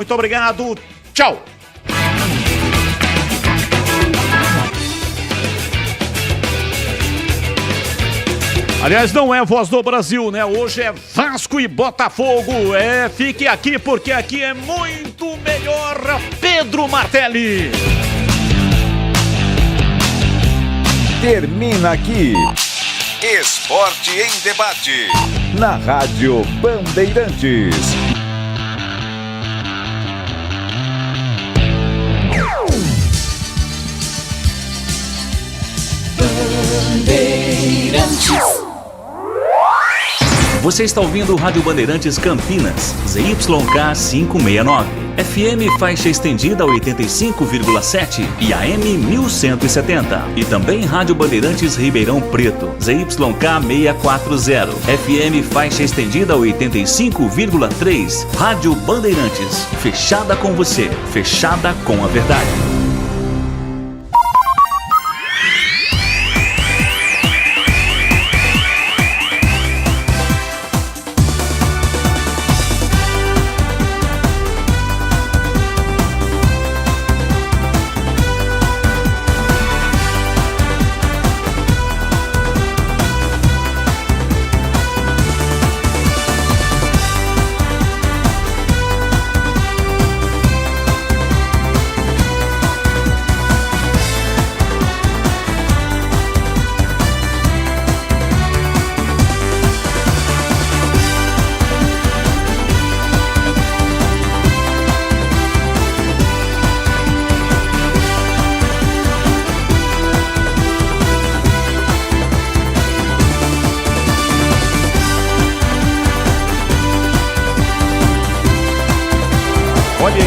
Muito obrigado, tchau! Aliás, não é Voz do Brasil, né? Hoje é Vasco e Botafogo. Fique aqui porque aqui é muito melhor. Pedro Martelli. Termina aqui. Esporte em debate. Na Rádio Bandeirantes. Bandeirantes. Você está ouvindo o Rádio Bandeirantes Campinas, ZYK 569, FM faixa estendida 85,7 e AM 1170. E também Rádio Bandeirantes Ribeirão Preto, ZYK 640, FM faixa estendida 85,3. Rádio Bandeirantes, fechada com você, fechada com a verdade.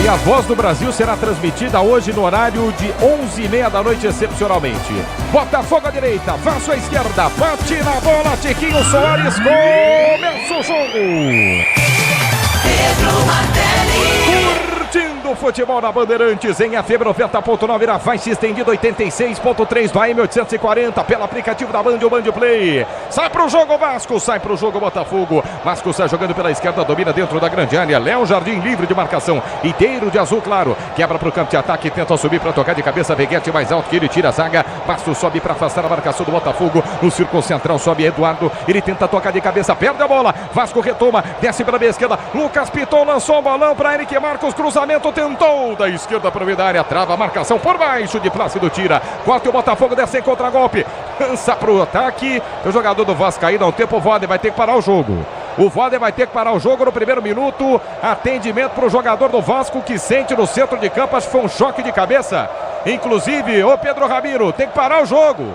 A Voz do Brasil será transmitida hoje no horário de 11h30 da noite, excepcionalmente. Botafogo à direita, Vasco à esquerda, bate na bola, Tiquinho Soares, começa o jogo. Pedro Martelli. Curtindo o futebol na Bandeirantes em FM 90.9 na faixa estendida 86.3 do AM 840 pelo aplicativo da Band, o Band Play. Sai pro jogo Vasco, sai pro jogo Botafogo. Vasco sai jogando pela esquerda, domina dentro da grande área. Léo Jardim livre de marcação, inteiro de azul claro. Quebra pro campo de ataque, tenta subir para tocar de cabeça. Veguete mais alto que ele, tira a zaga. Vasco sobe para afastar a marcação do Botafogo. No círculo central sobe Eduardo. Ele tenta tocar de cabeça, perde a bola. Vasco retoma, desce pela meia esquerda. Lucas Piton lançou o balão para Eric Marcos. Cruzamento, tentou da esquerda para a área. Trava a marcação por baixo de Plácido, tira. Corta o Botafogo, desce em contra-golpe. Lança pro ataque. O jogador do Vasco aí dá um tempo. O Voaden vai ter que parar o jogo. O Voaden vai ter que parar o jogo no primeiro minuto. Atendimento para o jogador do Vasco que sente no centro de campo. Acho que foi um choque de cabeça. Inclusive, o Pedro Ramiro tem que parar o jogo.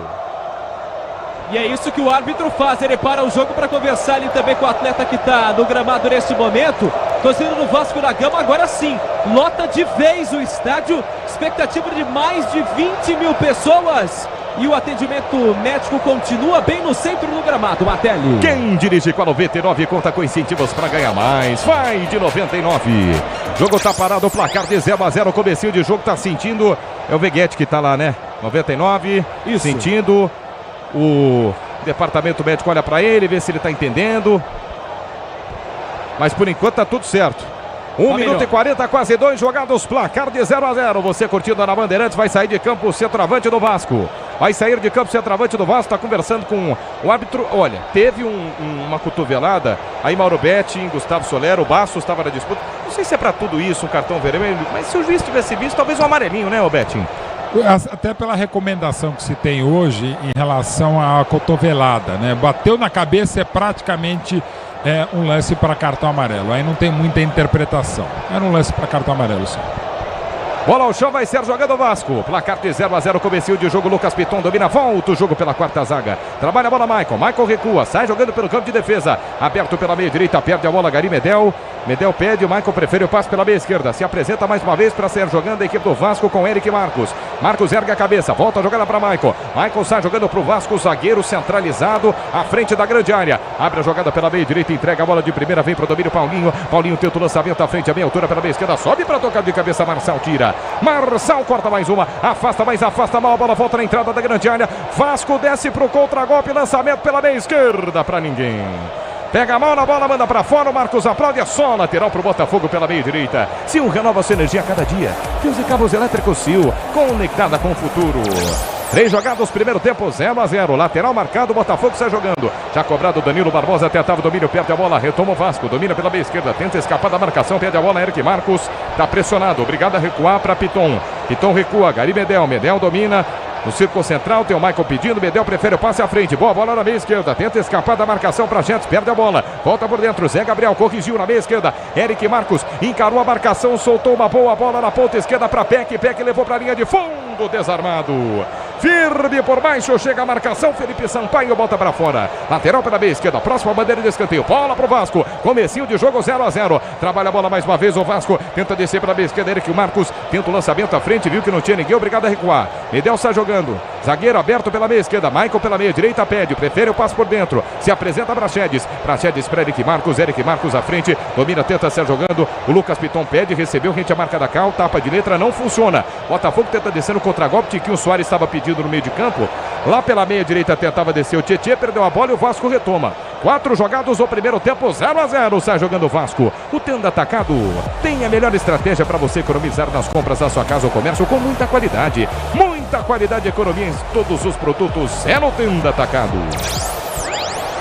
E é isso que o árbitro faz. Ele para o jogo para conversar ali também com o atleta que está no gramado neste momento. Torcida do Vasco da Gama, agora sim, lota de vez o estádio. Expectativa de mais de 20 mil pessoas. E o atendimento médico continua bem no centro do gramado, Martelli. Quem dirige com a 99 conta com incentivos para ganhar mais. Vai de 99. Jogo tá parado, o placar de 0-0. Comecinho de jogo, tá sentindo. É o Veguete que tá lá, né? 99. Isso. Sentindo. O departamento médico olha para ele, vê se ele tá entendendo. Mas por enquanto tá tudo certo. 1 minuto e 40, quase 2 jogados, placar de 0-0. Você curtindo na Bandeirantes, vai sair de campo o centroavante do Vasco. Vai sair de campo o centroavante do Vasco, está conversando com o árbitro. Olha, teve uma cotovelada. Aí Mauro Betting, Gustavo Solero, o Bastos estava na disputa. Não sei se é para tudo isso, um cartão vermelho, mas se o juiz tivesse visto, talvez um amarelinho, né, o Betting? Até pela recomendação que se tem hoje em relação à cotovelada, né? Bateu na cabeça, é praticamente um lance para cartão amarelo. Aí não tem muita interpretação. Era um lance para cartão amarelo, sim. Bola ao chão, vai ser jogando o Vasco. Placar de 0-0, comecinho de jogo. Lucas Piton domina, volta o jogo pela quarta zaga. Trabalha a bola Michael recua, sai jogando pelo campo de defesa. Aberto pela meia direita, perde a bola Gari Medel. Medel pede, o Michael prefere o passe pela meia esquerda. Se apresenta mais uma vez para sair jogando a equipe do Vasco com Eric Marcos. Marcos ergue a cabeça, volta a jogada para Michael. Michael sai jogando para o Vasco, zagueiro centralizado à frente da grande área. Abre a jogada pela meia direita, entrega a bola de primeira, vem para o domínio Paulinho. Paulinho tenta o lançamento à frente, a meia altura pela meia esquerda, sobe para tocar de cabeça, Marçal tira. Marçal corta mais uma, afasta mal, a bola volta na entrada da grande área. Vasco desce para o contra-golpe, lançamento pela meia esquerda para ninguém. Pega a mão na bola, manda pra fora, o Marcos aplaude, é só lateral pro Botafogo pela meia direita. Sil renova sua energia a cada dia. Fios e cabos elétricos Sil, conectada com o futuro. 3 jogadas, primeiro tempo, 0-0. Lateral marcado, Botafogo sai jogando. Já cobrado, Danilo Barbosa tentava o domínio, perde a bola, retoma o Vasco, domina pela meia esquerda, tenta escapar da marcação, perde a bola, Eric Marcos, tá pressionado, obrigado a recuar para Piton. Piton recua, Gari Medel, Medel domina. No círculo central tem o Michael pedindo, Medel prefere o passe à frente, boa bola na meia esquerda, tenta escapar da marcação para Jets, perde a bola, volta por dentro, Zé Gabriel corrigiu na meia esquerda, Eric Marcos encarou a marcação, soltou uma boa bola na ponta esquerda para Peck, Peck levou para a linha de fundo, desarmado. Firme por baixo, chega a marcação, Felipe Sampaio bota para fora. Lateral pela meia esquerda, próxima bandeira de escanteio, bola pro Vasco, comecinho de jogo 0-0. Trabalha a bola mais uma vez, o Vasco tenta descer pela meia esquerda, Eric Marcos tenta o lançamento à frente, viu que não tinha ninguém, obrigado a recuar. Medel sai jogando, zagueiro aberto pela meia esquerda, Michael pela meia direita pede, prefere o passe por dentro, se apresenta Praxedes para Eric Marcos à frente, domina, tenta ser jogando, o Lucas Piton pede, recebeu, rente a marca da Cal, tapa de letra, não funciona. Botafogo tenta descer no contra-golpe, Tiquinho Soares estava pedindo no meio de campo, lá pela meia direita tentava descer o Tietê, perdeu a bola e o Vasco retoma. 4 jogados no primeiro tempo, 0-0, sai jogando o Vasco. O Tenda Atacado tem a melhor estratégia para você economizar nas compras da sua casa ou comércio com muita qualidade e economia em todos os produtos, é no Tenda Atacado.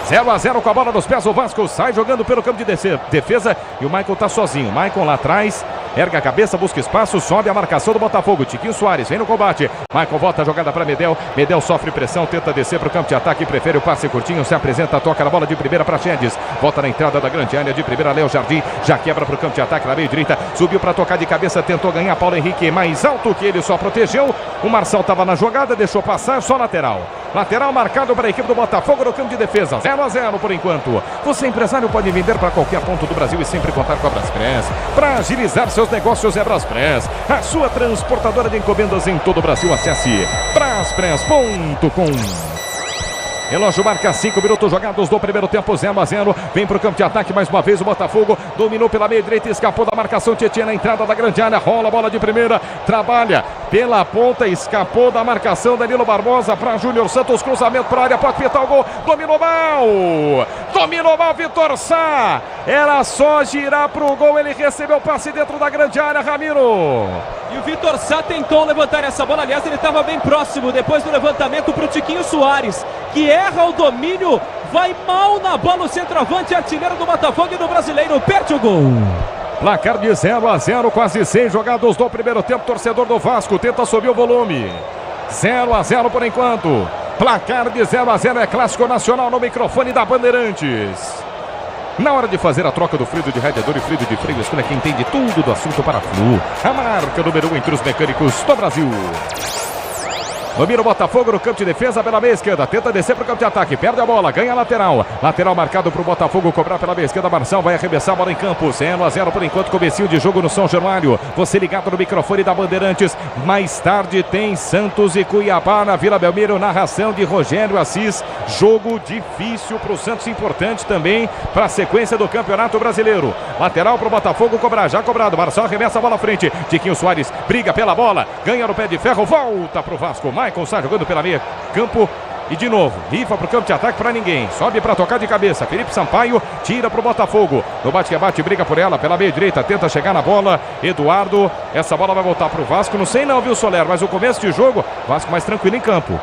0-0 com a bola nos pés, o Vasco sai jogando pelo campo de defesa e o Michael tá sozinho. Michael lá atrás, erga a cabeça, busca espaço, sobe a marcação do Botafogo. Tiquinho Soares vem no combate. Michael volta a jogada para Medel. Medel sofre pressão, tenta descer para o campo de ataque, prefere o passe curtinho, se apresenta, toca na bola de primeira para Chedes. Volta na entrada da grande área de primeira, Léo Jardim, já quebra para o campo de ataque na meia direita, subiu para tocar de cabeça, tentou ganhar Paulo Henrique, mais alto que ele, só protegeu. O Marçal estava na jogada, deixou passar, só lateral. Lateral marcado para a equipe do Botafogo no campo de defesa, 0-0 por enquanto. Você empresário pode vender para qualquer ponto do Brasil e sempre contar com a Braspress. Para agilizar seus negócios é Braspress, a sua transportadora de encomendas em todo o Brasil. Acesse braspress.com. Relógio marca 5 minutos jogados do primeiro tempo, 0-0. Vem para o campo de ataque mais uma vez o Botafogo. Dominou pela meia direita, escapou da marcação. Tietê na entrada da grande área, rola a bola de primeira, trabalha pela ponta, escapou da marcação. Danilo Barbosa para Júnior Santos, cruzamento para a área, pode pintar o gol. Dominou mal Vitor Sá. Era só girar para o gol, ele recebeu o passe dentro da grande área, Ramiro. E o Vitor Sá tentou levantar essa bola, aliás, ele estava bem próximo depois do levantamento para o Tiquinho Soares, que erra o domínio, vai mal na bola o centroavante, artilheiro do Botafogo e do Brasileiro, perde o gol. Placar de 0-0, quase 6 jogados do primeiro tempo, torcedor do Vasco tenta subir o volume. 0-0 por enquanto, placar de 0-0, é clássico nacional no microfone da Bandeirantes. Na hora de fazer a troca do fluido de radiador e fluido de freio, escolha quem entende tudo do assunto para Flu, a marca número 1 entre os mecânicos do Brasil. Domina o Botafogo no campo de defesa pela meia esquerda. Tenta descer para o campo de ataque. Perde a bola. Ganha a lateral. Lateral marcado para o Botafogo cobrar pela meia esquerda. Marçal vai arremessar a bola em campo. 0-0 por enquanto. Comecinho de jogo no São Januário. Você ligado no microfone da Bandeirantes. Mais tarde tem Santos e Cuiabá na Vila Belmiro. Narração de Rogério Assis. Jogo difícil para o Santos. Importante também para a sequência do Campeonato Brasileiro. Lateral para o Botafogo cobrar. Já cobrado. Marçal arremessa a bola à frente. Tiquinho Soares briga pela bola. Ganha no pé de ferro. Volta para o Vasco. Michael sai jogando pela meia campo e de novo, rifa para o campo de ataque para ninguém, sobe para tocar de cabeça, Felipe Sampaio tira para o Botafogo, no bate-rebate briga por ela, pela meia direita, tenta chegar na bola, Eduardo, essa bola vai voltar para o Vasco, não sei não, viu, Soler, mas o começo de jogo, Vasco mais tranquilo em campo.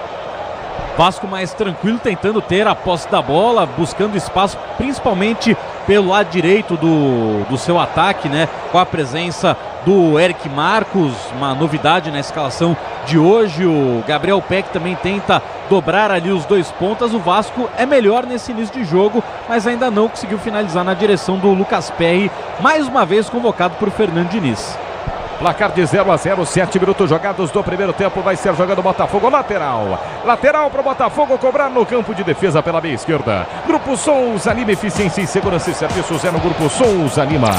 Vasco mais tranquilo, tentando ter a posse da bola, buscando espaço, principalmente pelo lado direito do seu ataque, né? Com a presença do Eric Marcos, uma novidade na escalação de hoje. O Gabriel Peck também tenta dobrar ali os dois pontas. O Vasco é melhor nesse início de jogo, mas ainda não conseguiu finalizar na direção do Lucas Perry, mais uma vez convocado por Fernando Diniz. Placar de 0-0, 7 minutos jogados do primeiro tempo, vai ser jogando o Botafogo lateral. Lateral para o Botafogo cobrar no campo de defesa pela meia esquerda. Grupo Souza Lima, eficiência em segurança e serviços é no Grupo Souza Lima.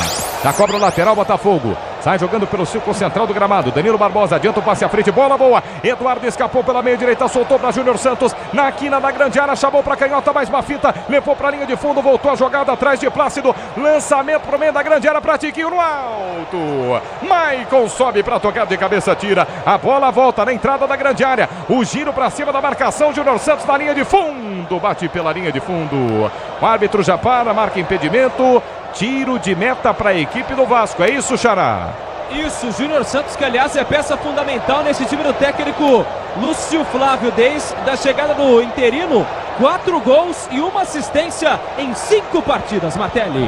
Já cobra o lateral Botafogo. Sai jogando pelo círculo central do gramado. Danilo Barbosa adianta o passe à frente. Bola boa. Eduardo escapou pela meia direita. Soltou para Júnior Santos. Na quina da grande área. Chamou para canhota. Mais uma fita. Levou para a linha de fundo. Voltou a jogada atrás de Plácido. Lançamento para o meio da grande área. Para Tiquinho no alto. Maicon sobe para tocar de cabeça. Tira. A bola volta na entrada da grande área. O giro para cima da marcação. Júnior Santos na linha de fundo. Bate pela linha de fundo. O árbitro já para. Marca impedimento. Tiro de meta para a equipe do Vasco. É isso, Xará? Isso, Júnior Santos, que aliás é peça fundamental nesse time do técnico Lúcio Flávio, desde a chegada do interino. 4 gols e 1 assistência em 5 partidas, Martelli.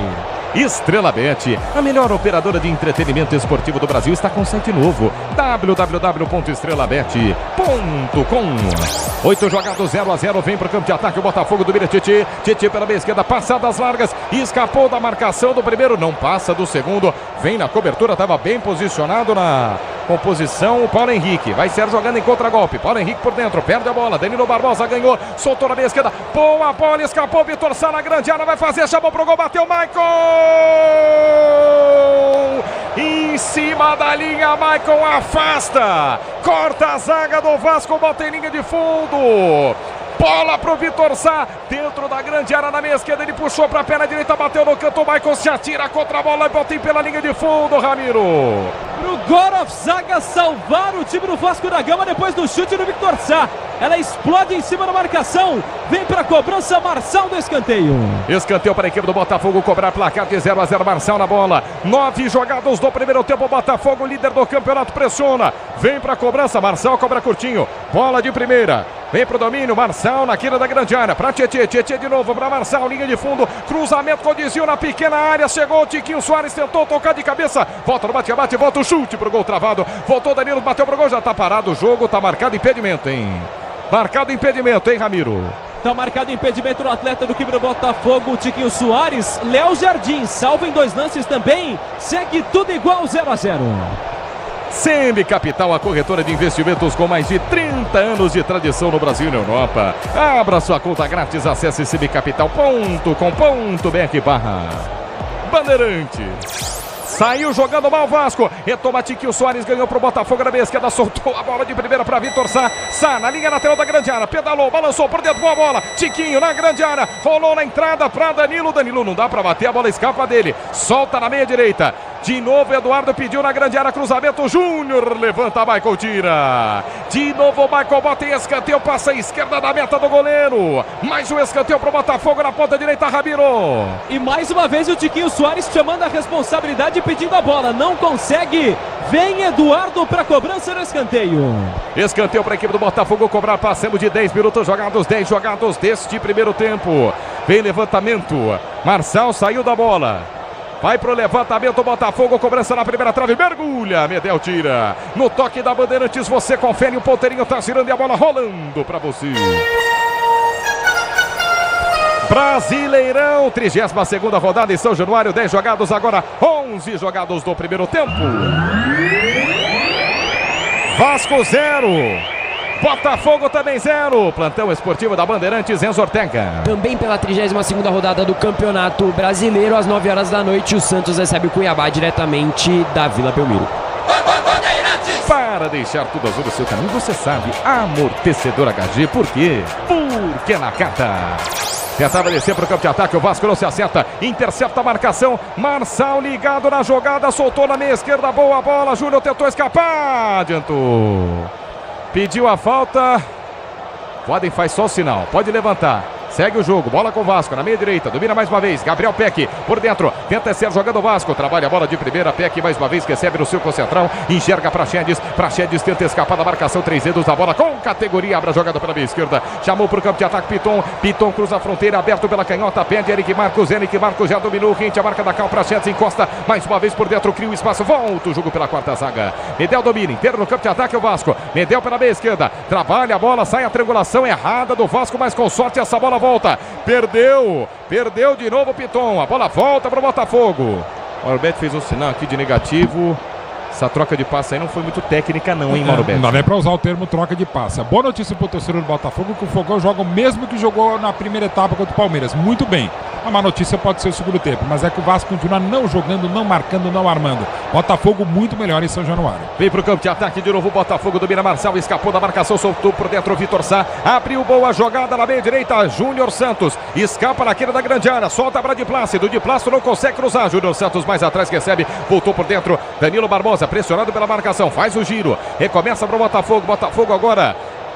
Estrela Bet, a melhor operadora de entretenimento esportivo do Brasil, está com site novo, www.estrelabet.com. 8 jogados, 0-0, vem para o campo de ataque o Botafogo do Tietê. Tietê pela meia esquerda, passadas largas, escapou da marcação do primeiro, não passa do segundo, vem na cobertura, estava bem posicionado na composição o Paulo Henrique, vai ser jogando em contragolpe, Paulo Henrique por dentro, perde a bola, Danilo Barbosa ganhou, soltou na meia esquerda, boa bola, escapou, Vitor Sá na grande área, vai fazer, chamou pro gol, bateu Maicon! Em cima da linha, Maicon afasta, corta a zaga do Vasco, bota em linha de fundo. Bola pro Vitor Sá, dentro da grande área na meia esquerda, ele puxou pra perna direita, bateu no canto, o Maicon se atira contra a bola e bota pela linha de fundo, Ramiro. Pro Gorov Zaga salvar o time do Vasco da Gama depois do chute do Vitor Sá. Ela explode em cima da marcação, vem pra cobrança, Marçal do escanteio. Escanteio para a equipe do Botafogo cobrar placar de 0-0, Marçal na bola. 9 jogados do primeiro tempo, Botafogo líder do campeonato, pressiona. Vem pra cobrança, Marçal cobra curtinho, bola de primeira. Vem pro domínio, Marçal na quina da grande área, pra Tietê, Tietê de novo pra Marçal, linha de fundo, cruzamento com desvio na pequena área, chegou o Tiquinho Soares, tentou tocar de cabeça, volta no bate-bate, volta o chute pro gol travado, voltou Danilo, bateu pro gol, já tá parado o jogo, tá marcado impedimento, hein? Marcado impedimento, hein, Ramiro? Tá marcado impedimento no atleta do time do Botafogo, Tiquinho Soares. Léo Jardim salva em 2 lances também, segue tudo igual, 0-0. Sembi Capital, a corretora de investimentos com mais de 30 anos de tradição no Brasil e na Europa. Abra sua conta grátis, acesse sembicapital.com.br/Bandeirantes. Saiu jogando mal o Vasco. Retoma Tiquinho Soares, ganhou pro Botafogo na meia esquerda, soltou a bola de primeira para Vitor Sá. Sá na linha lateral da grande área, pedalou, balançou por dentro, boa bola. Tiquinho na grande área, rolou na entrada para Danilo. Danilo não dá para bater, a bola escapa dele. Solta na meia direita. De novo, Eduardo pediu na grande área, cruzamento, Júnior levanta, Michael tira. De novo, Michael bota em escanteio, passa à esquerda da meta do goleiro. Mais um escanteio pro Botafogo na ponta direita, Ramiro. E mais uma vez o Tiquinho Soares chamando a responsabilidade e pedindo a bola, não consegue. Vem Eduardo para cobrança no escanteio. Escanteio para a equipe do Botafogo cobrar, passamos de 10 minutos jogados, 10 jogados deste primeiro tempo. Vem levantamento, Marçal saiu da bola. Vai pro levantamento, Botafogo, cobrança na primeira trave, mergulha, Medel tira. No toque da Bandeirantes, você confere, o ponteirinho tá girando e a bola rolando pra você. Brasileirão, 32ª rodada em São Januário, 10 jogados, agora 11 jogados do primeiro tempo. Vasco 0. Botafogo também 0. Plantão esportivo da Bandeirantes, Enzo Ortega. Também pela 32ª rodada do Campeonato Brasileiro, às 9 horas da noite, o Santos recebe o Cuiabá diretamente da Vila Belmiro. Para deixar tudo azul no seu caminho, você sabe, amortecedor HG, por quê? Porque na carta. Tentava descer para o campo de ataque, o Vasco não se acerta, intercepta a marcação, Marçal ligado na jogada, soltou na meia esquerda, boa bola, Júnior tentou escapar, adiantou. Pediu a falta. Podem faz só o sinal. Pode levantar. Segue o jogo. Bola com o Vasco na meia direita. Domina mais uma vez. Gabriel Peck por dentro. Tenta ser jogando o Vasco. Trabalha a bola de primeira. Peck mais uma vez recebe no círculo central. Enxerga Praxedes. Praxedes tenta escapar da marcação. 3 dedos da bola com categoria. Abre a jogada pela meia esquerda. Chamou para o campo de ataque Piton. Piton cruza a fronteira. Aberto pela canhota. Pede Eric Marcos. Eric Marcos já dominou. Rente a marca da Cal. Praxedes encosta mais uma vez por dentro. Cria o espaço. Volta o jogo pela quarta zaga. Medel domina. Inteiro no campo de ataque o Vasco. Medel pela meia esquerda. Trabalha a bola. Sai a triangulação errada do Vasco. Mas com sorte essa bola volta. Perdeu de novo o Piton. A bola volta para o Botafogo. O Alberto fez um sinal aqui de negativo. Essa troca de passe aí não foi muito técnica não, hein, Mauro Beto? Não dá nem para usar o termo troca de passe. A boa notícia para o torcedor do Botafogo é que o Fogão joga o mesmo que jogou na primeira etapa contra o Palmeiras. Muito bem. A má notícia pode ser o segundo tempo, mas é que o Vasco continua não jogando, não marcando, não armando. Botafogo muito melhor em São Januário. Vem pro campo de ataque de novo o Botafogo, domina Marçal, escapou da marcação, soltou por dentro o Vitor Sá, abriu boa jogada na meia direita, Júnior Santos, escapa na queira da grande área, solta para de Plácido não consegue cruzar, Júnior Santos mais atrás recebe, voltou por dentro, Danilo Barbosa, pressionado pela marcação, faz o giro, recomeça pro Botafogo agora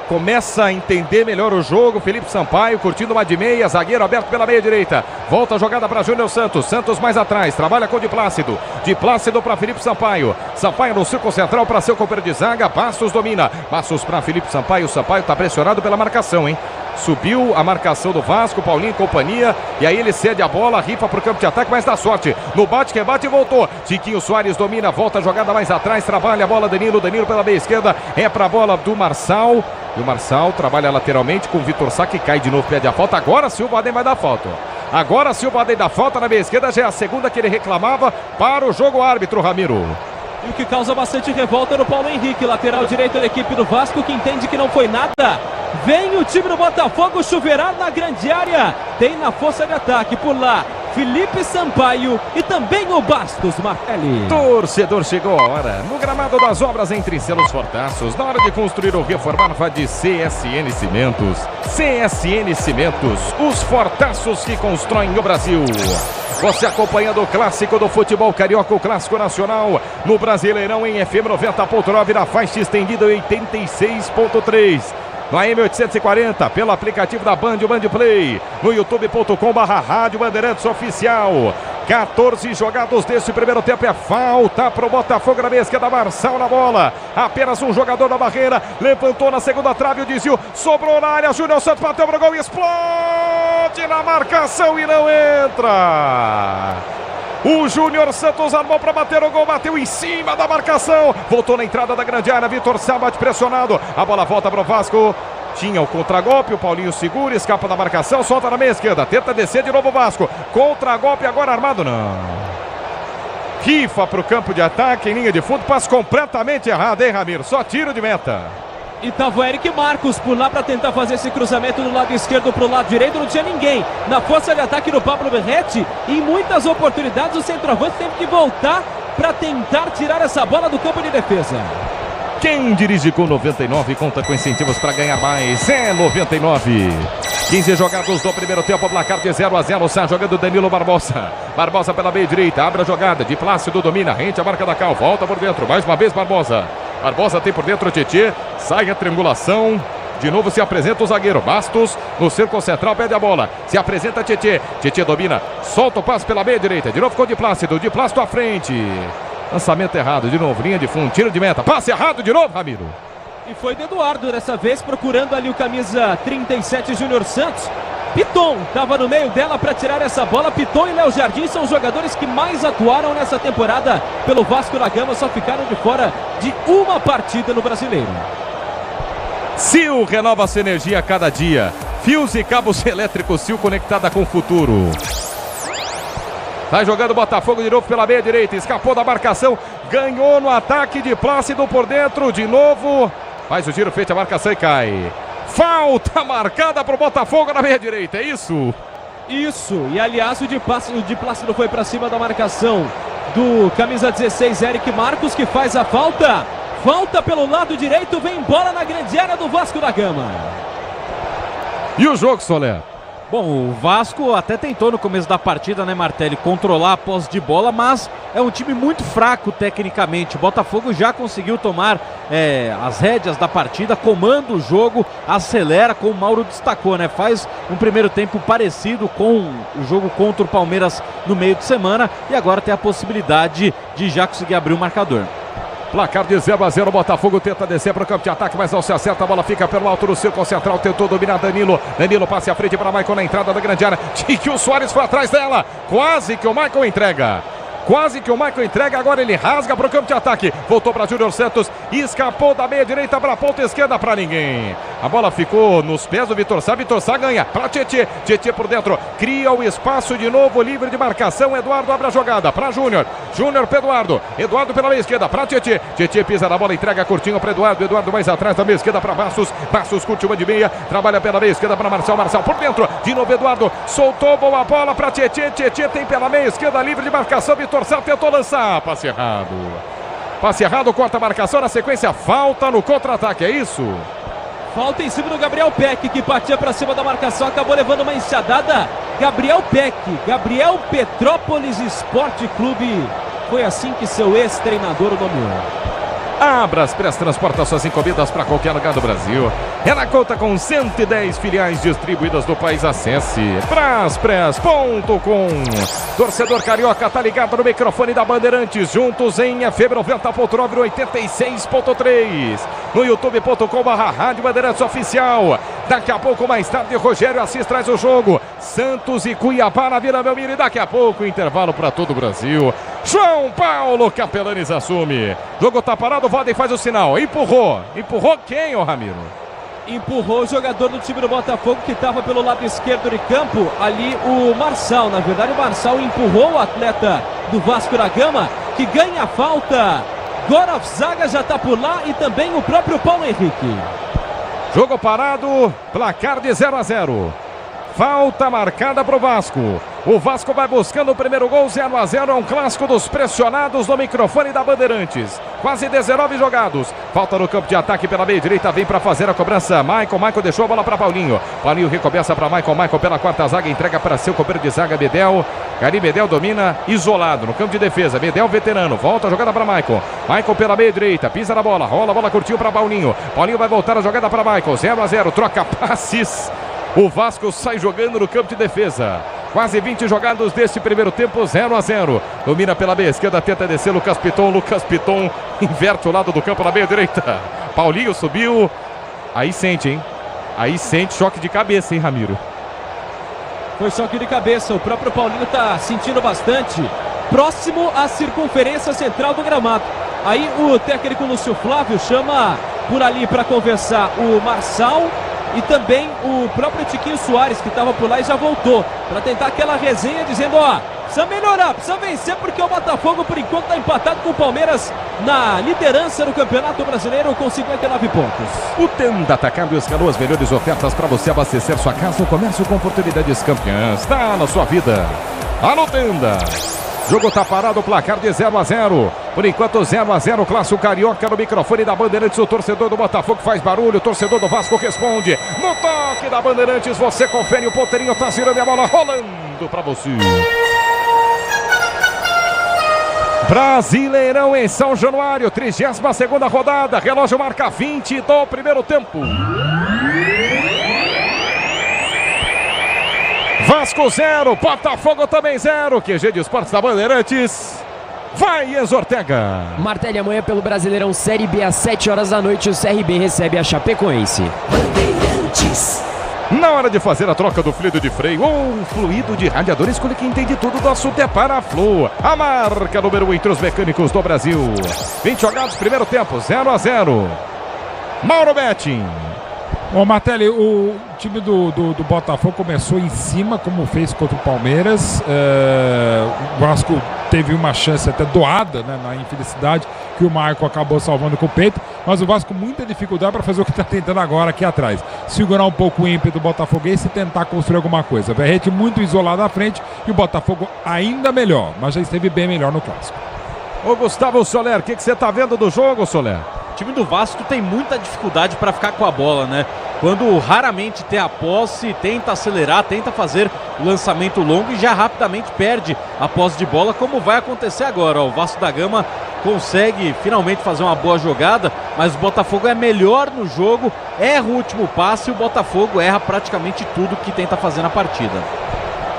começa a entender melhor o jogo. Felipe Sampaio curtindo uma de meia, zagueiro aberto pela meia direita, volta a jogada para Júnior Santos, Santos mais atrás, trabalha com de Plácido para Felipe Sampaio, Sampaio no círculo central para seu companheiro de zaga, Bastos domina, Bastos para Felipe Sampaio, Sampaio está pressionado pela marcação, hein? Subiu a marcação do Vasco, Paulinho e companhia, e aí ele cede a bola, rifa para o campo de ataque, mas dá sorte, no bate, rebate e voltou, Tiquinho Soares domina, volta a jogada mais atrás, trabalha a bola, Danilo pela meia esquerda, é para a bola do Marçal, e o Marçal trabalha lateralmente com o Vitor Sá, que cai de novo, pede a falta, agora sim o Baden vai dar falta, agora sim o Baden dá falta na meia esquerda, já é a segunda que ele reclamava para o jogo árbitro, Ramiro. E o que causa bastante revolta no Paulo Henrique, lateral direito da equipe do Vasco, que entende que não foi nada. Vem o time do Botafogo chuveirar na grande área. Tem na força de ataque por lá Felipe Sampaio e também o Bastos Martelli. Torcedor, chegou a hora. No gramado das obras entre selos Fortaços, na hora de construir ou reformar, vá de CSN Cimentos. CSN Cimentos, os fortaços que constroem o Brasil. Você acompanhando o clássico do futebol carioca, o clássico nacional, no Brasileirão em FM 90.9, na faixa estendida 86.3. No AM 840, pelo aplicativo da Band, o Band Play, no youtube.com/Rádio Bandeirantes Oficial. 14 jogados desse primeiro tempo, é falta para o Botafogo na meia esquerda, Marçal na bola, apenas um jogador na barreira, levantou na segunda trave, o desvio, sobrou na área, Júnior Santos bateu pro gol e explode na marcação e não entra. O Júnior Santos armou para bater o gol, bateu em cima da marcação, voltou na entrada da grande área, Vitor Sá bate pressionado, a bola volta para o Vasco, tinha o contragolpe, o Paulinho segura, escapa da marcação, solta na meia esquerda, tenta descer de novo o Vasco, contragolpe agora armado, não. Rifa para o campo de ataque, em linha de fundo, passe completamente errado, hein, Ramiro? Só tiro de meta. E tava o Eric Marcos por lá para tentar fazer esse cruzamento do lado esquerdo para o lado direito, não tinha ninguém. Na força de ataque do Pablo Berretti, em muitas oportunidades o centroavante teve que voltar para tentar tirar essa bola do campo de defesa. Quem dirige com 99 conta com incentivos para ganhar mais, é 99. 15 jogados do primeiro tempo, placar de 0-0, sai jogando Danilo Barbosa. Barbosa pela meia direita, abre a jogada, de Plácido domina, rente a marca da Cal, volta por dentro, mais uma vez Barbosa. Barbosa tem por dentro o Tietê, sai a triangulação, de novo se apresenta o zagueiro, Bastos, no círculo central, pede a bola, se apresenta Tietê, Tietê domina, solta o passe pela meia direita, de novo com o de Plácido à frente, lançamento errado, de novo, linha de fundo, tiro de meta, passe errado de novo, Ramiro. E foi de Eduardo dessa vez, procurando ali o camisa 37, Júnior Santos. Piton estava no meio dela para tirar essa bola. Piton e Léo Jardim são os jogadores que mais atuaram nessa temporada pelo Vasco da Gama, só ficaram de fora de uma partida no Brasileiro. Sil renova sua energia a cada dia. Fios e cabos elétricos Sil conectada com o futuro. Vai jogando o Botafogo de novo pela meia direita, escapou da marcação, ganhou no ataque de Plácido por dentro, de novo, faz o giro, feita a marcação e cai. Falta marcada para o Botafogo na meia direita, é isso? Isso, e aliás o de Plácido foi para cima da marcação do camisa 16, Eric Marcos, que faz a falta. Falta pelo lado direito, vem bola na grande área do Vasco da Gama. E o jogo, Soler? Bom, o Vasco até tentou no começo da partida, né, Martelli, controlar a posse de bola, mas é um time muito fraco tecnicamente. O Botafogo já conseguiu tomar as rédeas da partida, comanda o jogo, acelera, como o Mauro destacou, né? Faz um primeiro tempo parecido com o jogo contra o Palmeiras no meio de semana e agora tem a possibilidade de já conseguir abrir o marcador. Placar de 0-0, o Botafogo tenta descer para o campo de ataque, mas não se acerta, a bola fica pelo alto do círculo central, tentou dominar Danilo passe à frente para Maicon na entrada da grande área, Tiquinho Soares foi atrás dela, quase que o Maicon entrega, agora ele rasga para o campo de ataque, voltou para Júnior Santos, escapou da meia direita para a ponta esquerda para ninguém, A bola ficou nos pés do Vitor Sá. Vitor Sá ganha para Tietê. Tietê por dentro. Cria o espaço de novo, livre de marcação. Eduardo abre a jogada para Júnior. Júnior para Eduardo. Eduardo pela meia esquerda para Tietê. Tietê pisa na bola, entrega curtinho para Eduardo. Eduardo mais atrás da meia esquerda para Bastos. Bastos curte uma de meia. Trabalha pela meia esquerda para Marçal. Marçal por dentro. De novo Eduardo. Soltou boa bola para Tietê. Tietê tem pela meia esquerda, livre de marcação. Vitor Sá tentou lançar. Passe errado. Passe errado, corta a marcação. Na sequência, falta no contra-ataque. É isso? Falta em cima do Gabriel Peck, que partia para cima da marcação, acabou levando uma enxadada. Gabriel Peck, Gabriel Petrópolis Esporte Clube. Foi assim que seu ex-treinador o nomeou. Abra as Press transporta suas encomendas para qualquer lugar do Brasil. Ela conta com 110 filiais distribuídas no país. Acesse braspress.com. Torcedor carioca tá ligado no microfone da Bandeirantes. Juntos em FM 90.9 86.3. No youtube.com/Rádio Bandeirantes Oficial. Daqui a pouco, mais tarde, Rogério Assis traz o jogo. Santos e Cuiabá na Vila Belmiro. E daqui a pouco, intervalo para todo o Brasil. João Paulo Capelanes assume. Jogo tá parado, Valdem faz o sinal. Empurrou. Empurrou quem, ô Ramiro? Empurrou o jogador do time do Botafogo que estava pelo lado esquerdo de campo. Ali o Marçal. Na verdade, o Marçal empurrou o atleta do Vasco da Gama, que ganha a falta. Gorov Zaga já está por lá e também o próprio Paulo Henrique. Jogo parado, placar de 0-0. Falta marcada para o Vasco. O Vasco vai buscando o primeiro gol, 0-0. É um clássico dos pressionados no microfone da Bandeirantes. Quase 19 jogados. Falta no campo de ataque pela meia direita. Vem para fazer a cobrança. Michael deixou a bola para Paulinho. Paulinho recomeça para Michael pela quarta zaga. Entrega para seu companheiro de zaga, Medel. Gari Medel domina isolado no campo de defesa. Medel veterano. Volta a jogada para Michael. Michael pela meia direita. Pisa na bola. Rola a bola curtinho para Paulinho. Paulinho vai voltar a jogada para Michael. 0-0. Troca passes. O Vasco sai jogando no campo de defesa. Quase 20 jogados deste primeiro tempo, 0-0. Domina pela meia esquerda, tenta descer Lucas Piton. Lucas Piton inverte o lado do campo na meia direita. Paulinho subiu. Aí sente, hein? Aí sente choque de cabeça, hein, Ramiro? Foi choque de cabeça. O próprio Paulinho tá sentindo bastante. Próximo à circunferência central do gramado. Aí o técnico Lúcio Flávio chama por ali para conversar o Marçal e também o próprio Tiquinho Soares, que estava por lá e já voltou para tentar aquela resenha, dizendo: ó, precisa melhorar, precisa vencer, porque o Botafogo por enquanto está empatado com o Palmeiras na liderança do Campeonato Brasileiro com 59 pontos. O Tenda Atacado escalou as melhores ofertas para você abastecer sua casa. O comércio com oportunidades campeãs está na sua vida. Alô, Tenda! Jogo tá parado, placar de 0-0. Por enquanto 0-0, clássico carioca no microfone da Bandeirantes. O torcedor do Botafogo faz barulho, o torcedor do Vasco responde. No toque da Bandeirantes, você confere, o ponteirinho tá girando e a bola rolando pra você. Brasileirão em São Januário, 32ª rodada. Relógio marca 20 do primeiro tempo. Vasco 0, Botafogo também 0. QG de Esportes da Bandeirantes. Vai, Enzo Ortega. Martelli, amanhã pelo Brasileirão Série B às 7 horas da noite, o CRB recebe a Chapecoense. Bandeirantes. Na hora de fazer a troca do fluido de freio ou fluido de radiador, escolha quem entende tudo do assunto é Paraflu. A marca número 1 entre os mecânicos do Brasil. 20 jogados, primeiro tempo, 0-0. Mauro Betting. Bom, Martelli, o time do Botafogo começou em cima, como fez contra o Palmeiras. O Vasco teve uma chance até doada, né, na infelicidade, que o Marco acabou salvando com o peito. Mas o Vasco muita dificuldade para fazer o que está tentando agora aqui atrás. Segurar um pouco o ímpeto do botafoguense e tentar construir alguma coisa. Verrete muito isolado à frente e o Botafogo ainda melhor, mas já esteve bem melhor no clássico. Ô Gustavo Soler, o que você está vendo do jogo, Soler? O time do Vasco tem muita dificuldade para ficar com a bola, né? Quando raramente tem a posse, tenta acelerar, tenta fazer o lançamento longo e já rapidamente perde a posse de bola, como vai acontecer agora. Ó, o Vasco da Gama consegue finalmente fazer uma boa jogada, mas o Botafogo é melhor no jogo, erra o último passe e o Botafogo erra praticamente tudo que tenta fazer na partida.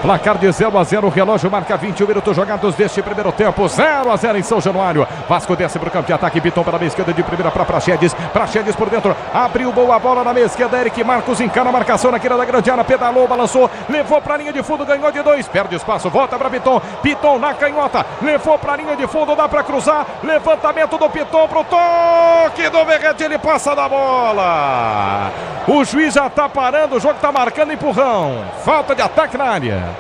Placar de 0-0, o relógio marca 21 minutos jogados deste primeiro tempo. 0-0 em São Januário. Vasco desce para o campo de ataque. Piton pela meia esquerda de primeira para Praxedes. Praxedes por dentro. Abriu boa bola na meia esquerda. Eric Marcos encana a marcação na quina da grande área. Pedalou, balançou. Levou para a linha de fundo. Ganhou de 2. Perde espaço. Volta para Piton. Piton na canhota. Levou para a linha de fundo. Dá para cruzar. Levantamento do Piton para o toque do Verrete. Ele passa da bola. O juiz já está parando. O jogo está marcando empurrão. Falta de ataque na área.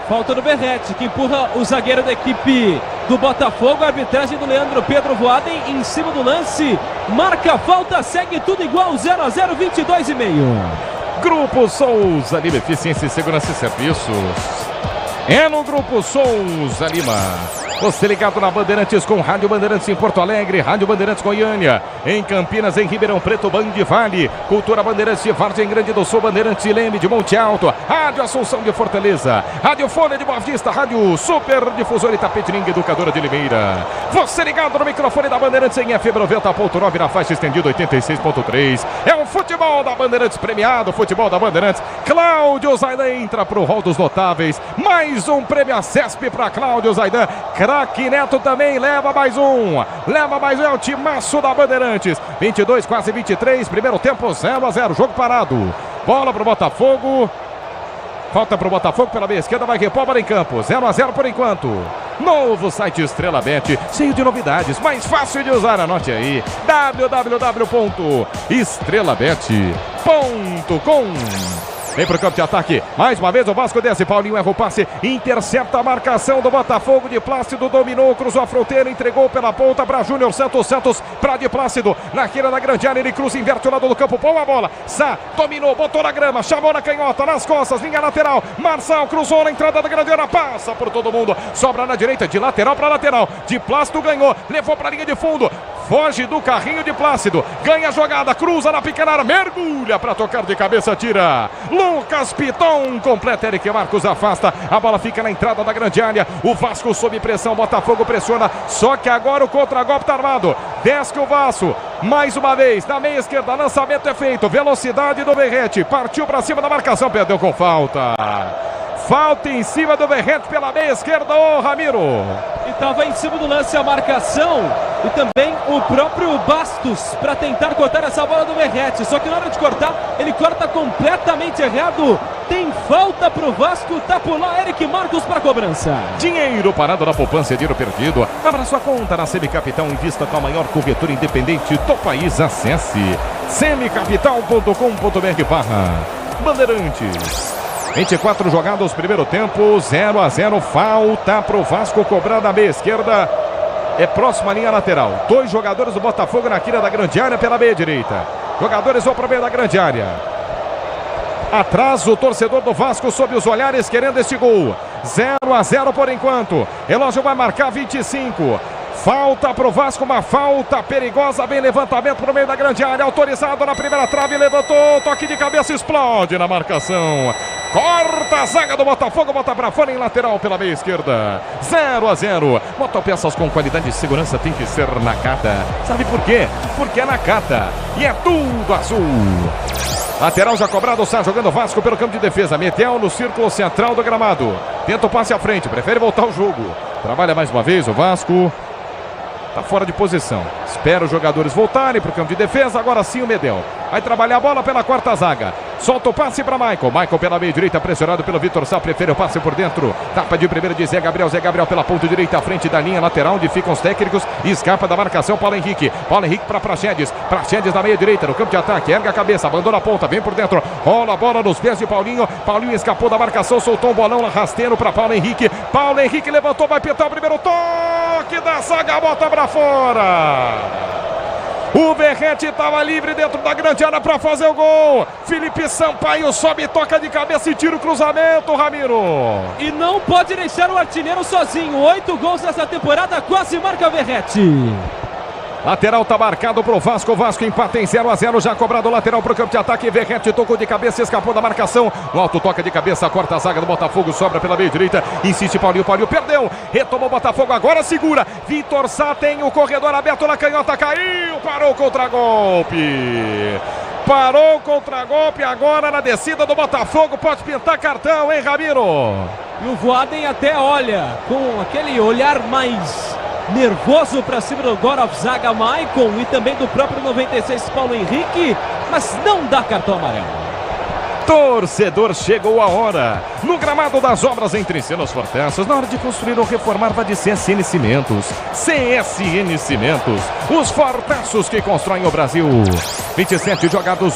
Falta do Verrete, que empurra o zagueiro da equipe do Botafogo. A arbitragem do Leandro Pedro Voaden em cima do lance. Marca a falta, segue tudo igual, 0-0, 22,5. Grupo Souza Lima, Eficiência, Segurança e Serviços. É no Grupo Souza Lima. Você ligado na Bandeirantes com Rádio Bandeirantes em Porto Alegre, Rádio Bandeirantes Goiânia, em Campinas, em Ribeirão Preto, Band Vale, Cultura Bandeirantes de Vargem Grande do Sul, Bandeirantes de Leme de Monte Alto, Rádio Assunção de Fortaleza, Rádio Folha de Boa Vista, Rádio Super Difusora Itapetininga, Educadora de Limeira. Você ligado no microfone da Bandeirantes em FM 90.9 na faixa estendida 86.3. É o futebol da Bandeirantes premiado, futebol da Bandeirantes. Cláudio Zaidan entra para o rol dos notáveis. Mais um prêmio ACESP para Cláudio Zaidan. Craque Neto também leva mais um. É o timaço da Bandeirantes. 22, quase 23. Primeiro tempo 0-0. Jogo parado. Bola para o Botafogo. Falta para o Botafogo pela meia esquerda. Vai repor para em campo. 0-0 por enquanto. Novo site Estrela Bet. Cheio de novidades. Mais fácil de usar. Anote aí. www.estrelabet.com. Vem pro campo de ataque, mais uma vez o Vasco desce, Paulinho erra o passe, intercepta a marcação do Botafogo, de Plácido dominou, cruzou a fronteira, entregou pela ponta para Júnior Santos, Santos para de Plácido, na quina da grande área, ele cruza, inverte o lado do campo, boa bola, Sá, dominou, botou na grama, chamou na canhota, nas costas, linha lateral, Marçal cruzou na entrada da grande área, passa por todo mundo, sobra na direita, de lateral para lateral, de Plácido ganhou, levou para a linha de fundo, foge do carrinho de Plácido, ganha a jogada, cruza na pequena área, mergulha para tocar de cabeça, tira Lucas Piton, completa, Eric Marcos afasta, a bola fica na entrada da grande área, o Vasco sob pressão, Botafogo pressiona, só que agora o contra-golpe está armado, desce o Vasco, mais uma vez, na meia esquerda, lançamento é feito, velocidade do Verrete, partiu para cima da marcação, perdeu com falta. Falta em cima do Verrete pela meia esquerda, ô Ramiro. E estava em cima do lance a marcação e também o próprio Bastos para tentar cortar essa bola do Verrete. Só que na hora de cortar, ele corta completamente errado. Tem falta pro Vasco, tá por lá Eric Marcos para cobrança. Dinheiro parado na poupança, dinheiro perdido. Abra sua conta na Semicapital, invista com a maior corretora independente do país. Acesse semicapital.com.br/Bandeirantes. 24 jogados, primeiro tempo, 0-0, falta pro Vasco cobrar da meia esquerda, é próxima linha lateral, 2 jogadores do Botafogo na quina da grande área pela meia direita, jogadores vão para meio da grande área, atrás o torcedor do Vasco sob os olhares querendo este gol, 0-0 por enquanto, relógio vai marcar 25, falta pro Vasco, uma falta perigosa, bem levantamento pro meio da grande área, autorizado na primeira trave, levantou, toque de cabeça, explode na marcação. Corta a zaga do Botafogo, bota pra fora em lateral pela meia esquerda. 0-0. Motopeças com qualidade de segurança tem que ser Nakata. Sabe por quê? Porque é Nakata e é tudo azul. Lateral já cobrado, está jogando o Vasco pelo campo de defesa. Metel no círculo central do gramado. Tenta o passe à frente, prefere voltar ao jogo. Trabalha mais uma vez o Vasco. Está fora de posição. Espera os jogadores voltarem para o campo de defesa. Agora sim o Medel. Vai trabalhar a bola pela quarta zaga. Solta o passe para Michael. Michael pela meia direita, pressionado pelo Vitor Sá. Prefere o passe por dentro. Tapa de primeira de Zé Gabriel. Zé Gabriel pela ponta direita, à frente da linha lateral, onde ficam os técnicos. Escapa da marcação Paulo Henrique. Paulo Henrique para Praxedes. Praxedes na meia direita, no campo de ataque. Erga a cabeça, abandona a ponta, vem por dentro. Rola a bola nos pés de Paulinho. Paulinho escapou da marcação, soltou um bolão rasteiro para Paulo Henrique. Paulo Henrique levantou, vai pintar o primeiro toque da zaga, bota para fora. O Verrete estava livre dentro da grande área para fazer o gol. Felipe Sampaio sobe, toca de cabeça e tira o cruzamento, Ramiro. E não pode deixar o artilheiro sozinho. 8 gols nessa temporada, quase marca Verrete. Lateral tá marcado pro Vasco. O Vasco empata em 0-0. Já cobrado lateral pro campo de ataque. Verrete tocou de cabeça, escapou da marcação. O alto toca de cabeça, corta a zaga do Botafogo. Sobra pela meia direita. Insiste Paulinho. Paulinho perdeu. Retomou o Botafogo. Agora segura. Vitor Sá tem o corredor aberto na canhota. Caiu. Parou o contra-golpe. Parou o contragolpe agora na descida do Botafogo. Pode pintar cartão, hein, Ramiro? E o Voaden até olha com aquele olhar mais nervoso para cima do God of Zaga Maicon e também do próprio 96 Paulo Henrique, mas não dá cartão amarelo. Torcedor, chegou a hora. No gramado das obras em Trincinos Forteças, na hora de construir ou reformar, vá de CSN Cimentos. CSN Cimentos, os fortaços que constroem o Brasil. 27 jogados,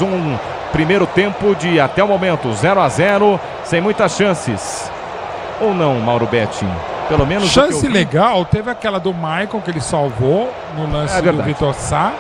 primeiro tempo de até o momento 0-0, sem muitas chances. Ou não, Mauro Betting? Pelo menos chance legal, teve aquela do Maicon que ele salvou no lance do Vitor Sá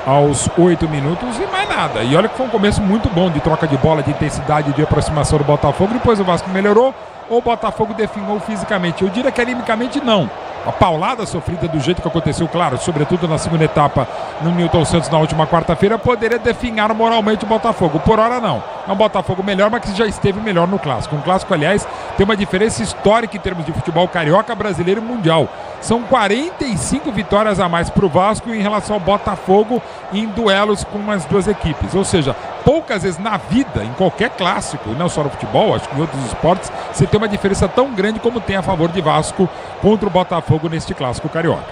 aos 8 minutos e mais nada. E olha que foi um começo muito bom de troca de bola, de intensidade, de aproximação do Botafogo. Depois o Vasco melhorou, ou o Botafogo definhou fisicamente. Eu diria que animicamente não. A paulada sofrida do jeito que aconteceu, claro, sobretudo na segunda etapa no Newton Santos na última quarta-feira, poderia definhar moralmente o Botafogo. Por hora não. É um Botafogo melhor, mas que já esteve melhor no Clássico. Um Clássico, aliás, tem uma diferença histórica em termos de futebol carioca, brasileiro e mundial. São 45 vitórias a mais para o Vasco em relação ao Botafogo em duelos com as duas equipes. Ou seja, poucas vezes na vida, em qualquer clássico, e não só no futebol, acho que em outros esportes, você tem uma diferença tão grande como tem a favor de Vasco contra o Botafogo neste Clássico carioca.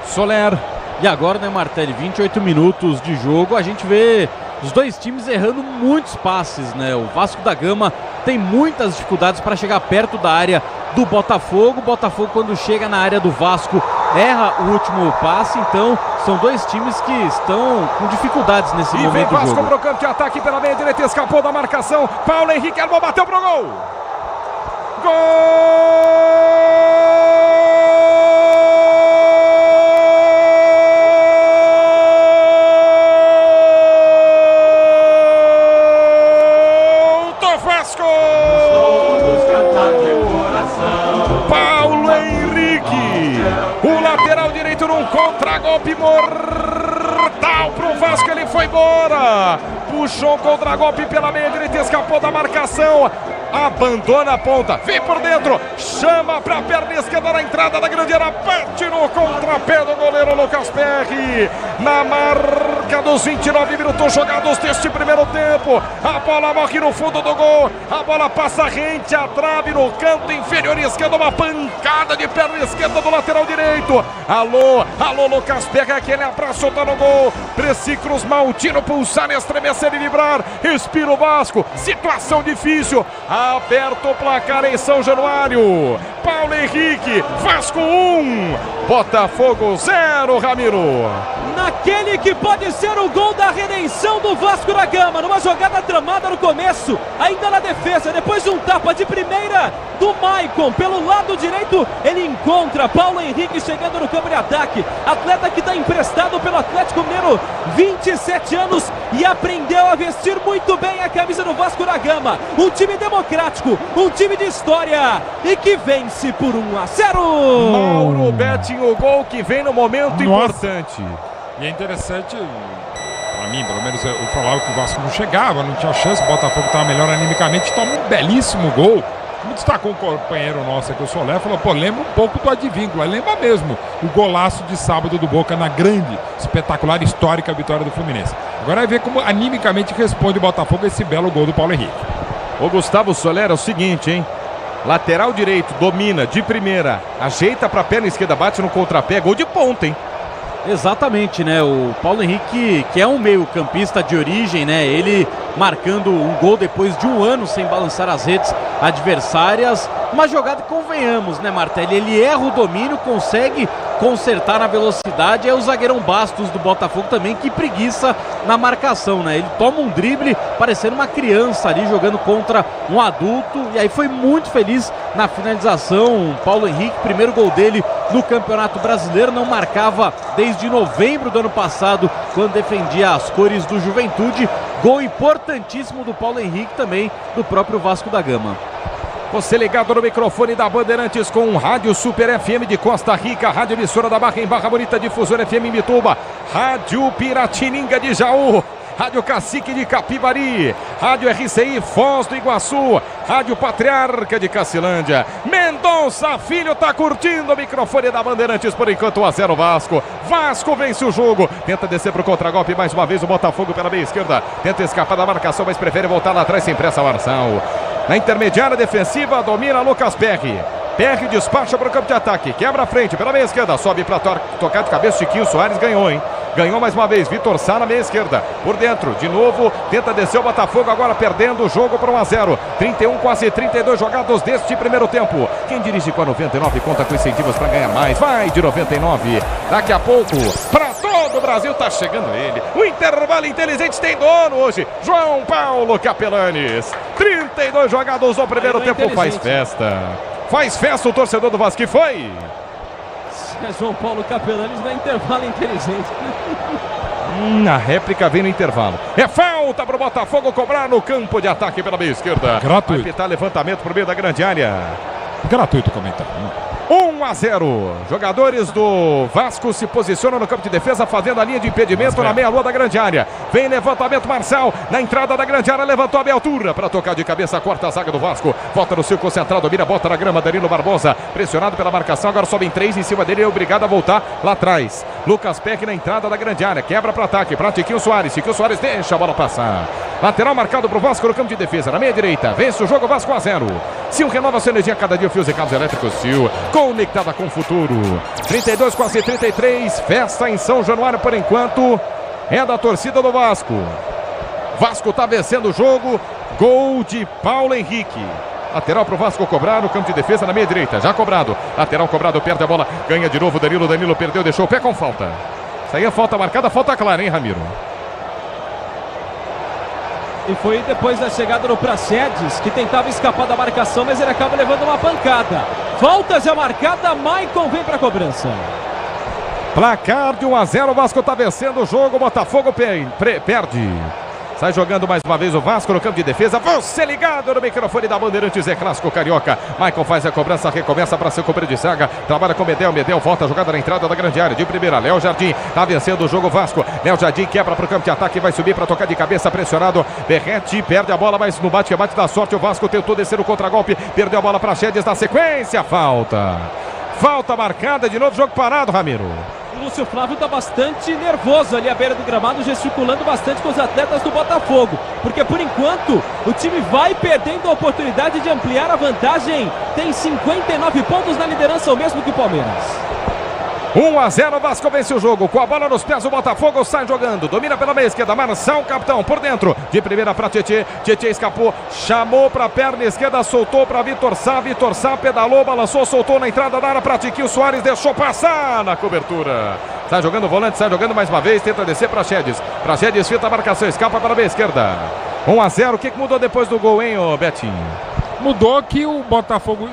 Soler. E agora, né, Martelli, 28 minutos de jogo, a gente vê os dois times errando muitos passes, né? O Vasco da Gama tem muitas dificuldades para chegar perto da área do Botafogo. O Botafogo, quando chega na área do Vasco, erra o último passe. Então, são dois times que estão com dificuldades nesse momento do jogo. E vem Vasco pro campo de ataque pela meia direita, escapou da marcação. Paulo Henrique Elmo bateu pro gol. Gol! Paulo Henrique, o lateral direito num contragolpe mortal pro Vasco, ele foi embora, puxou o contragolpe pela meia direita, escapou da marcação, abandona a ponta, vem por dentro, chama pra perna esquerda na entrada da grande área, bate no contrapé do goleiro Lucas Perry, na marca dos 29 minutos jogados deste primeiro tempo, a bola morre no fundo do gol, a bola passa rente à trave no canto inferior esquerdo, uma pancada de perna esquerda do lateral direito, alô Lucas Perry, aquele abraço tá no gol, Precicros Maltino pulsar, estremecer e vibrar, respira o Vasco, situação difícil, aberto o placar em São Januário. Paulo Henrique, Vasco 1, Botafogo 0, Ramiro. Naquele que pode ser o gol da redenção do Vasco da Gama, numa jogada tramada no começo, ainda na defesa, depois de um tapa de primeira do Maicon, pelo lado direito, ele encontra Paulo Henrique chegando no campo de ataque, atleta que está emprestado pelo Atlético Mineiro, 27 anos, e aprendeu a vestir muito bem a camisa do Vasco da Gama, um time democrático, um time de história, e que vence por 1-0. Mauro Betting, o gol que vem no momento importante. E é interessante, para mim, pelo menos, eu falava que o Vasco não chegava, não tinha chance, o Botafogo estava melhor animicamente, toma um belíssimo gol. Como destacou um companheiro nosso aqui, o Soler, falou, pô, lembra um pouco do Advíncula, lembra mesmo o golaço de sábado do Boca na grande, espetacular, histórica vitória do Fluminense. Agora vai ver como animicamente responde o Botafogo a esse belo gol do Paulo Henrique. Ô Gustavo Soler, é o seguinte, hein? Lateral direito, domina de primeira, ajeita pra perna esquerda, bate no contrapé, gol de ponta, hein? Exatamente, né? O Paulo Henrique, que é um meio-campista de origem, né? Ele marcando um gol depois de um ano sem balançar as redes adversárias. Uma jogada que convenhamos, né, Martelli? Ele erra o domínio, consegue consertar na velocidade. É o zagueirão Bastos do Botafogo também, que preguiça na marcação, né? Ele toma um drible parecendo uma criança ali jogando contra um adulto. E aí foi muito feliz na finalização. Paulo Henrique, primeiro gol dele no Campeonato Brasileiro, não marcava desde novembro do ano passado, quando defendia as cores do Juventude. Gol importantíssimo do Paulo Henrique, também do próprio Vasco da Gama. Você ligado no microfone da Bandeirantes com Rádio Super FM de Costa Rica, Rádio Emissora da Barra em Barra Bonita, Difusora FM em Bituba, Rádio Piratininga de Jaú, Rádio Cacique de Capivari, Rádio RCI Foz do Iguaçu, Rádio Patriarca de Cacilândia, Mendonça Filho tá curtindo o microfone da Bandeirantes por enquanto. 1-0 Vasco. Vasco vence o jogo. Tenta descer pro contragolpe mais uma vez o Botafogo pela meia esquerda. Tenta escapar da marcação, mas prefere voltar lá atrás sem pressa. Marçal. Na intermediária defensiva domina Lucas Perry. Perry despacha para o campo de ataque. Quebra a frente pela meia esquerda. Sobe para tocar de cabeça. Chiquinho Soares ganhou, hein? Ganhou mais uma vez. Vitor Sá na meia esquerda. Por dentro. De novo. Tenta descer o Botafogo. Agora perdendo o jogo para 1-0. 31, quase 32 jogados deste primeiro tempo. Quem dirige com a 99 conta com incentivos para ganhar mais. Vai de 99. Daqui a pouco, para todo o Brasil, tá chegando ele. O intervalo inteligente tem dono hoje. João Paulo Capelanes. 32 jogados no primeiro tempo. Faz festa. Faz festa o torcedor do Vasco. Que foi? É João Paulo Capelanes no intervalo inteligente. A réplica vem no intervalo. É falta para o Botafogo cobrar no campo de ataque pela meia esquerda. Gratuito. Vai pitar levantamento por meio da grande área. Gratuito o comentário. 1-0. Jogadores do Vasco se posicionam no campo de defesa, fazendo a linha de impedimento na meia-lua da grande área. Vem levantamento Marçal na entrada da grande área, levantou a meia altura para tocar de cabeça, corta a zaga do Vasco. Volta no círculo central, domina, bota na grama, Danilo Barbosa, pressionado pela marcação, agora sobem 3 em cima dele, é obrigado a voltar lá atrás. Lucas Peck na entrada da grande área, quebra para ataque, para Chiquinho Soares. Chiquinho Soares deixa a bola passar. Lateral marcado para o Vasco no campo de defesa, na meia direita. Vence o jogo Vasco 1-0. Sil renova sua energia cada dia, fios e cabos elétricos Sil, conectada com o futuro. 32, quase 33. Festa em São Januário por enquanto. É da torcida do Vasco. Vasco tá vencendo o jogo. Gol de Paulo Henrique. Lateral pro Vasco cobrar no campo de defesa na meia direita. Já cobrado. Lateral cobrado, perde a bola. Ganha de novo Danilo. Danilo perdeu, deixou o pé com falta. Isso aí é falta marcada, falta clara, hein, Ramiro? E foi depois da chegada do Praxedes, que tentava escapar da marcação, mas ele acaba levando uma pancada. Falta já marcada, Maicon vem para a cobrança. Placar de 1-0, o Vasco está vencendo o jogo, o Botafogo perde. Sai jogando mais uma vez o Vasco no campo de defesa. Você ligado no microfone da Bandeirantes, é clássico carioca. Maicon faz a cobrança, recomeça para seu companheiro de zaga. Trabalha com Medel, Medel volta a jogada na entrada da grande área. De primeira, Léo Jardim está vencendo o jogo Vasco. Léo Jardim quebra para o campo de ataque, vai subir para tocar de cabeça, pressionado. Berrete perde a bola, mas no bate-rebate da sorte o Vasco tentou descer o contragolpe. Perdeu a bola para Chedes na sequência. Falta marcada, de novo jogo parado, Ramiro. O Lúcio Flávio está bastante nervoso ali à beira do gramado, gesticulando bastante com os atletas do Botafogo, porque por enquanto o time vai perdendo a oportunidade de ampliar a vantagem. Tem 59 pontos na liderança, o mesmo que o Palmeiras. 1-0, Vasco vence o jogo. Com a bola nos pés, o Botafogo sai jogando. Domina pela meia esquerda, Marçal, capitão, por dentro. De primeira para Tietê. Tietê escapou, chamou para a perna esquerda, soltou para Vitor Sá. Vitor Sá pedalou, balançou, soltou na entrada da área para Chiquinho Soares. Deixou passar na cobertura. Sai jogando o volante, sai jogando mais uma vez. Tenta descer para Chedes. Para Chedes, fita a marcação, escapa para a meia esquerda. 1-0, o que mudou depois do gol, hein, Betinho? Mudou que o Botafogo...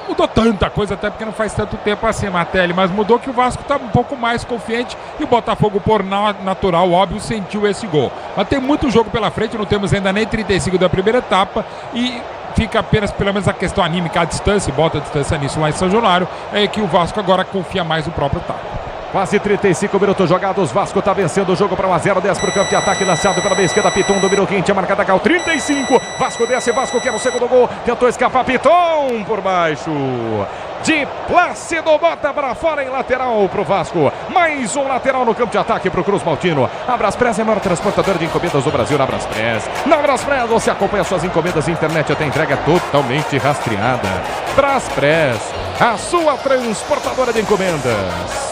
Mudou tanta coisa, até porque não faz tanto tempo assim, Martelli, mas mudou que o Vasco está um pouco mais confiante e o Botafogo, por natural, óbvio, sentiu esse gol. Mas tem muito jogo pela frente, não temos ainda nem 35 da primeira etapa e fica apenas, pelo menos, a questão anímica, a distância, bota a distância nisso lá em São Januário, é que o Vasco agora confia mais no próprio ataque. Quase 35 minutos jogados, Vasco está vencendo o jogo para 1-0, 10 para o campo de ataque, lançado pela meia esquerda, Piton dominou quem tinha marcado a cal, 35, Vasco desce, Vasco quer o segundo gol, tentou escapar, Piton por baixo, de Plácido, bota para fora em lateral para o Vasco, mais um lateral no campo de ataque para o Cruz Maltino. A Braspress é a maior transportadora de encomendas do Brasil. Na Braspress você acompanha suas encomendas, internet até entrega totalmente rastreada. Braspress, a sua transportadora de encomendas.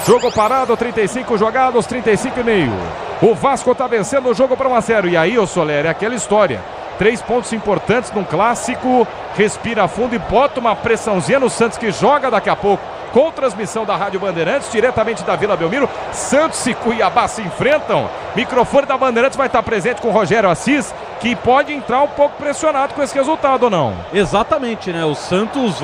Jogo parado, 35 jogados, 35,5. O Vasco está vencendo o jogo para 1-0. E aí, ô Soler, é aquela história. 3 pontos importantes num clássico. Respira fundo e bota uma pressãozinha no Santos, que joga daqui a pouco. Com transmissão da Rádio Bandeirantes, diretamente da Vila Belmiro. Santos e Cuiabá se enfrentam. Microfone da Bandeirantes vai estar presente com o Rogério Assis, que pode entrar um pouco pressionado com esse resultado, ou não? Exatamente, né? O Santos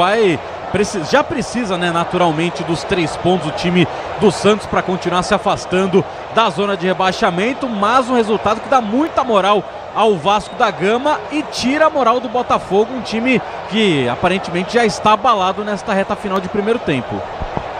já precisa, né, naturalmente, dos 3 pontos o time do Santos para continuar se afastando da zona de rebaixamento, mas um resultado que dá muita moral ao Vasco da Gama e tira a moral do Botafogo, um time que aparentemente já está abalado nesta reta final de primeiro tempo.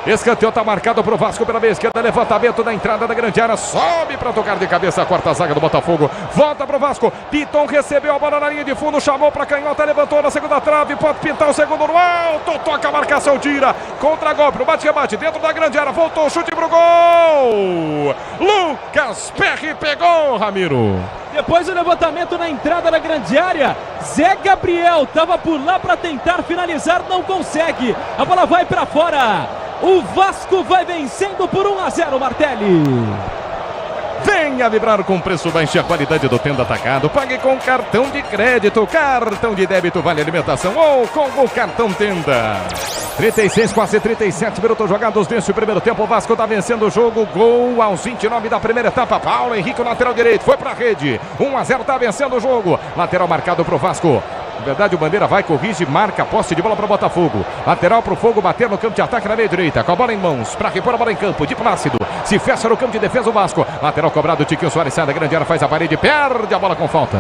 Escanteio tá marcado pro Vasco pela meia esquerda. Levantamento da entrada da grande área. Sobe para tocar de cabeça a quarta zaga do Botafogo. Volta pro Vasco. Piton recebeu a bola na linha de fundo. Chamou para canhota. Levantou na segunda trave. Pode pintar o segundo no alto. Toca a marcação. Tira. Contra-golpe. No bate-rebate. Dentro da grande área. Voltou. Chute pro gol. Lucas Perry pegou, Ramiro. Depois o levantamento na entrada da grande área. Zé Gabriel estava por lá para tentar finalizar. Não consegue. A bola vai para fora. O Vasco vai vencendo por 1-0, Martelli. Venha vibrar com preço baixo e a qualidade do Tenda Atacado. Pague com cartão de crédito, cartão de débito, vale alimentação ou com o cartão Tenda. 36, quase 37 minutos jogados nesse primeiro tempo. O Vasco está vencendo o jogo. Gol aos 29 da primeira etapa. Paulo Henrique, lateral direito, foi para a rede. 1-0, está vencendo o jogo. Lateral marcado para o Vasco. Na verdade, o Bandeira vai, corrige, marca, posse de bola para o Botafogo. Lateral para o Fogo, bater no campo de ataque na meia direita. Com a bola em mãos, para repor a bola em campo. De Plácido, se fecha no campo de defesa o Vasco. Lateral cobrado, Tiquinho Soares sai da grande área, faz a parede, perde a bola com falta.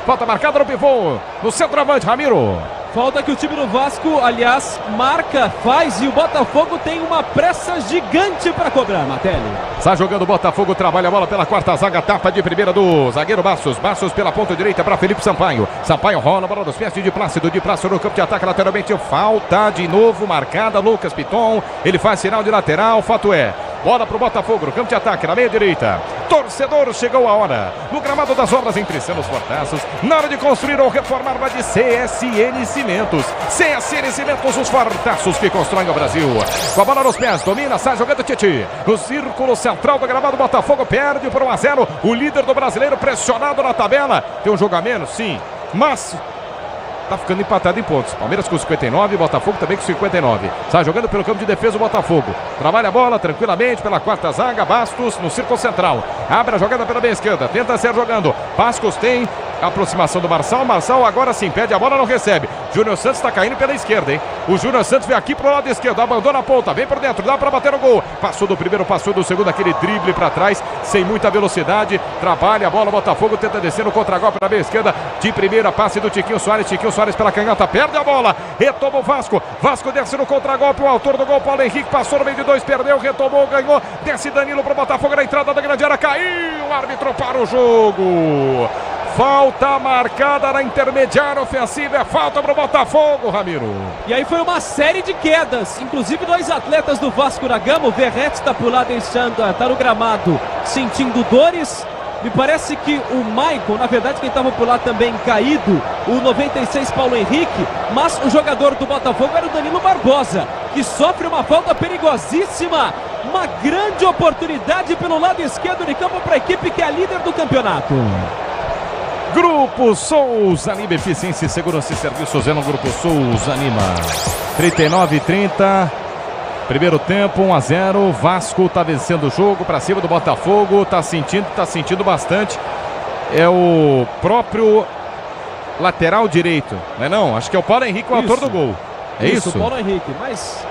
Falta marcada no pivô, no centroavante, Ramiro. Falta que o time do Vasco, aliás, marca, faz e o Botafogo tem uma pressa gigante para cobrar, Martelli. Está jogando o Botafogo, trabalha a bola pela quarta zaga, tapa de primeira do zagueiro Bastos. Bastos pela ponta direita para Felipe Sampaio. Sampaio rola a bola dos pés de Plácido no campo de ataque lateralmente. Falta de novo marcada, Lucas Piton. Ele faz sinal de lateral, fato é. Bola para o Botafogo, no campo de ataque, na meia direita. Torcedor, chegou a hora. No gramado das obras, entre os fortaços. Na hora de construir ou reformar, vai de CSN Cimentos. CSN Cimentos, os fortaços que constroem o Brasil. Com a bola nos pés, domina, sai jogando Titi. No círculo central do gramado, Botafogo perde por 1-0. O líder do brasileiro pressionado na tabela. Tem um jogo a menos, sim, mas tá ficando empatado em pontos. Palmeiras com 59, Botafogo também com 59. Sai jogando pelo campo de defesa o Botafogo. Trabalha a bola tranquilamente pela quarta zaga. Bastos no círculo central. Abre a jogada pela meia esquerda. Tenta ser jogando. Bastos tem a aproximação do Marçal. Marçal agora sim pede a bola, não recebe. Júnior Santos está caindo pela esquerda, hein? O Júnior Santos vem aqui pro lado esquerdo. Abandona a ponta, vem por dentro. Dá para bater o gol. Passou do primeiro, passou do segundo. Aquele drible para trás, sem muita velocidade. Trabalha a bola. Botafogo tenta descer no contra-golpe na meia esquerda. De primeira, passe do Tiquinho Soares. Tiquinho Soares pela canhota, perde a bola. Retoma o Vasco. Vasco desce no contra-golpe. O autor do gol, Paulo Henrique, passou no meio de dois, perdeu, retomou, ganhou. Desce Danilo pro Botafogo na entrada da grande área. Caiu. O árbitro para o jogo. Falta marcada na intermediária ofensiva. É falta para o Botafogo, Ramiro. E aí foi uma série de quedas. Inclusive dois atletas do Vasco da Gama. O Verrete está por lá deixando, está no gramado sentindo dores. Me parece que o Maicon, na verdade quem estava por lá também caído, o 96 Paulo Henrique, mas o jogador do Botafogo era o Danilo Barbosa, que sofre uma falta perigosíssima. Uma grande oportunidade pelo lado esquerdo de campo para a equipe que é a líder do campeonato. Grupo Souza Anima, eficiência, segurança e serviços é no Grupo Souza Anima. 39-30. Primeiro tempo, 1-0. Vasco tá vencendo o jogo para cima do Botafogo. Tá sentindo bastante. É o próprio lateral direito, não é não? Acho que é o Paulo Henrique, o autor do gol. É isso? O Paulo Henrique, mas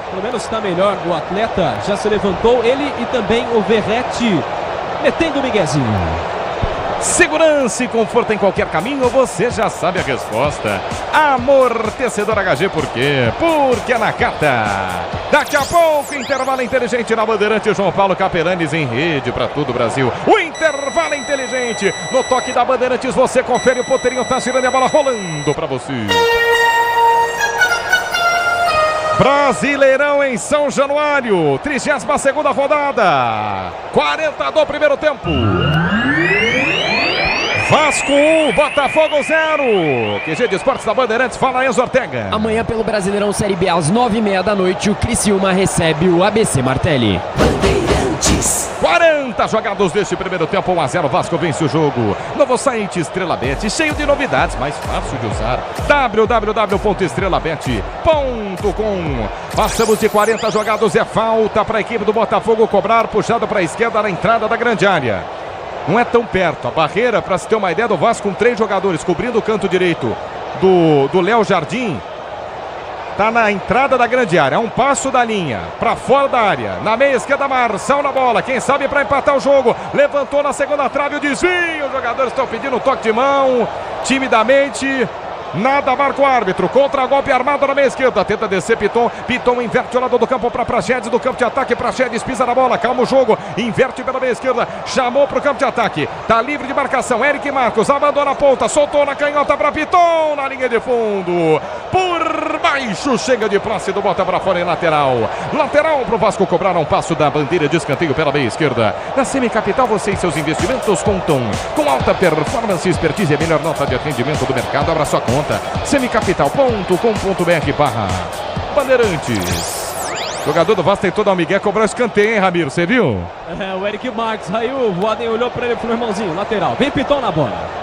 pelo menos está melhor. O atleta já se levantou, ele e também o Verrete metendo o miguezinho. Segurança e conforto em qualquer caminho, você já sabe a resposta. Amortecedor HG, por quê? Porque é na Cata. Daqui a pouco, intervalo inteligente na Bandeirante. João Paulo Capelanes em rede para todo o Brasil. O intervalo inteligente. No toque da Bandeirantes, você confere, o Poteirinho tá girando e a bola rolando para você. Brasileirão em São Januário, 32ª rodada, 40 do primeiro tempo. Vasco 1, Botafogo 0. QG de Esportes da Bandeirantes, fala Enzo Ortega. Amanhã pelo Brasileirão Série B às 9h30 da noite, o Criciúma recebe o ABC Martelli. Bandeirantes. 40 jogados deste primeiro tempo, 1-0, Vasco vence o jogo. Novo site Estrela Bet, cheio de novidades, mais fácil de usar. www.estrelabet.com. Passamos de 40 jogados, é falta para a equipe do Botafogo cobrar, puxado para a esquerda na entrada da grande área. Não é tão perto, a barreira, para se ter uma ideia, do Vasco com 3 jogadores cobrindo o canto direito do Léo Jardim. Tá na entrada da grande área, um passo da linha, para fora da área, na meia esquerda, Marçal na bola, quem sabe para empatar o jogo, levantou na segunda trave, o desvio, os jogadores estão pedindo um toque de mão, timidamente, Nada marca o árbitro. Contra-golpe armado na meia esquerda. Tenta descer Piton. Piton inverte o lado do campo para Praxedes. Do campo de ataque. Praxedes pisa na bola. Calma o jogo. Inverte pela meia esquerda. Chamou para o campo de ataque. Tá livre de marcação. Eric Marcos abandona a ponta. Soltou na canhota para Piton. Na linha de fundo. Por baixo. Chega de Plácido. Bota para fora em lateral. Lateral para o Vasco cobrar um passo da bandeira de escanteio pela meia esquerda. Na Semicapital, você e seus investimentos contam com alta performance, expertise e a melhor nota de atendimento do mercado. Abra sua conta. Semicapital.com.br/Bandeirantes. Jogador do Vasco tentou dar um migué, cobrar o escanteio, hein, Ramiro? Você viu? O Eric Marques saiu, o Voaden olhou para ele e falou: irmãozinho, lateral. Vem Piton na bola.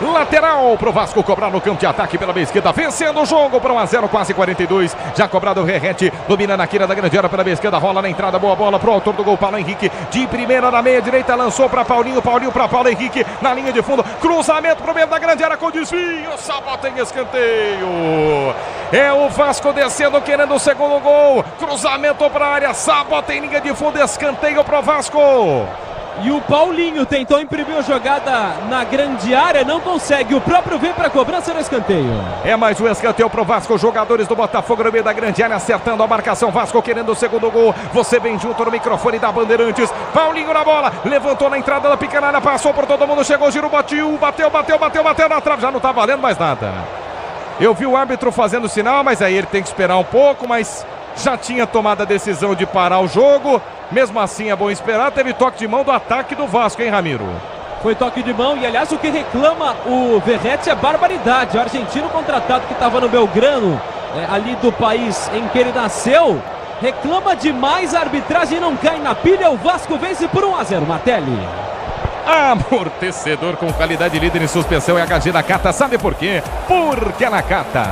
Lateral pro Vasco cobrar no campo de ataque pela meia esquerda, vencendo o jogo para 1-0, quase 42. Já cobrado o Rerrete, domina na quina da grande área pela meia esquerda, rola na entrada, boa bola pro autor do gol, Paulo Henrique. De primeira na meia direita, lançou para Paulinho, Paulinho para Paulo Henrique, na linha de fundo, cruzamento pro meio da grande área com desvio, sabota em escanteio. É o Vasco descendo, querendo o segundo gol. Cruzamento para a área, sabota em linha de fundo, escanteio pro Vasco. E o Paulinho tentou imprimir a jogada na grande área, não consegue. O próprio vem para a cobrança no escanteio. É mais um escanteio pro Vasco. Jogadores do Botafogo no meio da grande área acertando a marcação. Vasco querendo o segundo gol. Você bem junto no microfone da Bandeirantes. Paulinho na bola, levantou na entrada da pequena área, passou por todo mundo, chegou, giro, bateu na trave. Já não tá valendo mais nada. Eu vi o árbitro fazendo sinal, mas aí ele tem que esperar um pouco, mas já tinha tomado a decisão de parar o jogo. Mesmo assim é bom esperar. Teve toque de mão do ataque do Vasco, hein, Ramiro? Foi toque de mão e, aliás, o que reclama o Verratti é barbaridade. O argentino contratado que estava no Belgrano, ali do país em que ele nasceu, reclama demais, a arbitragem não cai na pilha. O Vasco vence por 1-0, Martelli. Amortecedor com qualidade, líder em suspensão, é HG Nakata. Sabe por quê? Porque é Nakata.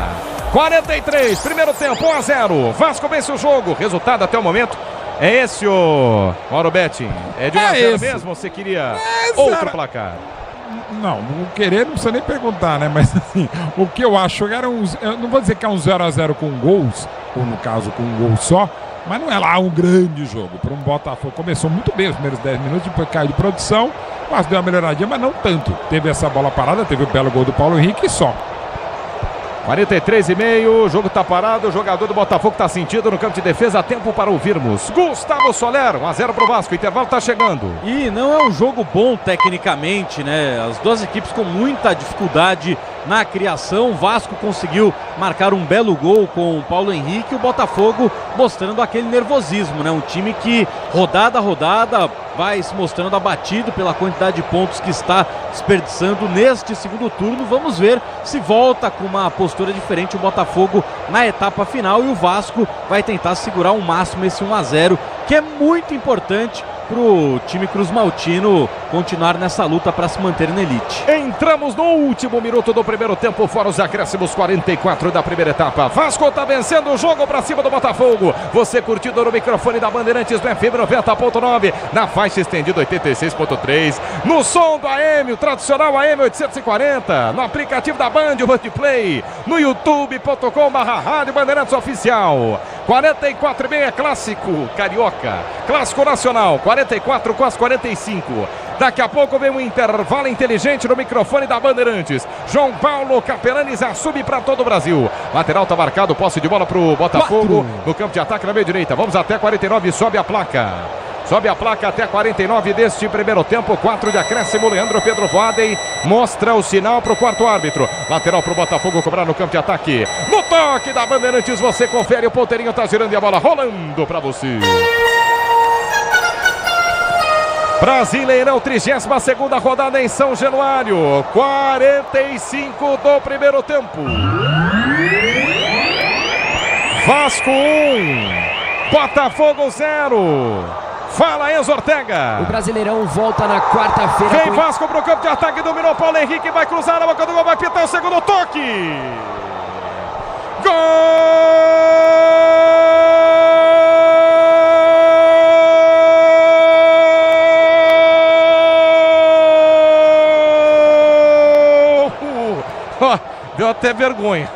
43, primeiro tempo, 1-0. Vasco vence o jogo. Resultado até o momento é esse, o Mauro Betting. É de 1-0 mesmo? Você queria outro placar? Não, não querer não precisa nem perguntar, né? Mas assim, o que eu acho era eu não vou dizer que é um 0-0 com gols, ou no caso com um gol só, mas não é lá um grande jogo. Para um Botafogo, começou muito bem os primeiros 10 minutos, depois caiu de produção, mas deu uma melhoradinha, mas não tanto. Teve essa bola parada, teve o belo gol do Paulo Henrique e só. 43,5, o jogo tá parado, o jogador do Botafogo tá sentido no campo de defesa, tempo para ouvirmos Gustavo Soler. 1-0 pro Vasco, o intervalo tá chegando. E não é um jogo bom tecnicamente, né? As duas equipes com muita dificuldade na criação. O Vasco conseguiu marcar um belo gol com o Paulo Henrique, o Botafogo mostrando aquele nervosismo, né? Um time que rodada a rodada vai se mostrando abatido pela quantidade de pontos que está desperdiçando neste segundo turno. Vamos ver se volta com uma postura diferente o Botafogo na etapa final, e o Vasco vai tentar segurar ao máximo esse 1-0, que é muito importante para o time cruzmaltino continuar nessa luta para se manter na elite. Entramos no último minuto do primeiro tempo, fora os acréscimos, 44 da primeira etapa. Vasco tá vencendo o jogo para cima do Botafogo. Você curtindo no microfone da Bandeirantes no FM 90.9, na faixa estendida 86.3, no som do AM, o tradicional AM 840, no aplicativo da Band, o Bandplay, no youtube.com/Rádio Bandeirantes Oficial. 44,5 clássico carioca, clássico nacional, 44 com as 45. Daqui a pouco vem um intervalo inteligente no microfone da Bandeirantes. João Paulo Capelanes assume para todo o Brasil. Lateral tá marcado, posse de bola pro Botafogo. 4. No campo de ataque na meia direita. Vamos até 49, sobe a placa. Sobe a placa até 49 deste primeiro tempo. 4 de acréscimo. Leandro Pedro Voaden mostra o sinal para o quarto árbitro. Lateral para o Botafogo cobrar no campo de ataque. No toque da Bandeirantes, você confere. O ponteirinho tá girando e a bola rolando para você. Brasileirão, 32ª rodada em São Januário. 45 do primeiro tempo. Vasco 1, Botafogo 0. Fala, Enzo Ortega. O Brasileirão volta na quarta-feira. Vem Vasco pro campo de ataque, dominou Paulo Henrique, vai cruzar na boca do gol, vai pitar o segundo toque. Gol! Deu até vergonha.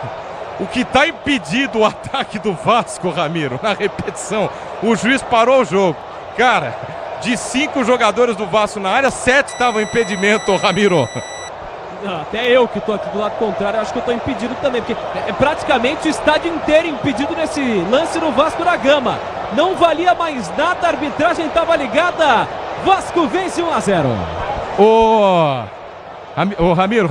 O que está impedido o ataque do Vasco, Ramiro, na repetição, o juiz parou o jogo. Cara, de 5 jogadores do Vasco na área, 7 estavam em impedimento, Ramiro. Não, até eu que estou aqui do lado contrário, acho que eu estou impedido também, porque é praticamente o estádio inteiro impedido nesse lance no Vasco da Gama. Não valia mais nada, a arbitragem estava ligada. Vasco vence 1-0. O Ramiro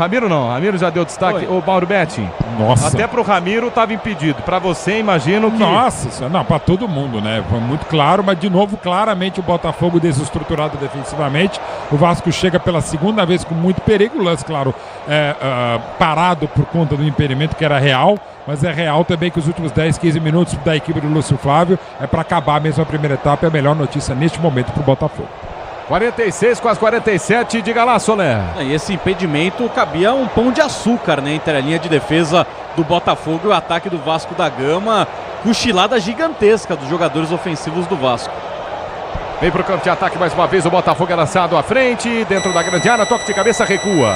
já deu destaque. O Mauro Betti. Nossa. Até pro Ramiro estava impedido. Para você, imagino que... Nossa, não, para todo mundo, né? Foi muito claro, mas de novo, claramente o Botafogo desestruturado defensivamente. O Vasco chega pela segunda vez com muito perigo. O lance, claro, parado por conta do impedimento que era real. Mas é real também que os últimos 10, 15 minutos da equipe do Lúcio Flávio é para acabar mesmo a primeira etapa. É a melhor notícia neste momento para o Botafogo. 46, quase 47, diga lá, Soler. E esse impedimento cabia um pão de açúcar, né, entre a linha de defesa do Botafogo e o ataque do Vasco da Gama. Cochilada gigantesca dos jogadores ofensivos do Vasco. Vem pro campo de ataque mais uma vez, o Botafogo é lançado à frente, dentro da grande área, toque de cabeça, recua.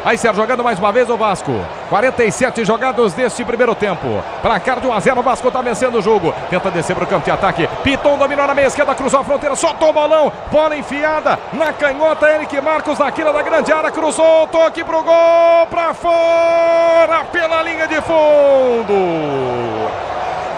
Aí Sérgio jogando mais uma vez o Vasco. 47 jogados deste primeiro tempo. Placar de 1-0, o Vasco tá vencendo o jogo. Tenta descer pro campo de ataque. Piton dominou na meia esquerda, cruzou a fronteira, soltou o bolão. Bola enfiada na canhota. Henrique Marcos na quina da grande área, cruzou, toque pro gol, pra fora, pela linha de fundo.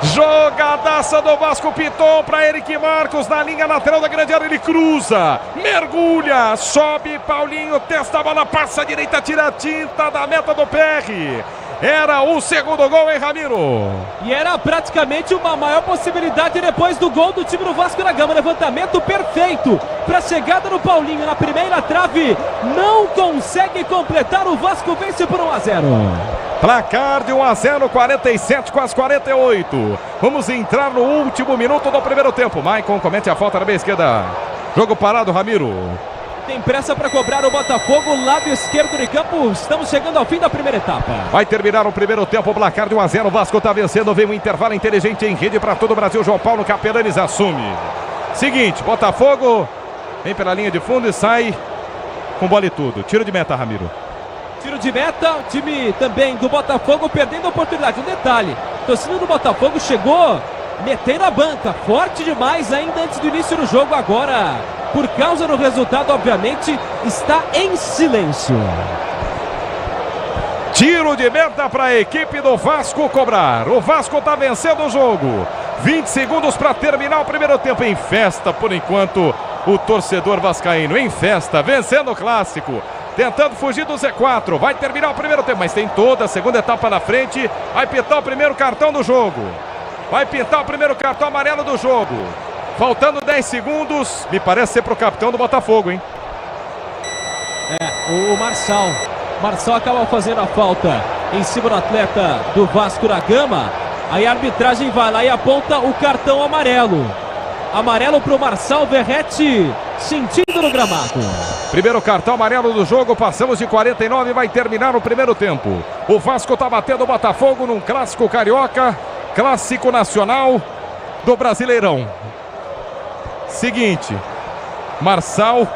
Jogadaça do Vasco, Piton para Henrique Marcos na linha lateral da grande área, ele cruza, mergulha, sobe Paulinho, testa a bola, passa a direita, tira a tinta da meta do PR. Era o segundo gol, hein, Ramiro? E era praticamente uma maior possibilidade depois do gol do time do Vasco da Gama. Levantamento perfeito para a chegada do Paulinho na primeira trave. Não consegue completar, o Vasco vence por 1-0. Placar de 1-0, 47, quase 48. Vamos entrar no último minuto do primeiro tempo. Maicon comete a falta na meia esquerda. Jogo parado, Ramiro. Tem pressa para cobrar o Botafogo, lado esquerdo de campo. Estamos chegando ao fim da primeira etapa. Vai terminar o primeiro tempo, placar de 1-0. O Vasco está vencendo, vem um intervalo inteligente em rede para todo o Brasil. João Paulo Capelanes assume. Seguinte, Botafogo vem pela linha de fundo e sai com bola e tudo. Tiro de meta, Ramiro. Tiro de meta, o time também do Botafogo perdendo a oportunidade. Um detalhe, a torcida do Botafogo chegou metendo a banca, forte demais ainda antes do início do jogo. Agora, por causa do resultado, obviamente, está em silêncio. Tiro de meta para a equipe do Vasco cobrar. O Vasco está vencendo o jogo. 20 segundos para terminar o primeiro tempo. Em festa, por enquanto, o torcedor vascaíno. Em festa, vencendo o clássico. Tentando fugir do Z4. Vai terminar o primeiro tempo, mas tem toda a segunda etapa na frente. Vai pintar o primeiro cartão do jogo. Vai pintar o primeiro cartão amarelo do jogo. Faltando 10 segundos. Me parece ser pro capitão do Botafogo, hein? O Marçal. Marçal acaba fazendo a falta em cima do atleta do Vasco da Gama. Aí a arbitragem vai lá e aponta o cartão amarelo. Amarelo pro Marçal, Verrete sentindo no gramado. Primeiro cartão amarelo do jogo, passamos de 49 e vai terminar o primeiro tempo. O Vasco tá batendo o Botafogo num clássico carioca, clássico nacional do Brasileirão. Seguinte, Marçal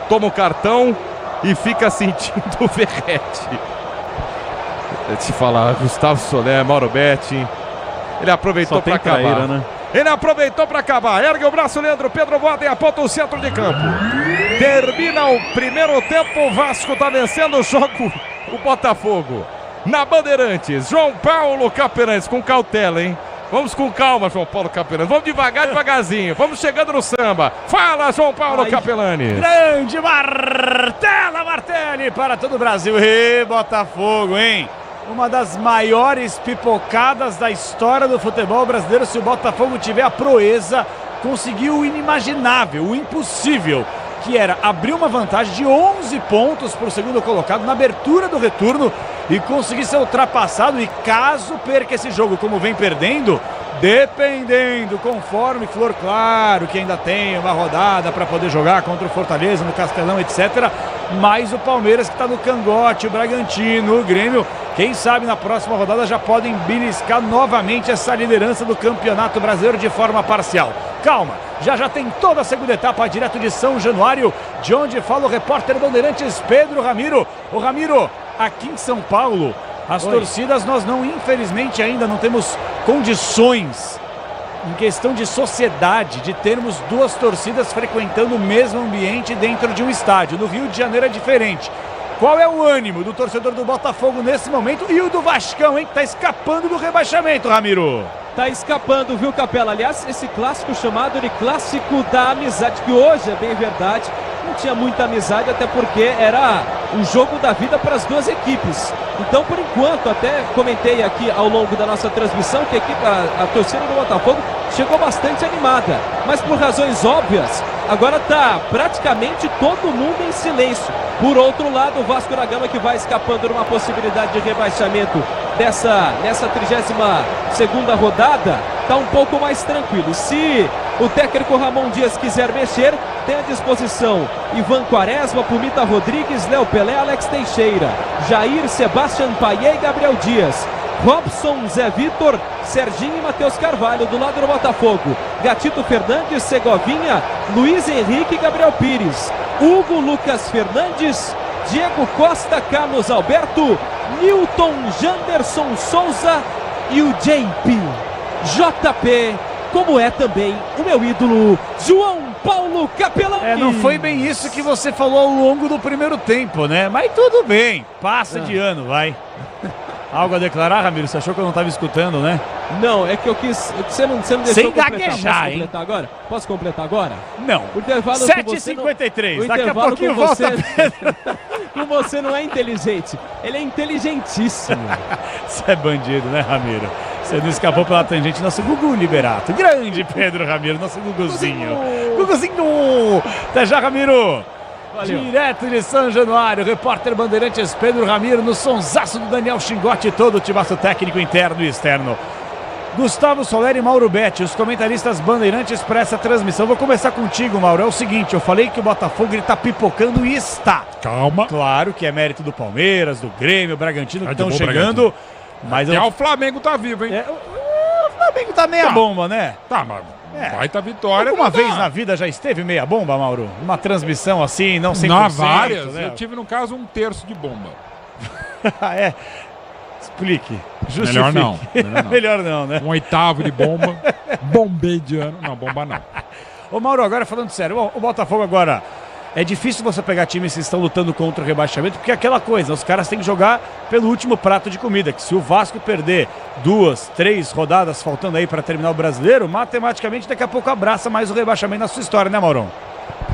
toma o cartão e fica sentindo o Verrete. Deixa eu te falar, Gustavo Soler, Mauro Betti, ele aproveitou para acabar. Traíra, né? Ele aproveitou para acabar. Ergue o braço, Leandro. Pedro Boden aponta o centro de campo. Termina o primeiro tempo. O Vasco está vencendo o jogo. O Botafogo. Na Bandeirantes. João Paulo Capelanes com cautela, hein? Vamos com calma, João Paulo Capelanes. Vamos devagarzinho. Vamos chegando no samba. Fala, João Paulo Capelanes. Grande Martela Martelli para todo o Brasil. E Botafogo, hein? Uma das maiores pipocadas da história do futebol brasileiro. Se o Botafogo tiver a proeza, conseguiu o inimaginável, o impossível, que era abrir uma vantagem de 11 pontos para o segundo colocado na abertura do retorno e conseguir ser ultrapassado. E caso perca esse jogo como vem perdendo, dependendo, conforme for claro que ainda tem uma rodada para poder jogar contra o Fortaleza no Castelão, etc. Mas o Palmeiras que está no cangote, o Bragantino, o Grêmio, quem sabe na próxima rodada já podem beliscar novamente essa liderança do Campeonato Brasileiro de forma parcial. Calma, já tem toda a segunda etapa direto de São Januário, de onde fala o repórter Bandeirantes Pedro Ramiro. Ô Ramiro, aqui em São Paulo, as torcidas nós não, infelizmente ainda não temos condições em questão de sociedade, de termos duas torcidas frequentando o mesmo ambiente dentro de um estádio. No Rio de Janeiro é diferente. Qual é o ânimo do torcedor do Botafogo nesse momento e o do Vascão, hein? Que tá escapando do rebaixamento, Ramiro. Tá escapando, viu, Capela? Aliás, esse clássico chamado de clássico da amizade, que hoje é bem verdade, não tinha muita amizade, até porque era o jogo da vida para as duas equipes. Então, por enquanto, até comentei aqui ao longo da nossa transmissão que a torcida do Botafogo chegou bastante animada, mas por razões óbvias, agora está praticamente todo mundo em silêncio. Por outro lado, o Vasco da Gama, que vai escapando numa possibilidade de rebaixamento nessa 32ª rodada, está um pouco mais tranquilo. Se o técnico Ramon Dias quiser mexer, tem à disposição Ivan Quaresma, Pumita Rodrigues, Léo Pelé, Alex Teixeira, Jair, Sebastian Payet e Gabriel Dias, Robson, Zé Vitor, Serginho e Matheus Carvalho. Do lado do Botafogo, Gatito Fernandes, Segovinha, Luiz Henrique e Gabriel Pires, Hugo, Lucas Fernandes, Diego Costa, Carlos Alberto, Nilton, Janderson Souza e o JP, como é também o meu ídolo, João Paulo Capelão. Não foi bem isso que você falou ao longo do primeiro tempo, né? Mas tudo bem, passa de ano, vai. Algo a declarar, Ramiro? Você achou que eu não estava escutando, né? Não, é que eu quis... Você não deixou sem gaguejar, hein? Agora? Posso completar agora? Não. O intervalo 7h53, daqui a pouquinho volta Pedro. Com você não é inteligente, ele é inteligentíssimo. Você é bandido, né, Ramiro? Você não escapou pela tangente, nosso Gugu Liberato. Grande Pedro Ramiro, nosso Guguzinho. Guguzinho! Até já, Ramiro! Valeu. Direto de São Januário, repórter Bandeirantes Pedro Ramiro, no sonsaço do Daniel Xingote, todo o timaço técnico interno e externo. Gustavo Soler e Mauro Betti, os comentaristas Bandeirantes para essa transmissão. Vou começar contigo, Mauro. É o seguinte, eu falei que o Botafogo está pipocando e está. Calma. Claro que é mérito do Palmeiras, do Grêmio, Bragantino, que estão chegando. Mas o Flamengo tá vivo, hein? O Flamengo tá meia bomba, né? Tá, mas baita vitória. Alguma vez na vida já esteve meia bomba, Mauro? Uma transmissão assim, não 100%? Não, várias. Né? Eu tive, no caso, 1/3 de bomba. É. Explique. Justifique. Melhor não. Melhor não, né? 1/8 de bomba. Bombei de ano. Não, bomba não. Ô, Mauro, agora falando sério, o Botafogo agora... É difícil você pegar times que estão lutando contra o rebaixamento, porque é aquela coisa, os caras têm que jogar pelo último prato de comida, que se o Vasco perder 2, 3 rodadas faltando aí para terminar o Brasileiro, matematicamente daqui a pouco abraça mais o rebaixamento na sua história, né, Maurão?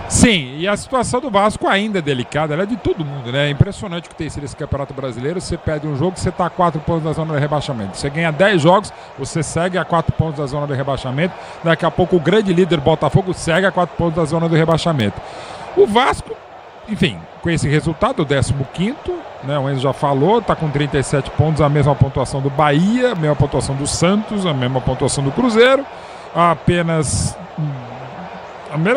Sim, e a situação do Vasco ainda é delicada, ela é de todo mundo, né? É impressionante o que tem sido esse Campeonato Brasileiro. Você perde um jogo, você está a 4 pontos da zona de rebaixamento. Você ganha 10 jogos, você segue a 4 pontos da zona de rebaixamento. Daqui a pouco o grande líder Botafogo segue a 4 pontos da zona de rebaixamento. O Vasco, enfim, com esse resultado, o 15º, né, o Enzo já falou, está com 37 pontos, a mesma pontuação do Bahia, a mesma pontuação do Santos, a mesma pontuação do Cruzeiro, apenas...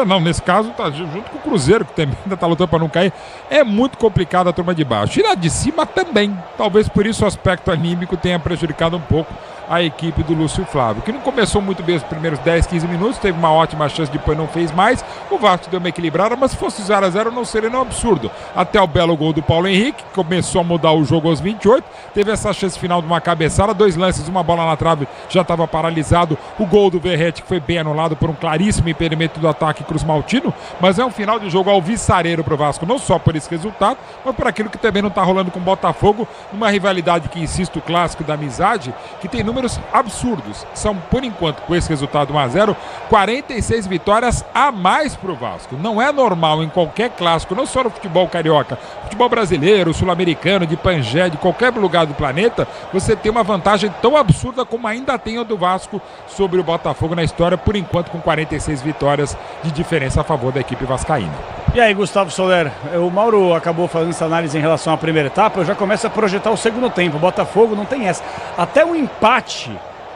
Não, nesse caso está junto com o Cruzeiro, que também ainda está lutando para não cair. É muito complicado a turma de baixo. E lá de cima também. Talvez por isso o aspecto anímico tenha prejudicado um pouco a equipe do Lúcio Flávio, que não começou muito bem os primeiros 10, 15 minutos, teve uma ótima chance, depois não fez mais. O Vasco deu uma equilibrada, mas se fosse 0-0 não seria nem um absurdo. Até o belo gol do Paulo Henrique, que começou a mudar o jogo aos 28, teve essa chance final de uma cabeçada, 2 lances, uma bola na trave, já estava paralisado. O gol do Verrete, que foi bem anulado por um claríssimo impedimento do ataque Cruz Maltino, mas é um final de jogo alvissareiro para o Vasco, não só por esse resultado, mas por aquilo que também não está rolando com o Botafogo, numa rivalidade que, insisto, o clássico da amizade, que tem números absurdos. São, por enquanto, com esse resultado 1-0, 46 vitórias a mais para o Vasco. Não é normal em qualquer clássico, não só no futebol carioca, futebol brasileiro, sul-americano, de Pangé, de qualquer lugar do planeta, você ter uma vantagem tão absurda como ainda tem a do Vasco sobre o Botafogo na história, por enquanto com 46 vitórias de diferença a favor da equipe vascaína. E aí, Gustavo Soler, o Mauro acabou fazendo essa análise em relação à primeira etapa, eu já começo a projetar o segundo tempo. O Botafogo não tem essa. Até um empate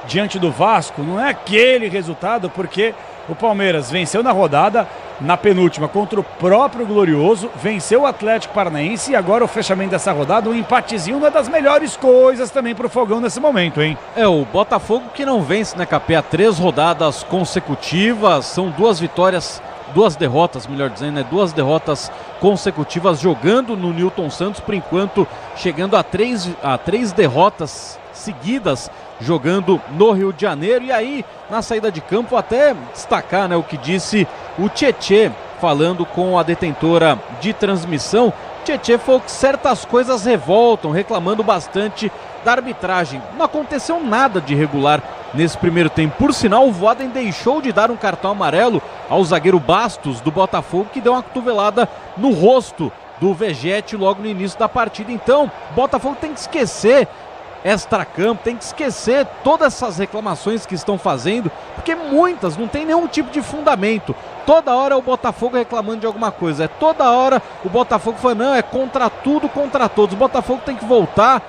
diante do Vasco não é aquele resultado, porque o Palmeiras venceu na rodada, na penúltima, contra o próprio Glorioso, venceu o Atlético Paranaense e agora o fechamento dessa rodada, um empatezinho, uma das melhores coisas também para o Fogão nesse momento, hein? É, o Botafogo que não vence, né, Capé? 3 rodadas consecutivas, são 2 vitórias, 2 derrotas, melhor dizendo, né? 2 derrotas consecutivas jogando no Nilton Santos, por enquanto chegando a 3 derrotas seguidas jogando no Rio de Janeiro. E aí, na saída de campo, até destacar, né, o que disse o Tietê, falando com a detentora de transmissão, Tietê falou que certas coisas revoltam, reclamando bastante da arbitragem. Não aconteceu nada de irregular nesse primeiro tempo. Por sinal, o Voaden deixou de dar um cartão amarelo ao zagueiro Bastos do Botafogo, que deu uma cotovelada no rosto do Vegete logo no início da partida. Então, o Botafogo tem que esquecer extracampo, tem que esquecer todas essas reclamações que estão fazendo, porque muitas não tem nenhum tipo de fundamento. Toda hora é o Botafogo reclamando de alguma coisa, toda hora o Botafogo falando, não, é contra tudo, contra todos. O Botafogo tem que voltar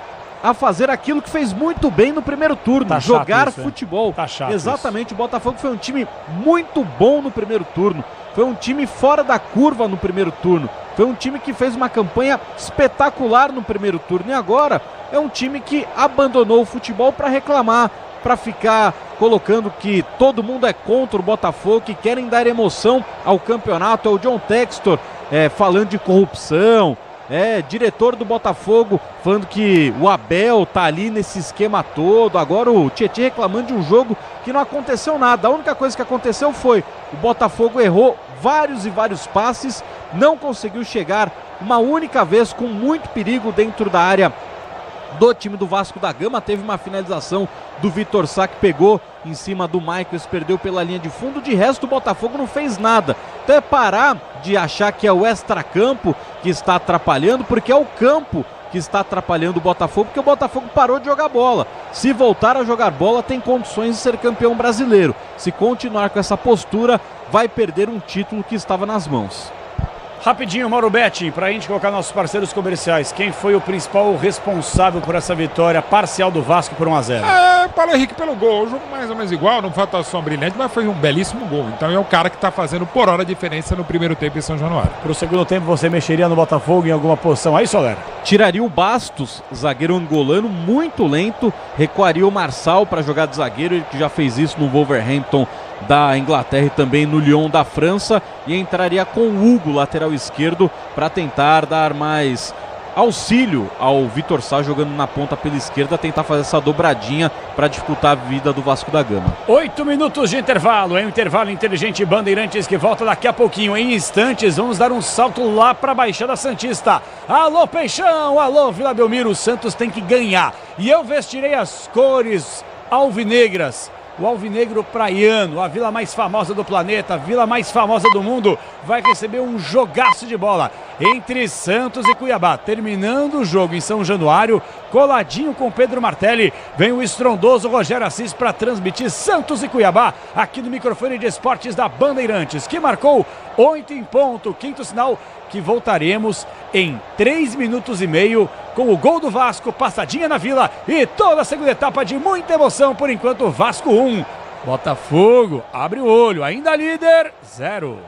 a fazer aquilo que fez muito bem no primeiro turno, jogar futebol. Tá chato. Exatamente, isso. O Botafogo foi um time muito bom no primeiro turno, foi um time fora da curva no primeiro turno, foi um time que fez uma campanha espetacular no primeiro turno, e agora é um time que abandonou o futebol para reclamar, para ficar colocando que todo mundo é contra o Botafogo, que querem dar emoção ao campeonato. É o John Textor falando de corrupção, diretor do Botafogo falando que o Abel tá ali nesse esquema todo. Agora o Tietê reclamando de um jogo que não aconteceu nada. A única coisa que aconteceu foi o Botafogo errou vários e vários passes, não conseguiu chegar uma única vez com muito perigo dentro da área do time do Vasco da Gama. Teve uma finalização do Vitor Sá que pegou em cima do Michaels, perdeu pela linha de fundo. De resto, o Botafogo não fez nada. Então é parar de achar que é o extracampo que está atrapalhando, porque é o campo que está atrapalhando o Botafogo, porque o Botafogo parou de jogar bola. Se voltar a jogar bola, tem condições de ser campeão brasileiro. Se continuar com essa postura, vai perder um título que estava nas mãos. Rapidinho, Mauro Betti, para a gente colocar nossos parceiros comerciais. Quem foi o principal responsável por essa vitória parcial do Vasco por 1-0? Paulo Henrique pelo gol. O jogo mais ou menos igual, não foi atuação brilhante, mas foi um belíssimo gol. Então é o cara que está fazendo por hora a diferença no primeiro tempo em São Januário. Para o segundo tempo, você mexeria no Botafogo em alguma posição aí, Soler? Tiraria o Bastos, zagueiro angolano, muito lento. Recuaria o Marçal para jogar de zagueiro, ele que já fez isso no Wolverhampton da Inglaterra e também no Lyon da França, e entraria com o Hugo, lateral esquerdo, para tentar dar mais auxílio ao Vitor Sá jogando na ponta pela esquerda, tentar fazer essa dobradinha para disputar a vida do Vasco da Gama. 8 minutos de intervalo, é um intervalo inteligente Bandeirantes que volta daqui a pouquinho. Em instantes vamos dar um salto lá para a Baixada Santista. Alô Peixão, alô Vila Belmiro, o Santos tem que ganhar e eu vestirei as cores alvinegras. O alvinegro praiano, a vila mais famosa do planeta, a vila mais famosa do mundo, vai receber um jogaço de bola entre Santos e Cuiabá. Terminando o jogo em São Januário, coladinho com Pedro Martelli, vem o estrondoso Rogério Assis para transmitir Santos e Cuiabá aqui no microfone de esportes da Bandeirantes, que marcou 8 em ponto, quinto sinal que voltaremos em 3 minutos e meio com o gol do Vasco, passadinha na Vila e toda a segunda etapa de muita emoção. Por enquanto, Vasco 1, Botafogo abre o olho, ainda líder 0.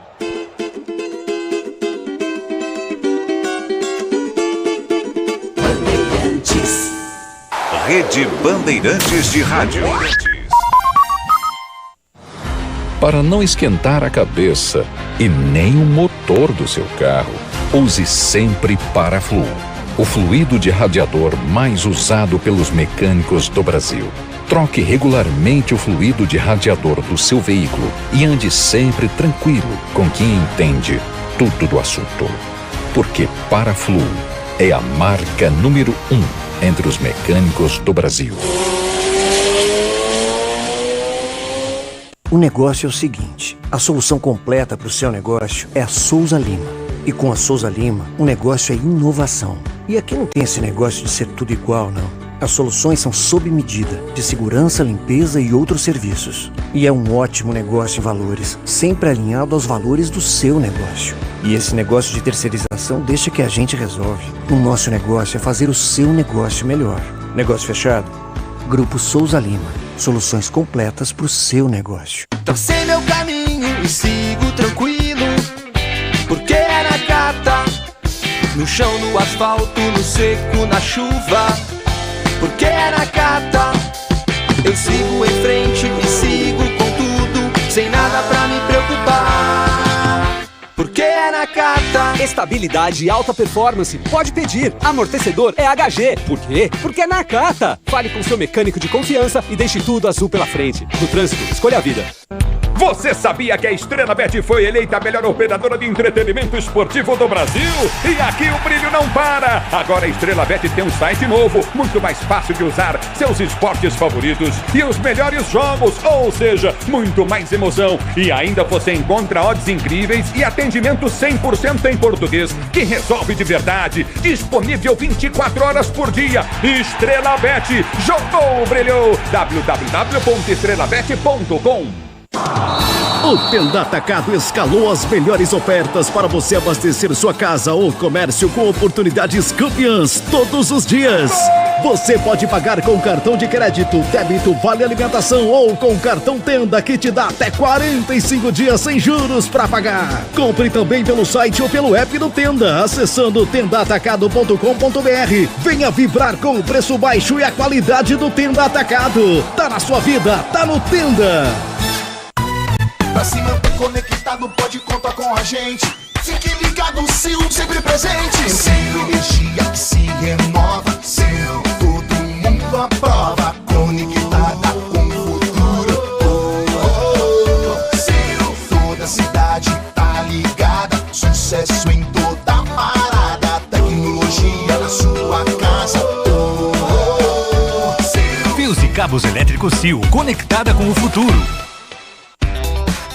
Bandeirantes. Rede Bandeirantes de Rádio. Para não esquentar a cabeça e nem o motor do seu carro, use sempre Paraflu, o fluido de radiador mais usado pelos mecânicos do Brasil. Troque regularmente o fluido de radiador do seu veículo e ande sempre tranquilo com quem entende tudo do assunto. Porque Paraflu é a marca número 1 entre os mecânicos do Brasil. O negócio é o seguinte, a solução completa para o seu negócio é a Souza Lima. E com a Souza Lima, o negócio é inovação. E aqui não tem esse negócio de ser tudo igual, não. As soluções são sob medida, de segurança, limpeza e outros serviços. E é um ótimo negócio em valores, sempre alinhado aos valores do seu negócio. E esse negócio de terceirização deixa que a gente resolve. O nosso negócio é fazer o seu negócio melhor. Negócio fechado? Grupo Souza Lima. Soluções completas para o seu negócio. Tracei meu caminho e sigo tranquilo, porque é na gata, no chão, no asfalto, no seco, na chuva. Porque é na gata, eu sigo em frente e sigo com tudo, sem nada pra me preocupar. Porque é na Nakata. Estabilidade e alta performance. Pode pedir. Amortecedor é HG. Por quê? Porque é Nakata. Fale com seu mecânico de confiança e deixe tudo azul pela frente. No trânsito, escolha a vida. Você sabia que a Estrela Bet foi eleita a melhor operadora de entretenimento esportivo do Brasil? E aqui o brilho não para! Agora a Estrela Bet tem um site novo, muito mais fácil de usar, seus esportes favoritos e os melhores jogos, ou seja, muito mais emoção. E ainda você encontra odds incríveis e atendimento 100% em português, que resolve de verdade. Disponível 24 horas por dia. Estrela Bet, jogou, brilhou! www.estrelabet.com. O Tenda Atacado escalou as melhores ofertas para você abastecer sua casa ou comércio com oportunidades campeãs todos os dias. Você pode pagar com cartão de crédito, débito, vale alimentação ou com cartão Tenda que te dá até 45 dias sem juros para pagar. Compre também pelo site ou pelo app do Tenda, acessando tendaatacado.com.br. Venha vibrar com o preço baixo e a qualidade do Tenda Atacado. Tá na sua vida, tá no Tenda. Pra se manter conectado, pode contar com a gente. Fique ligado, Sil, sempre presente. Sil, energia que se renova. Sil, todo mundo aprova. Conectada com o futuro. Sil, toda cidade tá ligada. Sucesso em toda parada. Tecnologia na sua casa. Fios e cabos elétricos Sil, conectada com o futuro.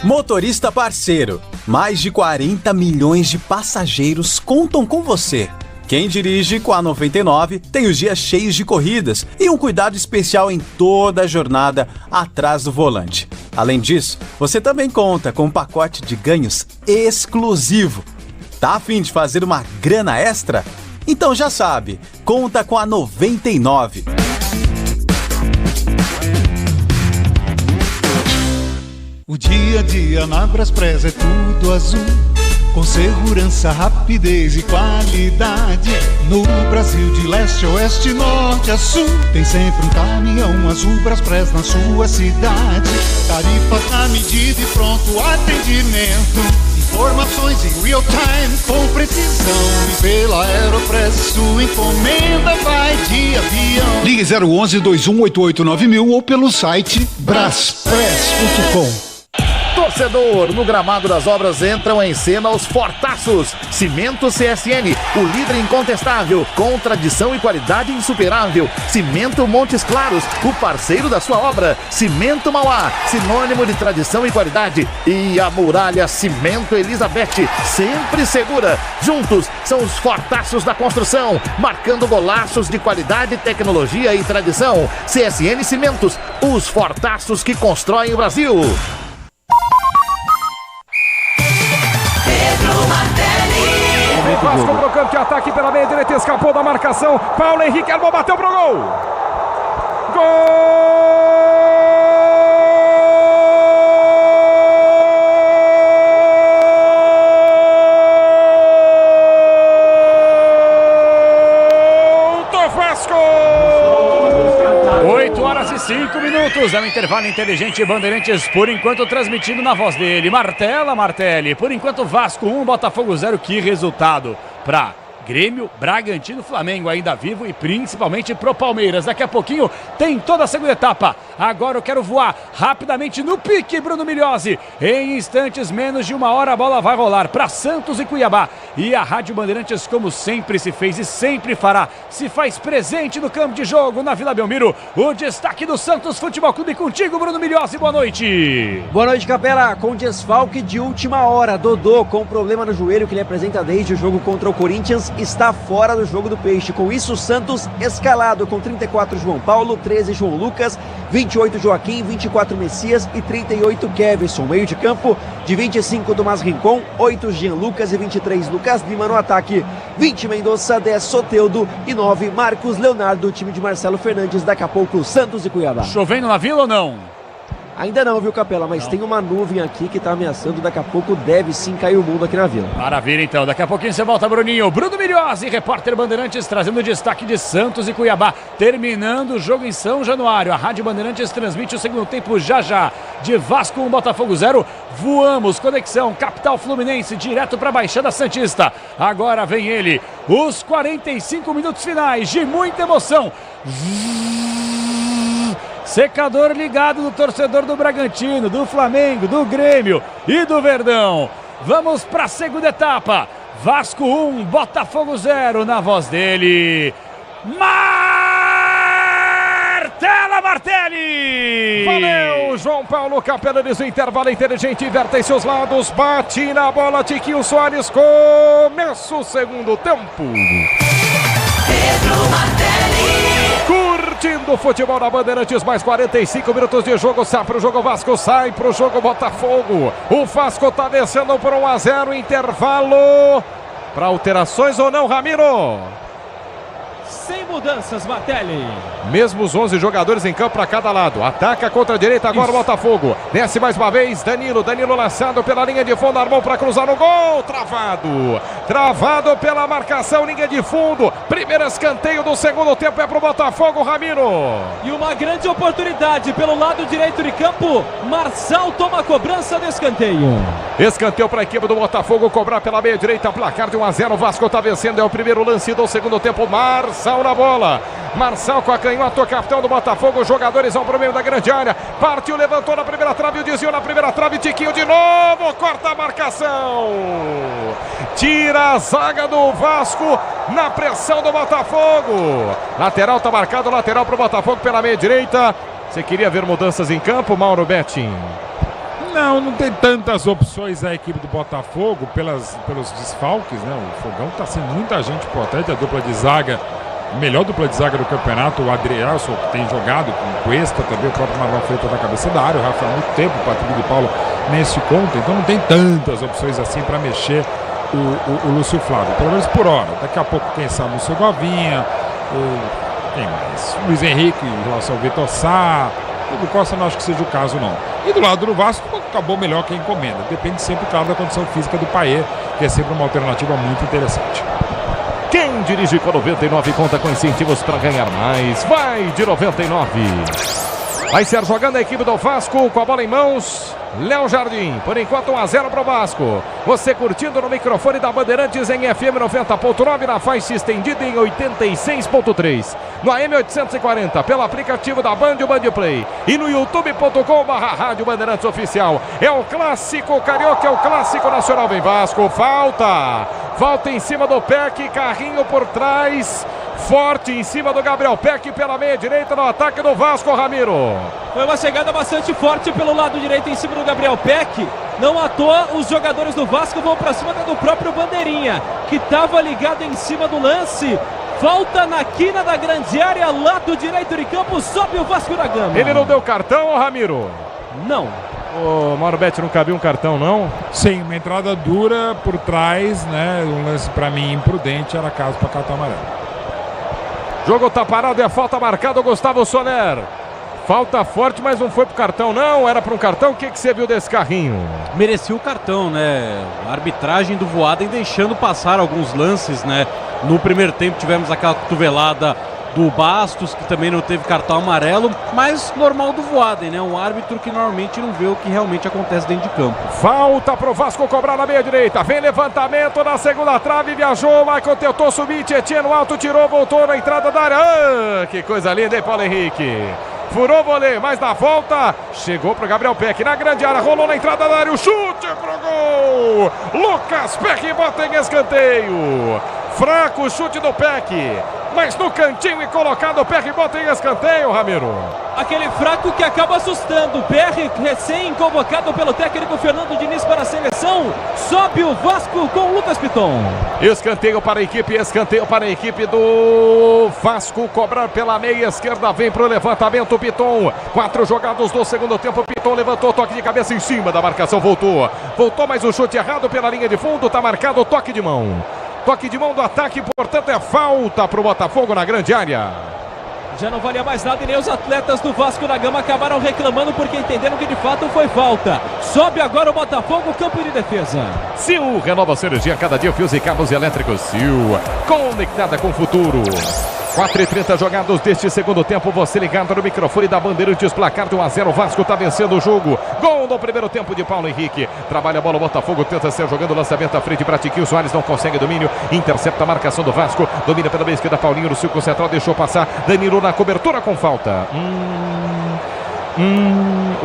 Motorista parceiro, mais de 40 milhões de passageiros contam com você. Quem dirige com a 99 tem os dias cheios de corridas e um cuidado especial em toda a jornada atrás do volante. Além disso, você também conta com um pacote de ganhos exclusivo. Tá a fim de fazer uma grana extra? Então já sabe, conta com a 99. O dia a dia na Braspress é tudo azul, com segurança, rapidez e qualidade. No Brasil de leste a oeste, norte a sul, tem sempre um caminhão azul Braspress na sua cidade. Tarifas na medida e pronto atendimento, informações em real time com precisão. E pela Aeropress sua encomenda vai de avião. Ligue 011 2188 9000 ou pelo site braspress.com. Torcedor, no gramado das obras entram em cena os fortaços. Cimento CSN, o líder incontestável, com tradição e qualidade insuperável. Cimento Montes Claros, o parceiro da sua obra. Cimento Mauá, sinônimo de tradição e qualidade. E a Muralha Cimento Elizabeth, sempre segura. Juntos são os fortaços da construção, marcando golaços de qualidade, tecnologia e tradição. CSN Cimentos, os fortaços que constroem o Brasil. Vem Vasco pro campo de ataque pela meia direita, escapou da marcação. Paulo Henrique Armou, bateu pro gol. Gol! Do Vasco! 8 horas e 5 minutos. É um intervalo inteligente. Bandeirantes, por enquanto, transmitindo na voz dele. Martelli. Por enquanto, Vasco 1, Botafogo 0. Que resultado pra Grêmio, Bragantino, Flamengo ainda vivo e principalmente pro Palmeiras. Daqui a pouquinho tem toda a segunda etapa. Agora eu quero voar rapidamente no pique, Bruno Migliozzi. Em instantes, menos de uma hora, a bola vai rolar para Santos e Cuiabá. E a Rádio Bandeirantes, como sempre se fez e sempre fará, se faz presente no campo de jogo na Vila Belmiro. O destaque do Santos Futebol Clube contigo, Bruno Migliozzi. Boa noite. Boa noite, Capela. Com desfalque de última hora, Dodô, com problema no joelho que ele apresenta desde o jogo contra o Corinthians, está fora do jogo do Peixe. Com isso, o Santos escalado com 34 João Paulo, 13 João Lucas, 28 Joaquim, 24 Messias e 38 Keverson. Meio de campo de 25 Tomás Rincon, 8 Jean Lucas e 23 Lucas Lima no ataque, 20 Mendonça, 10 Soteldo e 9 Marcos Leonardo, time de Marcelo Fernandes. Daqui a pouco, Santos e Cuiabá. Chovendo na Vila ou não? Ainda não, viu, Capela? Mas tem uma nuvem aqui que tá ameaçando. Daqui a pouco deve sim cair o mundo aqui na Vila. Maravilha, então. Daqui a pouquinho você volta, Bruninho. Bruno Migliozzi, repórter Bandeirantes, trazendo o destaque de Santos e Cuiabá. Terminando o jogo em São Januário. A Rádio Bandeirantes transmite o segundo tempo já. De Vasco 1, Botafogo 0. Voamos, conexão, capital Fluminense, direto para a Baixada Santista. Agora vem ele. Os 45 minutos finais de muita emoção. Secador ligado do torcedor do Bragantino, do Flamengo, do Grêmio e do Verdão. Vamos para a segunda etapa. Vasco 1, Botafogo 0, na voz dele, Martela Martelli! Valeu, João Paulo Capelanes, o intervalo inteligente, inverte seus lados, bate na bola, Tiquinho Soares, começa o segundo tempo. Curtindo o futebol na Bandeirantes, mais 45 minutos de jogo, sai pro jogo Vasco, sai pro jogo Botafogo. O Vasco tá descendo por 1-0, intervalo. Para alterações ou não, Ramiro? Sem mudanças, Martelli. Mesmos 11 jogadores em campo para cada lado. Ataca contra a direita agora o Botafogo. Desce mais uma vez, Danilo lançado pela linha de fundo, armou para cruzar no gol. Travado pela marcação, linha de fundo. Primeiro escanteio do segundo tempo é para o Botafogo, Ramiro. E uma grande oportunidade pelo lado direito de campo. Marçal toma a cobrança do escanteio. Escanteio para a equipe do Botafogo cobrar pela meia direita, placar de 1-0. O Vasco está vencendo, é o primeiro lance do segundo tempo. Marçal na bola. Marçal com a canhota, capitão do Botafogo. Jogadores vão para o meio da grande área. Partiu, levantou na primeira trave, o desvio na primeira trave. Tiquinho de novo, corta a marcação. Tira a zaga do Vasco na pressão do Botafogo. Lateral está marcado, lateral para o Botafogo pela meia direita. Você queria ver mudanças em campo, Mauro Betting? Não tem tantas opções a equipe do Botafogo pelos desfalques, né? O Fogão está sem muita gente importante, a dupla de zaga, a melhor dupla de zaga do campeonato, o Adrielson, que tem jogado com o Cuesta, também o próprio Marlon Freitas da cabeça da área, o Rafael há muito tempo, o Patrick de Paulo nesse conto, então não tem tantas opções assim para mexer o Lúcio Flávio, pelo menos por hora. Daqui a pouco, quem sabe, o Segovinha, quem mais? O Luiz Henrique em relação ao Vitor Sá. O Costa não acho que seja o caso, não. E do lado do Vasco, acabou melhor que a encomenda. Depende sempre, claro, da condição física do Payet, que é sempre uma alternativa muito interessante. Quem dirige com 99 conta com incentivos para ganhar mais. Vai de 99. Vai ser jogando a equipe do Vasco com a bola em mãos. Léo Jardim, por enquanto 1-0 para o Vasco. Você curtindo no microfone da Bandeirantes em FM 90.9, na faixa estendida em 86.3. No AM 840, pelo aplicativo da Band e o Band Play. E no youtube.com/Rádio Bandeirantes Oficial. É o clássico carioca, é o clássico nacional. Vem Vasco, falta em cima do Peck, carrinho por trás. Forte em cima do Gabriel Peck pela meia direita no ataque do Vasco, Ramiro. Foi uma chegada bastante forte pelo lado direito em cima do Gabriel Peck. Não à toa, os jogadores do Vasco vão para cima do próprio Bandeirinha, que estava ligado em cima do lance. Falta na quina da grande área, lado direito de campo, sobe o Vasco da Gama. Ele não deu cartão, Ramiro? Não. O Mauro Betti, não cabia um cartão, não? Sim, uma entrada dura por trás, né? Um lance para mim imprudente, era caso para cartão amarelo. Jogo tá parado e a falta marcada, o Gustavo Soler. Falta forte, mas não foi pro cartão, não. Era para um cartão. O que você viu desse carrinho? Merecia o cartão, né? A arbitragem do Voaden deixando passar alguns lances, né? No primeiro tempo tivemos aquela cotovelada do Bastos, que também não teve cartão amarelo, mas normal do Voaden, né? Um árbitro que normalmente não vê o que realmente acontece dentro de campo. Falta pro Vasco cobrar na meia direita. Vem levantamento na segunda trave, viajou, Michael tentou subir, Tietchan no alto, tirou, voltou na entrada da área. Ah, que coisa linda, hein, Paulo Henrique? Furou o vôlei, mas na volta chegou pro Gabriel Peck na grande área, rolou na entrada da área, o chute pro gol. Lucas Peck bota em escanteio. Fraco o chute do Peck, mas no cantinho e colocado o Peck bota em escanteio, Ramiro. Aquele fraco que acaba assustando. O PR, recém-convocado pelo técnico Fernando Diniz para a seleção, sobe o Vasco com o Lucas Piton. Escanteio para a equipe do Vasco, cobrar pela meia esquerda, vem para o levantamento Piton. 4 jogados do segundo tempo, Piton levantou, toque de cabeça em cima da marcação, voltou, mais um chute errado pela linha de fundo, está marcado o toque de mão. Toque de mão do ataque, portanto é falta para o Botafogo na grande área. Já não valia mais nada e nem os atletas do Vasco da Gama acabaram reclamando porque entenderam que de fato foi falta. Sobe agora o Botafogo, campo de defesa. Sil, renova sua energia, cada dia fios e cabos elétricos. Sil, conectada com o futuro. 4:30 jogados deste segundo tempo. Você ligado no microfone da Bandeirantes. Placar de 1-0. Vasco está vencendo o jogo. Gol no primeiro tempo de Paulo Henrique. Trabalha a bola o Botafogo. Tenta ser jogando lançamento à frente para Tiquinho Soares. Não consegue domínio. Intercepta a marcação do Vasco. Domina pela meia esquerda. Paulinho no círculo central. Deixou passar. Danilo na cobertura com falta.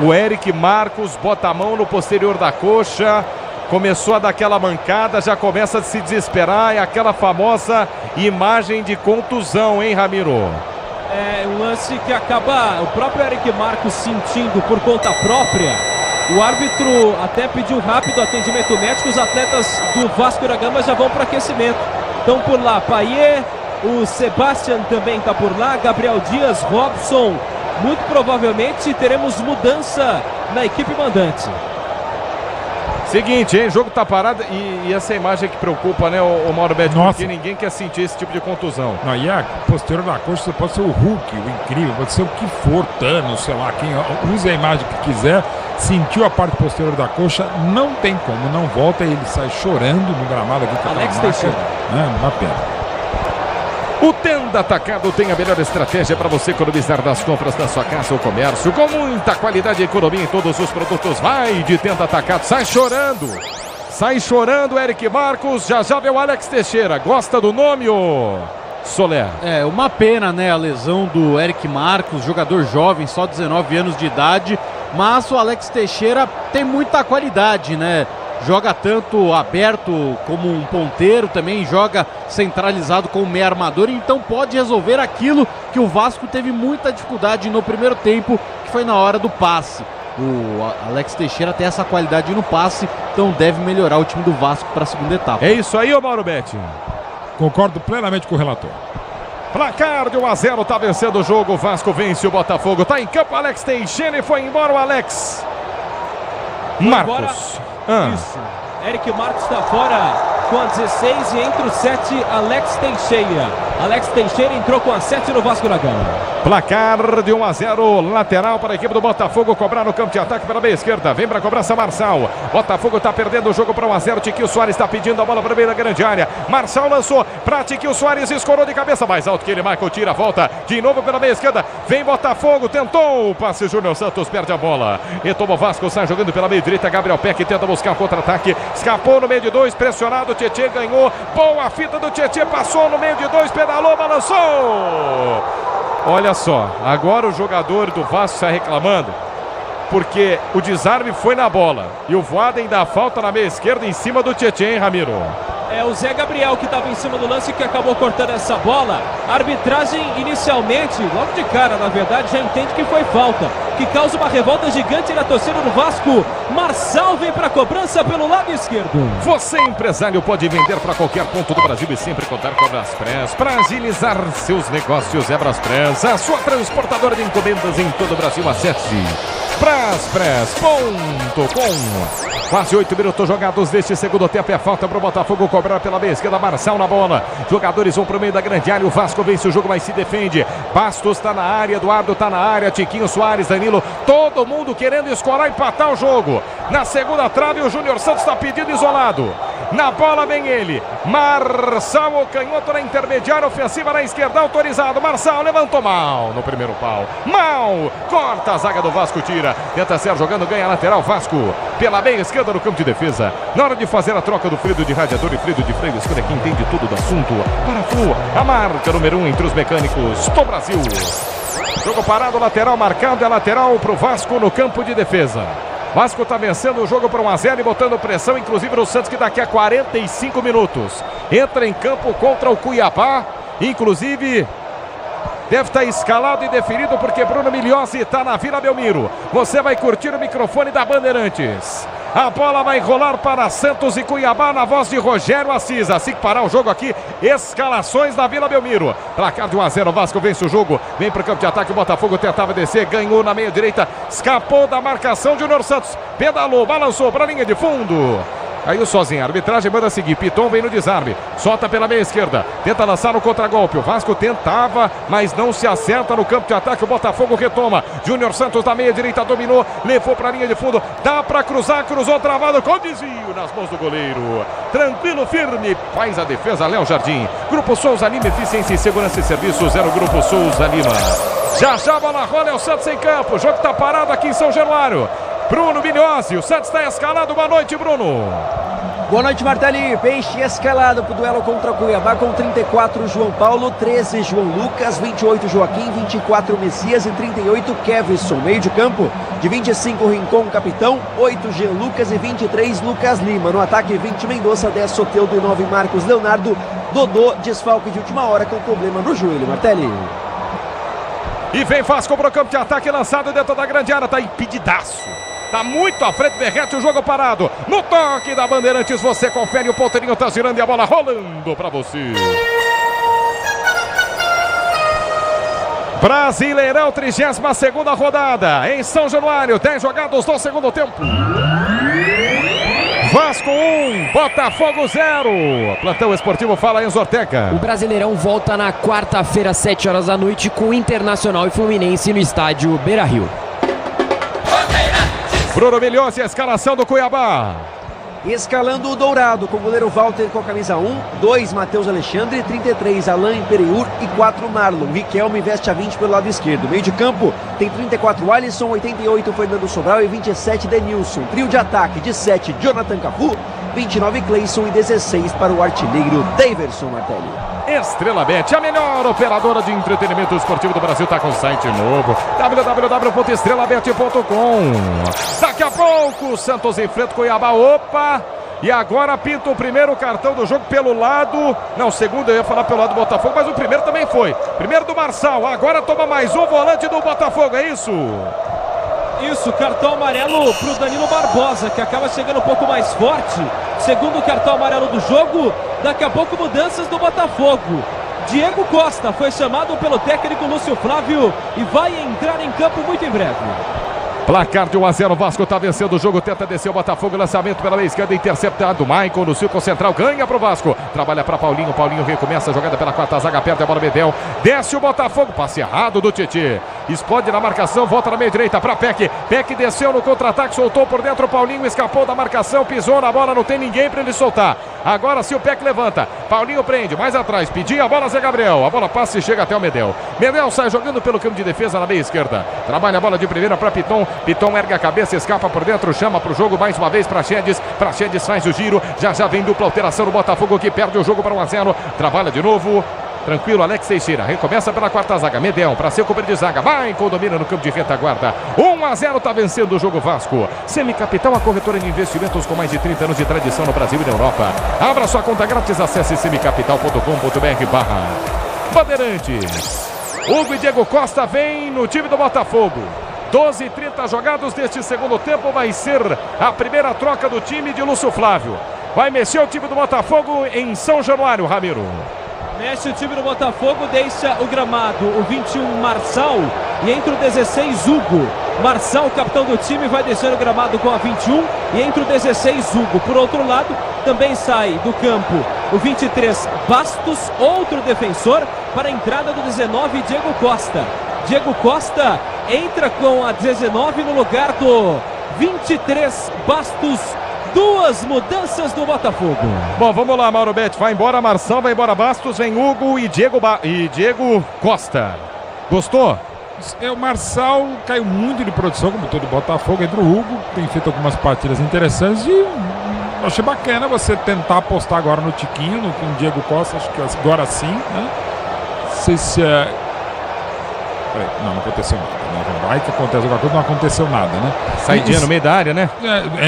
O Eric Marcos bota a mão no posterior da coxa. Começou a dar aquela mancada, já começa a se desesperar. É aquela famosa imagem de contusão, hein, Ramiro? É um lance que acaba o próprio Eric Marcos sentindo por conta própria. O árbitro até pediu rápido atendimento médico. Os atletas do Vasco da Gama já vão para aquecimento. Estão por lá, Payet, o Sebastian também está por lá, Gabriel Dias, Robson. Muito provavelmente teremos mudança na equipe mandante. Seguinte, hein? O jogo tá parado e essa imagem que preocupa, né, o Mauro Betti? Porque ninguém quer sentir esse tipo de contusão. Não, e a posterior da coxa pode ser o Hulk, o incrível, pode ser o que for, Thanos, sei lá, quem use a imagem que quiser, sentiu a parte posterior da coxa, não tem como, não volta e ele sai chorando no gramado aqui. Alex Teixeira. Uma pena. O Tenda Atacado tem a melhor estratégia para você economizar nas compras da sua casa ou comércio. Com muita qualidade e economia em todos os produtos. Vai de Tenda Atacado. Sai chorando. Sai chorando, Eric Marcos. Já vê o Alex Teixeira. Gosta do nome, ô Soler? É, uma pena, né, a lesão do Eric Marcos, jogador jovem, só 19 anos de idade. Mas o Alex Teixeira tem muita qualidade, né? Joga tanto aberto como um ponteiro, também joga centralizado como meio armador, então pode resolver aquilo que o Vasco teve muita dificuldade no primeiro tempo, que foi na hora do passe. O Alex Teixeira tem essa qualidade no passe, então deve melhorar o time do Vasco para a segunda etapa. É isso aí, ô Mauro Betti? Concordo plenamente com o relator. Placar de 1-0, tá vencendo o jogo. O Vasco vence o Botafogo. Tá em campo Alex Teixeira e foi embora o Alex Marcos. Isso. Eric Marcos está fora com a 16 e entre os 7, Alex Teixeira. Alex Teixeira entrou com a 7 no Vasco da Gama. Placar de 1-0, lateral para a equipe do Botafogo cobrar no campo de ataque pela meia esquerda. Vem para a cobrança Marçal. Botafogo está perdendo o jogo para 1-0. Tiquinho Soares está pedindo a bola para a meia da grande área. Marçal lançou para Tiquinho Soares, escorou de cabeça mais alto que ele. Michael tira, volta de novo pela meia esquerda. Vem Botafogo, tentou o passe. Júnior Santos perde a bola. Retomou o Vasco, sai jogando pela meia direita. Gabriel Peck tenta buscar o contra-ataque. Escapou no meio de dois, pressionado. Tietê ganhou. Boa fita do Tietê, passou no meio de dois, pedalou, balançou. Olha só, agora o jogador do Vasco está reclamando porque o desarme foi na bola e o Voaden dá falta na meia esquerda em cima do Tietê, hein, Ramiro? É o Zé Gabriel que estava em cima do lance que acabou cortando essa bola. A arbitragem inicialmente, logo de cara na verdade, já entende que foi falta, que causa uma revolta gigante na torcida do Vasco. Marçal vem para a cobrança pelo lado esquerdo. Você, empresário, pode vender para qualquer ponto do Brasil e sempre contar com a Braspress. Para agilizar seus negócios, é Braspress, a sua transportadora de encomendas em todo o Brasil. Acesse braspress.com. Quase 8 minutos jogados deste segundo tempo. É falta para o Botafogo cobrar pela meia esquerda. Marçal na bola. Jogadores vão para o meio da grande área. O Vasco vence o jogo, mas se defende. Bastos está na área. Eduardo está na área. Tiquinho Soares, Danilo. Todo mundo querendo escorar, empatar o jogo. Na segunda trave, o Júnior Santos está pedindo isolado. Na bola vem ele. Marçal, o canhoto na intermediária. Ofensiva na esquerda. Autorizado. Marçal levantou mal no primeiro pau. Mal. Corta a zaga do Vasco. Tira. Tenta ser jogando. Ganha lateral. Vasco pela meia esquerda no campo de defesa. Na hora de fazer a troca do freio de radiador e freio de freio, escolha quem entende tudo do assunto. Paraflu, a marca número 1 entre os mecânicos do Brasil. Jogo parado, lateral marcado. É lateral para o Vasco no campo de defesa. Vasco está vencendo o jogo por 1-0 e botando pressão, inclusive no Santos, que daqui a 45 minutos entra em campo contra o Cuiabá. Inclusive deve estar escalado e definido porque Bruno Migliozzi está na Vila Belmiro. Você vai curtir o microfone da Bandeirantes. A bola vai rolar para Santos e Cuiabá na voz de Rogério Assis. Assim que parar o jogo aqui, escalações da Vila Belmiro. Placar de 1-0, o Vasco vence o jogo. Vem para o campo de ataque, o Botafogo tentava descer, ganhou na meia direita, escapou da marcação de Júnior Santos. Pedalou, balançou para a linha de fundo. Caiu sozinho. A arbitragem manda seguir. Piton vem no desarme. Solta pela meia esquerda. Tenta lançar no contragolpe. O Vasco tentava, mas não se acerta no campo de ataque. O Botafogo retoma. Júnior Santos da meia direita dominou. Levou para a linha de fundo. Dá para cruzar. Cruzou travado com desvio nas mãos do goleiro. Tranquilo, firme. Faz a defesa. Léo Jardim. Grupo Souza Lima. Eficiência em segurança e serviços. Era o Grupo Souza Lima. Já a bola rola. É o Santos em campo. O jogo está parado aqui em São Januário. Bruno Migliozzi, o Santos está escalado. Boa noite, Bruno. Boa noite, Martelli. Peixe escalado para o duelo contra o Cuiabá com 34 João Paulo, 13 João Lucas, 28 Joaquim, 24 Messias e 38 Kevson. Meio de campo de 25 Rincon, capitão, 8 Jean Lucas e 23 Lucas Lima. No ataque 20 Mendonça, 10 Soteldo e 9 Marcos Leonardo. Dodô, desfalque de última hora com problema no joelho, Martelli. E vem Vasco para o campo de ataque, lançado dentro da grande área, está impedidaço. Tá muito à frente, Verrete, o jogo parado. No toque da Bandeirantes, você confere, o ponteirinho tá girando e a bola rolando pra você. Brasileirão, 32ª rodada. Em São Januário, 10 jogados do segundo tempo. Vasco 1, Botafogo 0. Plantão esportivo, fala Enzo Ortega. O Brasileirão volta na quarta-feira, 7 horas da noite, com Internacional e Fluminense no estádio Beira-Rio. Bruno Migliozzi, a escalação do Cuiabá. Escalando o Dourado com o goleiro Walter com a camisa 1, 2 Matheus Alexandre, 33 Alain Pereur e 4 Marlon. Riquelme veste a 20 pelo lado esquerdo. Meio de campo tem 34 Alisson, 88 Fernando Sobral e 27 Denilson. Trio de ataque, 17 Jonathan Cafu, 29 Cleison e 16 para o artilheiro Daverson Martelli. Estrela Bet, a melhor operadora de entretenimento esportivo do Brasil, está com site novo, www.estrelabet.com. Daqui a pouco o Santos enfrenta o Cuiabá. Opa! E agora pinta o primeiro cartão do jogo pelo lado. Não, o segundo eu ia falar pelo lado do Botafogo, mas o primeiro também foi. Primeiro do Marçal, agora toma mais um volante do Botafogo, é isso? Isso, cartão amarelo para o Danilo Barbosa, que acaba chegando um pouco mais forte. Segundo cartão amarelo do jogo. Daqui a pouco mudanças do Botafogo. Diego Costa foi chamado pelo técnico Lúcio Flávio e vai entrar em campo muito em breve. Placar de 1-0, o Vasco está vencendo o jogo, tenta descer o Botafogo, lançamento pela meia esquerda, interceptado, Maicon no círculo central, ganha para o Vasco, trabalha para Paulinho, Paulinho recomeça a jogada pela quarta zaga, perde a bola, Medel, desce o Botafogo, passe errado do Tietê, explode na marcação, volta na meia direita para Peck, Peck desceu no contra-ataque, soltou por dentro, Paulinho escapou da marcação, pisou na bola, não tem ninguém para ele soltar, agora sim o Peck levanta, Paulinho prende, mais atrás, pedia a bola Zé Gabriel, a bola passa e chega até o Medel, Medel sai jogando pelo campo de defesa na meia esquerda, trabalha a bola de primeira para Piton, Piton ergue a cabeça, escapa por dentro, chama para o jogo mais uma vez para Praxedes faz o giro, já vem dupla alteração no Botafogo que perde o jogo para 1-0, trabalha de novo, tranquilo, Alex Teixeira, recomeça pela quarta zaga, Medel para seu companheiro de zaga, Maicon domina no campo de retaguarda, 1-0, tá vencendo o jogo Vasco. Semicapital, a corretora de investimentos com mais de 30 anos de tradição no Brasil e na Europa. Abra sua conta grátis, acesse semicapital.com.br/Bandeirantes. Hugo e Diego Costa vem no time do Botafogo. 12:30 jogados deste segundo tempo, vai ser a primeira troca do time de Lúcio Flávio. Vai mexer o time do Botafogo em São Januário, Ramiro. Mexe o time do Botafogo, deixa o gramado, o 21 Marçal e entra o 16 Hugo. Marçal, capitão do time, vai deixando o gramado com a 21 e entra o 16 Hugo. Por outro lado, também sai do campo o 23 Bastos, outro defensor, para a entrada do 19 Diego Costa. Diego Costa entra com a 19 no lugar do 23 Bastos. Duas mudanças do Botafogo. Bom, vamos lá, Mauro Betti. Vai embora Marçal, vai embora Bastos, vem Hugo e Diego Costa. Gostou? O Marçal caiu muito de produção, como todo Botafogo. Entra o Hugo, tem feito algumas partidas interessantes e achei bacana você tentar apostar agora no Tiquinho, no Diego Costa. Acho que agora sim, né? Não sei se é... Não aconteceu nada, né? Vai que acontece alguma coisa, não aconteceu nada, né? Saidinha no meio da área, né?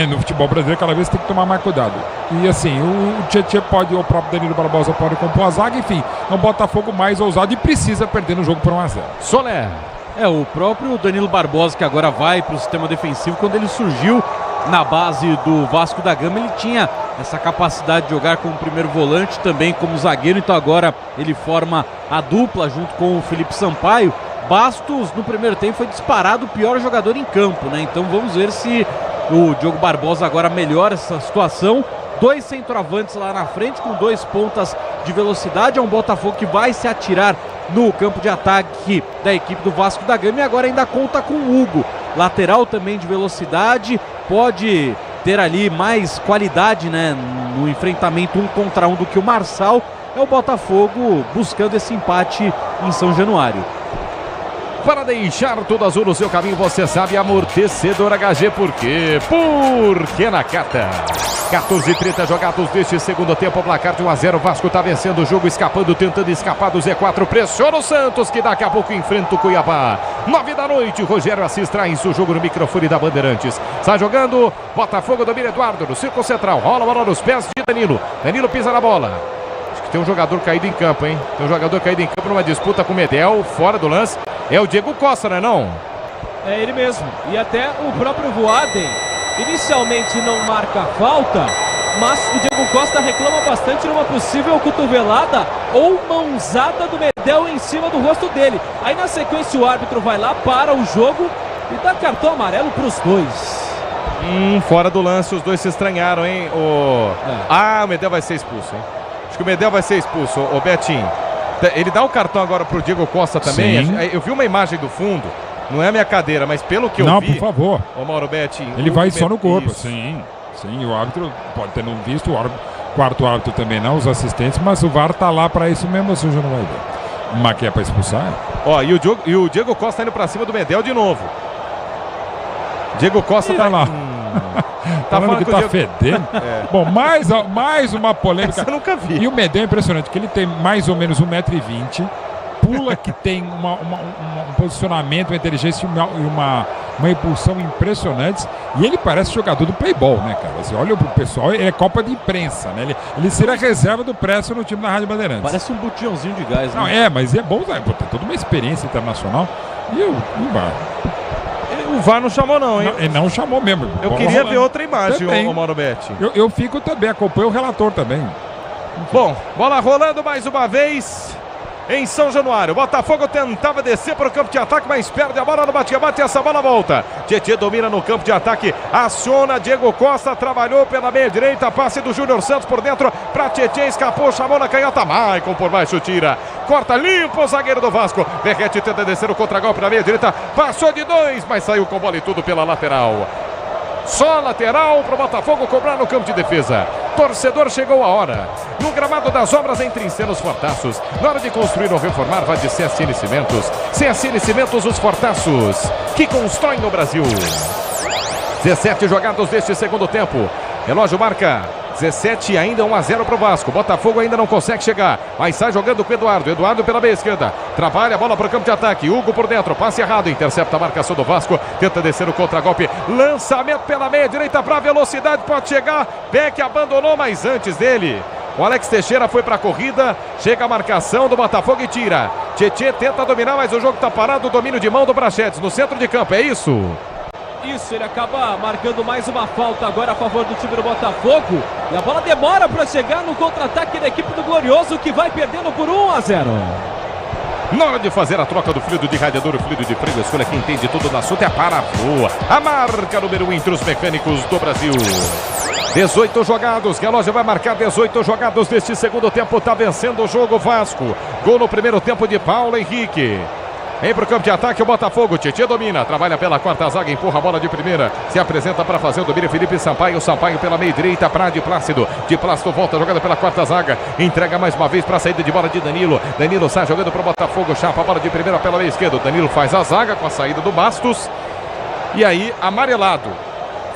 No futebol brasileiro, cada vez tem que tomar mais cuidado. E assim, o Tietê pode, o próprio Danilo Barbosa pode compor a zaga, enfim, é um Botafogo mais ousado e precisa perder no jogo por 1-0. Soler. O próprio Danilo Barbosa, que agora vai para o sistema defensivo, quando ele surgiu na base do Vasco da Gama, ele tinha essa capacidade de jogar como primeiro volante, também como zagueiro, então agora ele forma a dupla junto com o Felipe Sampaio. Bastos, no primeiro tempo, foi disparado o pior jogador em campo, né? Então vamos ver se o Diogo Barbosa agora melhora essa situação. 2 centroavantes lá na frente, com 2 pontas de velocidade. É um Botafogo que vai se atirar no campo de ataque da equipe do Vasco da Gama, e agora ainda conta com o Hugo, lateral também de velocidade, pode ter ali mais qualidade, né, no enfrentamento 1 contra 1 do que o Marçal. É o Botafogo buscando esse empate em São Januário. Para deixar tudo azul no seu caminho, você sabe, amortecedor HG. Por quê? Porque Nakata. 14:30 jogados deste segundo tempo, placar de 1-0. Vasco tá vencendo o jogo, escapando, tentando escapar do Z4. Pressiona o Santos, que daqui a pouco enfrenta o Cuiabá. 9 da noite, Rogério Assis traz o jogo no microfone da Bandeirantes. Está jogando, Botafogo domina Eduardo no círculo central. Rola a bola nos pés de Danilo. Danilo pisa na bola. Acho que tem um jogador caído em campo, hein? Tem um jogador caído em campo numa disputa com o Medel, fora do lance. É o Diego Costa, não é não? É ele mesmo. E até o próprio Voaden inicialmente não marca falta, mas o Diego Costa reclama bastante numa possível cotovelada ou mãozada do Medel em cima do rosto dele. Aí na sequência o árbitro vai lá, para o jogo e dá cartão amarelo para os dois. Fora do lance, os dois se estranharam, hein? O Medel vai ser expulso, hein? Acho que o Medel vai ser expulso, o Betinho. Ele dá o cartão agora pro Diego Costa também. Sim. Eu vi uma imagem do fundo, não é a minha cadeira, mas pelo que eu vi... Não, por favor. Ô Mauro Betti... Ele vai só no corpo. Sim, o árbitro pode ter não visto, o quarto árbitro também não, os assistentes, mas o VAR tá lá para isso mesmo, você já não vai ver. Mas que é para expulsar? Ó, e o Diego Costa indo para cima do Medel de novo. Diego Costa tá lá. Tá falando que tá fedendo. Bom, mais uma polêmica. Essa eu nunca vi. E o Medel é impressionante, que ele tem mais ou menos 1,20 m, pula que tem um posicionamento, uma inteligência e uma impulsão impressionantes. E ele parece jogador do Playboy, né, cara? Você olha pro pessoal, ele é Copa de Imprensa, né? Ele seria a reserva do Presto no time da Rádio Bandeirantes. Parece um botijãozinho de gás, né? Não, mas é bom, tem toda uma experiência internacional. E o VAR não chamou não, hein? Ele não chamou mesmo. Eu queria ver outra imagem, o Mauro Betti. Eu fico também, acompanho o relator também. Bom, bola rolando mais uma vez em São Januário. Botafogo tentava descer para o campo de ataque, mas perde a bola no bate-bate e essa bola volta. Tietê domina no campo de ataque, aciona Diego Costa, trabalhou pela meia direita, passe do Júnior Santos por dentro para Tietê, escapou, chamou na canhota, Maicon por baixo tira, corta limpo o zagueiro do Vasco. Verrete tenta descer o contragolpe na meia direita, passou de 2, mas saiu com bola e tudo pela lateral. Só lateral para o Botafogo cobrar no campo de defesa. Torcedor, chegou a hora. No gramado das obras em Trincelos Fortaços. Na hora de construir ou reformar, vai de CSN Cimentos. CSN Cimentos, os Fortaços que constroem no Brasil. 17 jogados deste segundo tempo. Relógio marca 17, ainda 1-0 para o Vasco. Botafogo ainda não consegue chegar, mas sai jogando com o Eduardo. Eduardo pela meia esquerda, trabalha a bola para o campo de ataque. Hugo por dentro, passe errado, intercepta a marcação do Vasco, tenta descer o contragolpe, lançamento pela meia direita para velocidade, pode chegar. Beck abandonou, mas antes dele o Alex Teixeira foi para a corrida, chega a marcação do Botafogo e tira. Tietê tenta dominar, mas o jogo está parado. Domínio de mão do Prachetes no centro de campo, é isso? Isso, ele acaba marcando mais uma falta agora a favor do time do Botafogo. E a bola demora para chegar no contra-ataque da equipe do Glorioso, que vai perdendo por 1-0. Na hora de fazer a troca do fluido de radiador, o fluido de freio, escolha quem entende tudo no assunto é a Paravoa, a marca número 1 entre os mecânicos do Brasil. 18 jogados, relógio vai marcar 18 jogados deste segundo tempo, tá vencendo o jogo Vasco. Gol no primeiro tempo de Paulo Henrique. Vem pro campo de ataque o Botafogo, Tietê domina, trabalha pela quarta zaga, empurra a bola de primeira, se apresenta para fazer o domínio Felipe Sampaio, Sampaio pela meia direita para de Plácido volta jogada pela quarta zaga, entrega mais uma vez para a saída de bola de Danilo, Danilo sai jogando pro Botafogo, chapa a bola de primeira pela meia esquerda, Danilo faz a zaga com a saída do Bastos, e aí amarelado,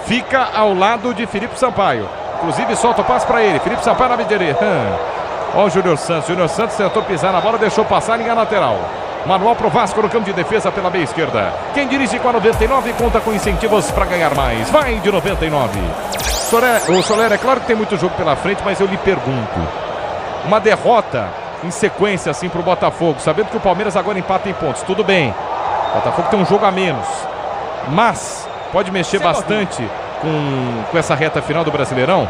fica ao lado de Felipe Sampaio, inclusive solta o passe para ele, Felipe Sampaio na meia direita, ó o Júnior Santos tentou pisar na bola, deixou passar, linha lateral. Manual pro Vasco no campo de defesa pela meia esquerda. Quem dirige com a 99 conta com incentivos para ganhar mais. Vai de 99. O Soler, é claro que tem muito jogo pela frente, mas eu lhe pergunto. Uma derrota em sequência assim pro Botafogo, sabendo que o Palmeiras agora empata em pontos. Tudo bem. O Botafogo tem um jogo a menos. Mas pode mexer bastante com essa reta final do Brasileirão?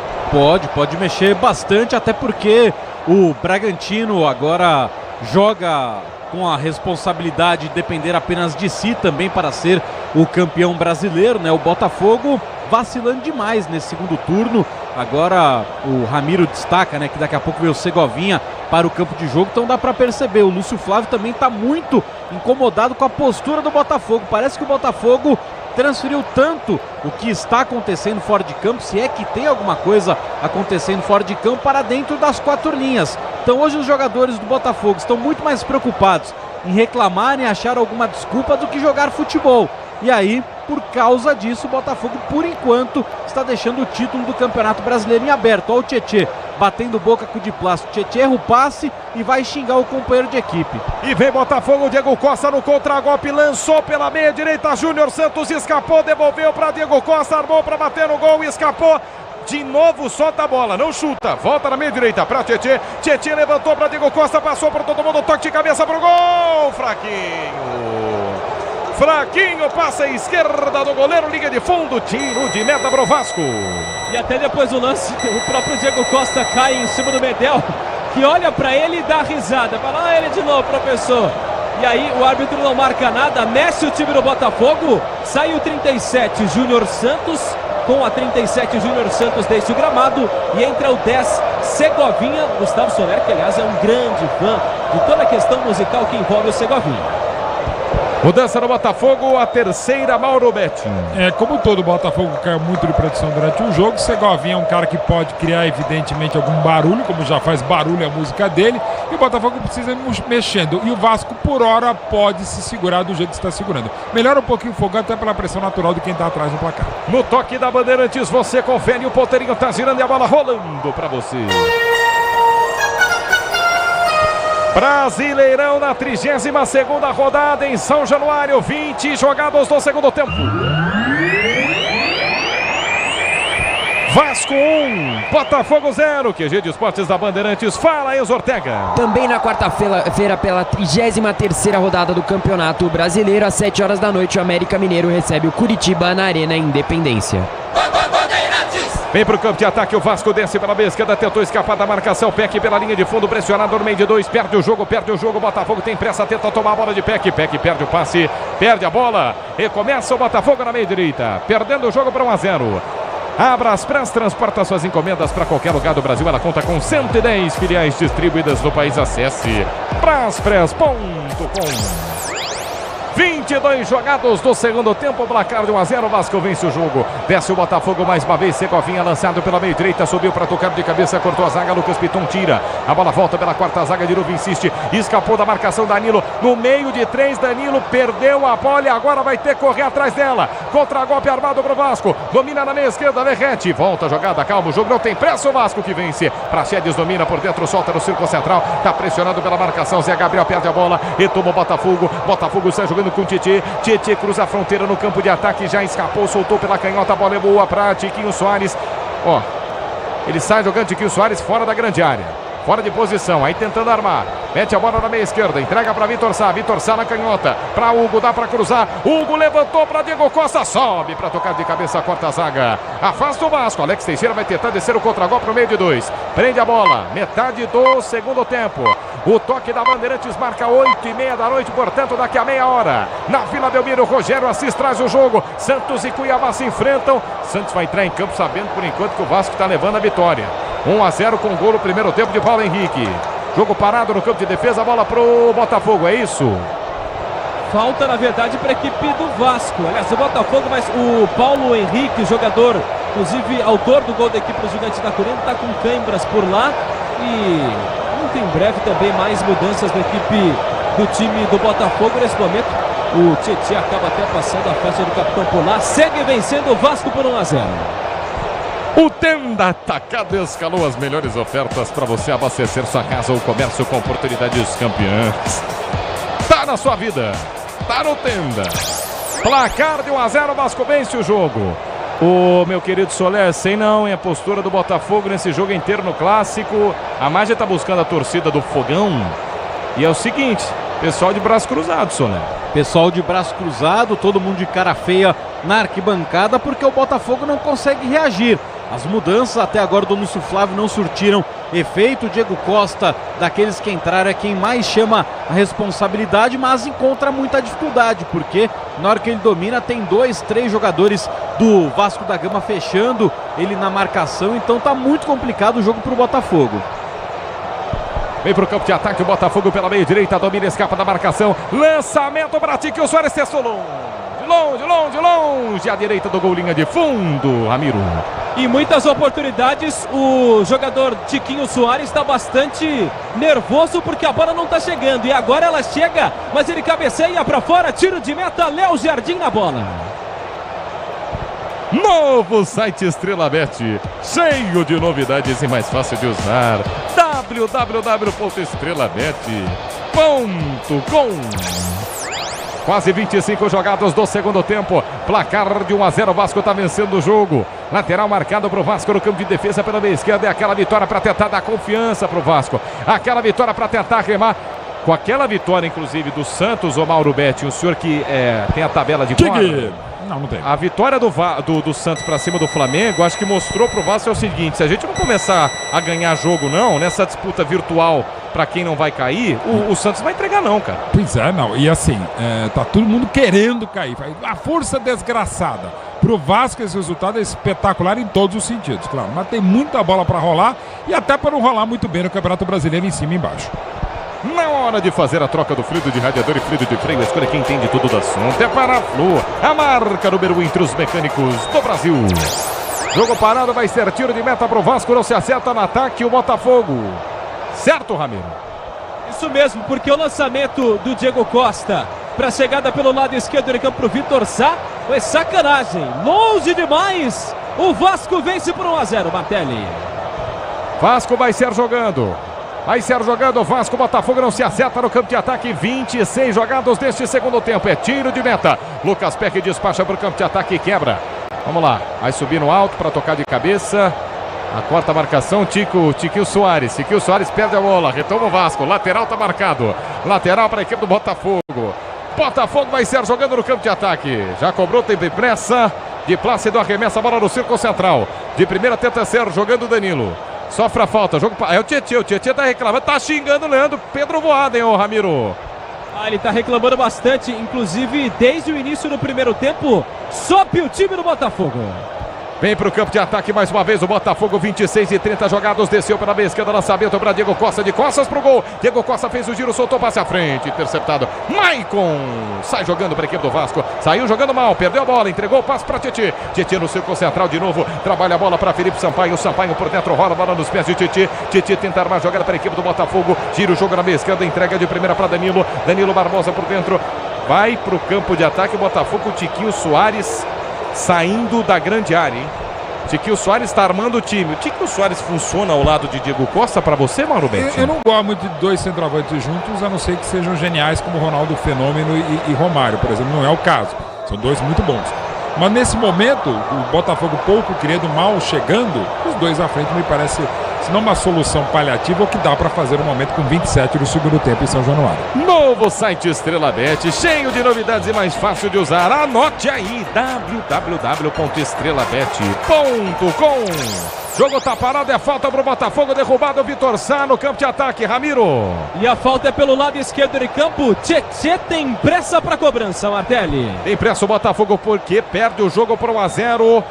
Pode mexer bastante, até porque o Bragantino agora joga com a responsabilidade de depender apenas de si também para ser o campeão brasileiro, né? O Botafogo vacilando demais nesse segundo turno, Agora o Ramiro destaca, né, que daqui a pouco veio o Segovinha para o campo de jogo, então dá para perceber, o Lúcio Flávio também está muito incomodado com a postura do Botafogo. Parece que o Botafogo transferiu tanto o que está acontecendo fora de campo, se é que tem alguma coisa acontecendo fora de campo, para dentro das 4 linhas. Então hoje os jogadores do Botafogo estão muito mais preocupados em reclamarem e achar alguma desculpa do que jogar futebol. E aí, por causa disso, o Botafogo, por enquanto, está deixando o título do Campeonato Brasileiro em aberto. Olha o Tietê batendo boca com o de plástico. Tietê erra o passe e vai xingar o companheiro de equipe. E vem Botafogo, Diego Costa no contragolpe, lançou pela meia direita, Júnior Santos escapou, devolveu para Diego Costa, armou para bater no gol e escapou. De novo solta a bola, não chuta, volta na meia direita para Tietê. Tietê levantou para Diego Costa, passou para todo mundo, toque de cabeça pro gol. Fraquinho, passa à esquerda do goleiro, liga de fundo, tiro de meta pro Vasco. E até depois do lance, o próprio Diego Costa cai em cima do Medel, que olha para ele e dá risada. Fala, ele de novo, professor. E aí o árbitro não marca nada, mexe o time do Botafogo, sai o 37, Júnior Santos. Com a 37, Júnior Santos deixa o gramado e entra o 10, Segovinha. Gustavo Soler, que aliás é um grande fã de toda a questão musical que envolve o Segovinha. Mudança no Botafogo, a terceira, Mauro Betti. Como todo Botafogo caiu muito de produção durante o jogo, Segovinha é um cara que pode criar evidentemente algum barulho, como já faz barulho a música dele, e o Botafogo precisa ir mexendo, e o Vasco por hora pode se segurar do jeito que está segurando. Melhora um pouquinho o fogo até pela pressão natural de quem está atrás do placar. No toque da Bandeirantes, você confere, o ponteirinho está girando e a bola rolando para você. Brasileirão na 32ª rodada em São Januário, 20 jogados no segundo tempo. Vasco 1, Botafogo 0. QG de Esportes da Bandeirantes, fala Enzo Ortega. Também na quarta-feira, pela 33ª rodada do Campeonato Brasileiro, às 7 horas da noite, o América Mineiro recebe o Curitiba na Arena Independência. Vem pro campo de ataque, o Vasco desce pela meia esquerda, tentou escapar da marcação, Peck pela linha de fundo, pressionado no meio de 2, perde o jogo, Botafogo tem pressa, tenta tomar a bola de Peck perde o passe, perde a bola, recomeça o Botafogo na meia direita, perdendo o jogo para 1-0. A Braspress transporta suas encomendas para qualquer lugar do Brasil, ela conta com 110 filiais distribuídas no país, acesse braspress.com. 22 jogados do segundo tempo, placar de 1-0, o Vasco vence o jogo, desce o Botafogo mais uma vez, Segovinha lançado pela meia direita, subiu para tocar de cabeça, cortou a zaga, Lucas Piton tira, a bola volta pela quarta zaga, de novo insiste, escapou da marcação, Danilo, no meio de 3, Danilo perdeu a bola e agora vai ter que correr atrás dela, contra-golpe armado pro Vasco, domina na meia esquerda, Verrete, volta a jogada, calma, o jogo não tem pressa, o Vasco que vence, Praxedes domina por dentro, solta no círculo central, tá pressionado pela marcação, Zé Gabriel perde a bola, retoma o Botafogo sai jogando com Tietê cruza a fronteira no campo de ataque, já escapou, soltou pela canhota, a bola é boa para Tiquinho Soares, ele sai jogando Tiquinho Soares fora da grande área, fora de posição, aí tentando armar, mete a bola na meia esquerda, entrega para Vitor Sá na canhota, para Hugo, dá para cruzar, Hugo levantou para Diego Costa, sobe para tocar de cabeça, corta a zaga, afasta o Vasco, Alex Teixeira vai tentar descer o contragolpe no meio de 2, prende a bola, metade do segundo tempo, o toque da Bandeirantes marca 8h30 da noite, portanto daqui a meia hora, na Vila Belmiro, Rogério Assis traz o jogo, Santos e Cuiabá se enfrentam, Santos vai entrar em campo sabendo por enquanto que o Vasco está levando a vitória, 1-0 com gol no primeiro tempo de Paulo Henrique. Jogo parado no campo de defesa, a bola pro Botafogo, é isso? Falta, na verdade, para a equipe do Vasco. Aliás, o Botafogo, mas o Paulo Henrique, jogador, inclusive autor do gol da equipe dos Gigantes da Corinthians, está com câimbras por lá. E muito em breve também mais mudanças na equipe do time do Botafogo. Nesse momento, o Tietê acaba até passando a faixa do capitão por lá. Segue vencendo o Vasco por 1-0. O Tenda Atacado escalou as melhores ofertas para você abastecer sua casa ou comércio com oportunidades campeãs. Tá na sua vida, tá no Tenda. Placar de 1-0, Vasco vence o jogo. O meu querido Soler, sei não, hein? A postura do Botafogo nesse jogo inteiro no Clássico. A Mágia tá buscando a torcida do Fogão. E é o seguinte, pessoal de braço cruzado, Soler. Pessoal de braço cruzado, todo mundo de cara feia na arquibancada, porque o Botafogo não consegue reagir. As mudanças até agora do Lúcio Flávio não surtiram efeito. O Diego Costa, daqueles que entraram, é quem mais chama a responsabilidade, mas encontra muita dificuldade, porque na hora que ele domina tem 2, 3 jogadores do Vasco da Gama fechando ele na marcação, então tá muito complicado o jogo pro Botafogo. Vem pro campo de ataque o Botafogo pela meia direita, domina, escapa da marcação, lançamento para Tiquinho Soares, testou longe, à direita do gol, linha de fundo, Ramiro. Em muitas oportunidades, o jogador Tiquinho Soares está bastante nervoso porque a bola não está chegando. E agora ela chega, mas ele cabeceia para fora, tiro de meta, Léo Jardim na bola. Novo site Estrela Bet, cheio de novidades e mais fácil de usar. www.estrelabet.com. Quase 25 jogados do segundo tempo. Placar de 1-0. O Vasco está vencendo o jogo. Lateral marcado para o Vasco no campo de defesa pela meia esquerda. É aquela vitória para tentar dar confiança para o Vasco. Aquela vitória para tentar remar. Com aquela vitória, inclusive, do Santos, o Mauro Betti, o senhor que tem a tabela de fora. Não tem. A vitória do Santos para cima do Flamengo, acho que mostrou pro Vasco o seguinte: se a gente não começar a ganhar jogo não, nessa disputa virtual para quem não vai cair, o Santos vai entregar não, cara. Pois é, não. E assim, tá todo mundo querendo cair. A força desgraçada. Pro Vasco esse resultado é espetacular em todos os sentidos, claro. Mas tem muita bola para rolar e até para não rolar muito bem no Campeonato Brasileiro em cima e embaixo. Na hora de fazer a troca do fluido de radiador e fluido de freio, a escolha quem entende tudo do assunto é Paraflu, a marca número 1 entre os mecânicos do Brasil. Jogo parado, vai ser tiro de meta pro Vasco, não se acerta no ataque o Botafogo. Certo, Ramiro? Isso mesmo, porque o lançamento do Diego Costa para a chegada pelo lado esquerdo do campo pro Vitor Sá foi sacanagem, longe demais. O Vasco vence por 1-0, Martelli. Vasco vai ser jogando. Vai ser jogando o Vasco, Botafogo não se acerta no campo de ataque, 26 jogados deste segundo tempo, é tiro de meta. Lucas Peck despacha para o campo de ataque e quebra. Vamos lá, vai subir no alto para tocar de cabeça. A quarta marcação, Tiquinho Soares. Tiquinho Soares perde a bola, retoma o Vasco, lateral está marcado. Lateral para a equipe do Botafogo. Botafogo vai ser jogando no campo de ataque. Já cobrou, teve pressa. De Plácido arremessa a bola no círculo central. De primeira tenta ser jogando o Danilo. Sofre a falta, jogo é o Tietê tá reclamando, tá xingando o Leandro Pedro Voada, hein, ô Ramiro? Ele tá reclamando bastante, inclusive desde o início do primeiro tempo, sobe o time do Botafogo. Vem pro campo de ataque mais uma vez o Botafogo, 26-30 jogados, desceu pela meia esquerda, lançamento para Diego Costa, de costas pro gol. Diego Costa fez o giro, soltou, passe à frente, interceptado. Maicon sai jogando para a equipe do Vasco, saiu jogando mal, perdeu a bola, entregou o passe para Tietê. Tietê no círculo central de novo, trabalha a bola para Felipe Sampaio, Sampaio por dentro, rola a bola nos pés de Tietê. Tietê tenta armar a jogada para a equipe do Botafogo, gira o jogo na meia esquerda, entrega de primeira para Danilo. Danilo Barbosa por dentro, vai pro campo de ataque o Botafogo, Tiquinho Soares saindo da grande área, hein? Tiquinho Soares está armando o time. O Tiquinho Soares funciona ao lado de Diego Costa para você, Mauro Betti? Eu não gosto muito de dois centroavantes juntos, a não ser que sejam geniais como Ronaldo Fenômeno e Romário, por exemplo. Não é o caso. São dois muito bons. Mas nesse momento, o Botafogo pouco criando, mal chegando, os dois à frente me parece, se não uma solução paliativa, o que dá para fazer no momento com 27 do segundo tempo em São Januário. Novo site Estrela Bet, cheio de novidades e mais fácil de usar. Anote aí, www.estrelabet.com. Jogo tá parado, é falta pro Botafogo, derrubado o Vitor Sá no campo de ataque, Ramiro. E a falta é pelo lado esquerdo de campo, Tietê tem pressa pra cobrança, Martelli. Tem pressa o Botafogo porque perde o jogo por 1-0.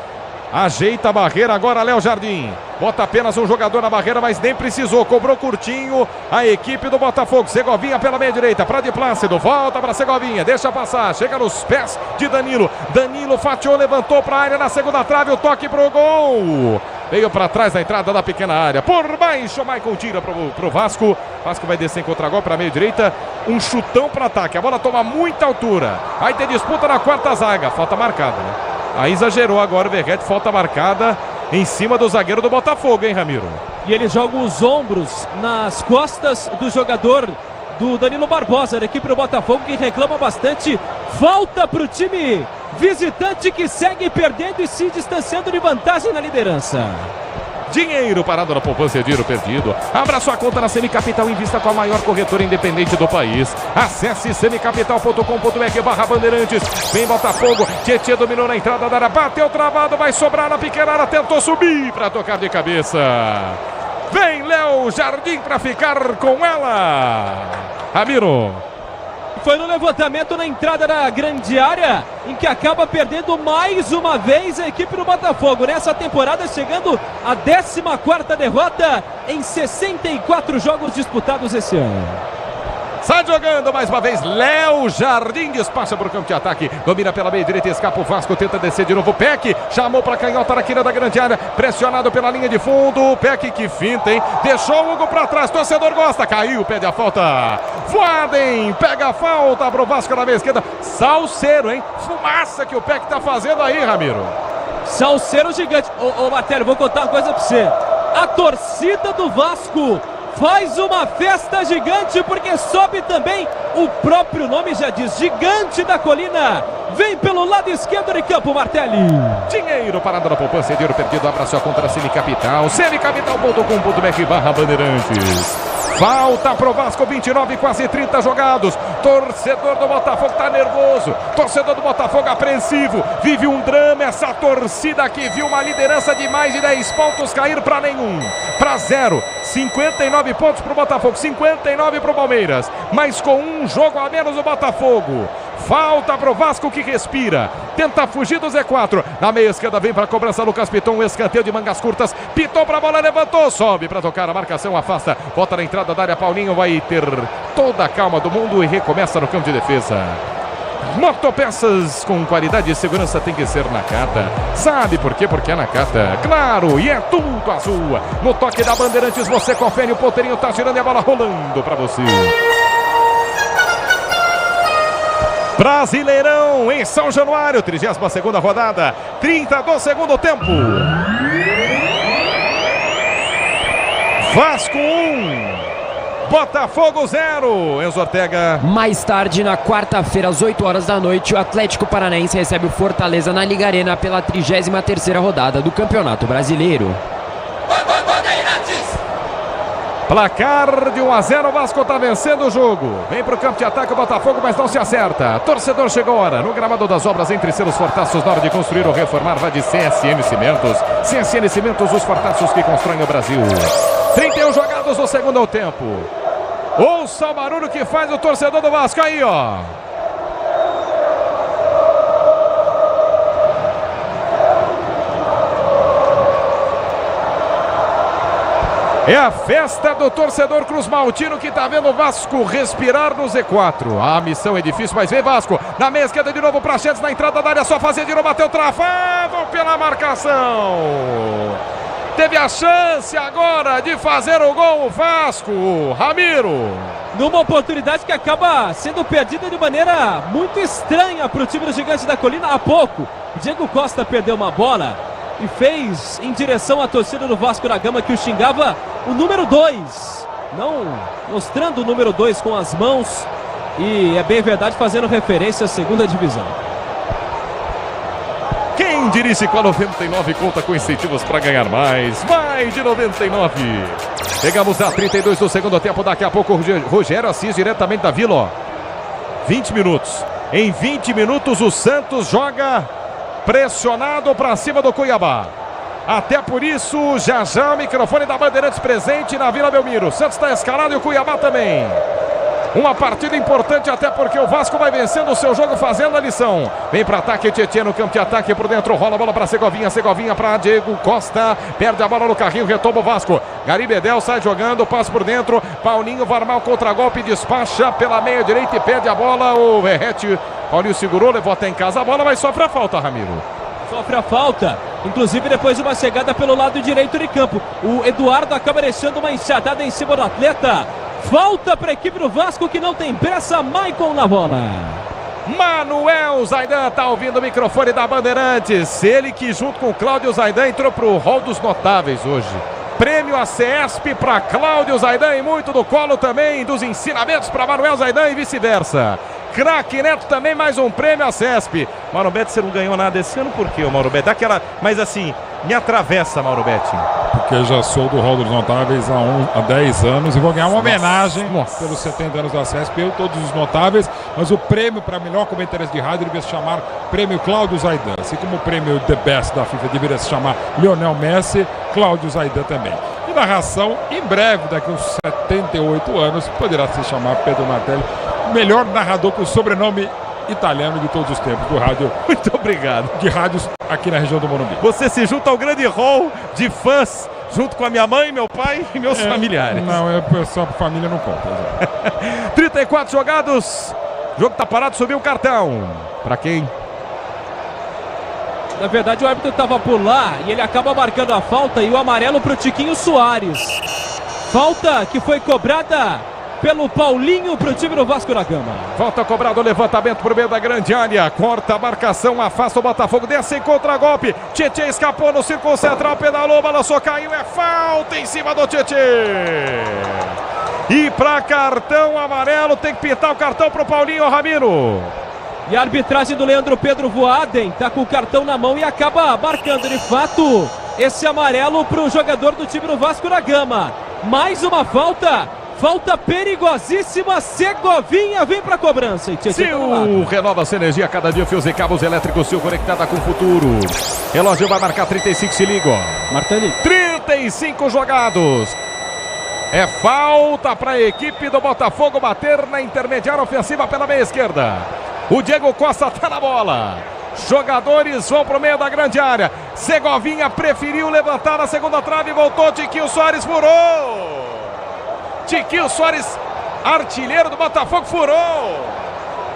Ajeita a barreira agora Léo Jardim. Bota apenas um jogador na barreira, mas nem precisou. Cobrou curtinho a equipe do Botafogo. Segovinha pela meia direita para de Plácido. Volta para Segovinha, deixa passar. Chega nos pés de Danilo. Danilo fatiou, levantou para a área na segunda trave. O toque pro gol. Veio para trás da entrada da pequena área. Por baixo, Maicon tira pro Vasco. Vasco vai descer em contra-gol para a meia direita. Um chutão para ataque. A bola toma muita altura. Aí tem disputa na quarta zaga. Falta marcada, né? Aí exagerou agora o Verguete, falta marcada em cima do zagueiro do Botafogo, hein, Ramiro? E ele joga os ombros nas costas do jogador do Danilo Barbosa, da equipe do Botafogo, que reclama bastante. Falta para o time visitante que segue perdendo e se distanciando de vantagem na liderança. Dinheiro parado na poupança e dinheiro perdido. Abra sua conta na Semicapital, invista com a maior corretora independente do país. Acesse semicapital.com.br/bandeirantes. Vem Botafogo, Tietê dominou na entrada da área, bateu travado, vai sobrar na pequena área, tentou subir para tocar de cabeça. Vem Léo Jardim para ficar com ela. Ramiro. Foi no levantamento na entrada da grande área, em que acaba perdendo mais uma vez a equipe do Botafogo. Nessa temporada, chegando à 14ª derrota em 64 jogos disputados esse ano. Sai jogando mais uma vez, Léo Jardim despacha para o campo de ataque, domina pela meia direita, escapa o Vasco, tenta descer de novo, Peck, chamou para canhota na quina da grande área, pressionado pela linha de fundo, Peck que finta, hein, deixou o Hugo para trás, torcedor gosta, caiu, pede a falta, Voaden, pega a falta para o Vasco na meia esquerda, Salceiro, hein, fumaça que o Peck tá fazendo aí, Ramiro. Salceiro gigante, ô Martelo, vou contar uma coisa para você, a torcida do Vasco faz uma festa gigante, porque sobe também, o próprio nome já diz, Gigante da Colina. Vem pelo lado esquerdo de campo, Martelli. Dinheiro parado na poupança, dinheiro perdido, abra sua conta na Semicapital, semicapital.com.br/Bandeirantes. Falta pro Vasco, 29, quase 30 jogados. Torcedor do Botafogo tá nervoso. Torcedor do Botafogo apreensivo. Vive um drama essa torcida que viu uma liderança de mais de 10 pontos cair para nenhum. Para 0. 59 pontos pro Botafogo, 59 pro Palmeiras. Mas com um jogo a menos o Botafogo. Falta pro Vasco que respira. Tenta fugir do Z4. Na meia esquerda vem para a cobrança Lucas Piton. Um escanteio de mangas curtas. Piton para a bola, levantou. Sobe para tocar a marcação, afasta. Volta na entrada da área. Paulinho vai ter toda a calma do mundo e recomeça no campo de defesa. Motopeças com qualidade e segurança tem que ser Nakata. Sabe por quê? Porque é Nakata. Claro, e é tudo azul. No toque da Bandeirantes você confere, o ponteirinho tá girando e a bola rolando para você. Brasileirão em São Januário, 32ª rodada, 30 do segundo tempo. Vasco 1, Botafogo 0. Enzo Ortega. Mais tarde, na quarta-feira, às 8 horas da noite, o Atlético Paranaense recebe o Fortaleza na Liga Arena pela 33ª rodada do Campeonato Brasileiro. Placar de 1-0, o Vasco está vencendo o jogo. Vem para o campo de ataque o Botafogo, mas não se acerta. Torcedor chegou a hora. No gramado das obras, entre selos fortaços, na hora de construir ou reformar, vai de CSN Cimentos. CSN Cimentos, os fortaços que constroem o Brasil. 31 jogados no segundo tempo. Ouça o barulho que faz o torcedor do Vasco aí, ó. É a festa do torcedor Cruz Maltino que tá vendo o Vasco respirar no Z4. A missão é difícil, mas vem Vasco. Na meia esquerda de novo para Chedes, na entrada da área, só fazer de novo, bateu travado pela marcação. Teve a chance agora de fazer o gol o Vasco, Ramiro. Numa oportunidade que acaba sendo perdida de maneira muito estranha para o time do Gigante da Colina. Há pouco, Diego Costa perdeu uma bola e fez em direção à torcida do Vasco da Gama, que o xingava o número 2, não mostrando o número 2 com as mãos, e é bem verdade, fazendo referência à segunda divisão. Quem dirige com a 99 conta com incentivos para ganhar mais de 99. Chegamos a 32 do segundo tempo, daqui a pouco o Rogério Assis diretamente da Vila, ó. 20 minutos, em 20 minutos o Santos joga pressionado para cima do Cuiabá. Até por isso, já o microfone da Bandeirantes presente na Vila Belmiro. O Santos está escalado e o Cuiabá também. Uma partida importante, até porque o Vasco vai vencendo o seu jogo, fazendo a lição. Vem para ataque, Tietê no campo de ataque por dentro, rola a bola para Segovinha, Segovinha para Diego Costa, perde a bola no carrinho, retoma o Vasco. Garibedel sai jogando, passa por dentro, Paulinho vai armar o contragolpe, despacha pela meia direita e perde a bola. O Verrete, Paulinho segurou, levou até em casa a bola, mas sofre a falta, Ramiro. Sofre a falta, inclusive depois de uma chegada pelo lado direito de campo. O Eduardo acaba deixando uma enxadada em cima do atleta. Falta para a equipe do Vasco, que não tem pressa. Maicon na bola. Manuel Zaidan está ouvindo o microfone da Bandeirantes. Ele que junto com o Cláudio Zaidan entrou para o hall dos notáveis hoje. Prêmio a CESP para Cláudio Zaidan e muito do colo também dos ensinamentos para Manuel Zaidan e vice-versa. Craque Neto também, mais um prêmio a CESP. Mauro Betti, você não ganhou nada esse ano, por quê, Mauro Betti? Daquela, mas assim, me atravessa, Mauro Betti. Porque eu já sou do Hall dos Notáveis há 10 anos e vou ganhar uma homenagem pelos 70 anos da CESP, eu, todos os notáveis, mas o prêmio para melhor comentarista de rádio deveria se chamar Prêmio Cláudio Zaidan, assim como o prêmio The Best da FIFA deveria se chamar Lionel Messi, Cláudio Zaidan também. E narração, em breve, daqui a uns 78 anos, poderá se chamar Pedro Martelli. melhor narrador com o sobrenome italiano de todos os tempos do rádio. Muito obrigado. De rádios aqui na região do Morumbi. Você se junta ao grande hall de fãs, junto com a minha mãe, meu pai e meus familiares. Não, só família não conta. 34 jogados. O jogo tá parado, subiu o cartão. Pra quem? Na verdade, o árbitro estava por lá e ele acaba marcando a falta e o amarelo para o Tiquinho Soares. Falta que foi cobrada pelo Paulinho para o time do Vasco da Gama. Falta cobrado, levantamento pro meio da grande área. Corta a marcação, afasta o Botafogo, desce em contra-golpe. Tietê escapou no círculo central, pedalou, balançou, caiu. É falta em cima do Tietê. E para cartão amarelo, tem que pintar o cartão pro Paulinho, Ramiro. E a arbitragem do Leandro Pedro Voaden tá com o cartão na mão e acaba marcando de fato esse amarelo para o jogador do time do Vasco da Gama. Mais uma falta perigosíssima. Segovinha vem para cobrança. Sil renova-se energia cada dia, fios e cabos elétricos. Sil conectada com o futuro. Relógio vai marcar 35, se liga. Martelli. 35 jogados. É falta para a equipe do Botafogo bater na intermediária ofensiva pela meia esquerda. O Diego Costa está na bola. Jogadores vão para o meio da grande área. Segovinha preferiu levantar a segunda trave e voltou. Tiquinho Soares furou. Tiquinho Soares, artilheiro do Botafogo, furou.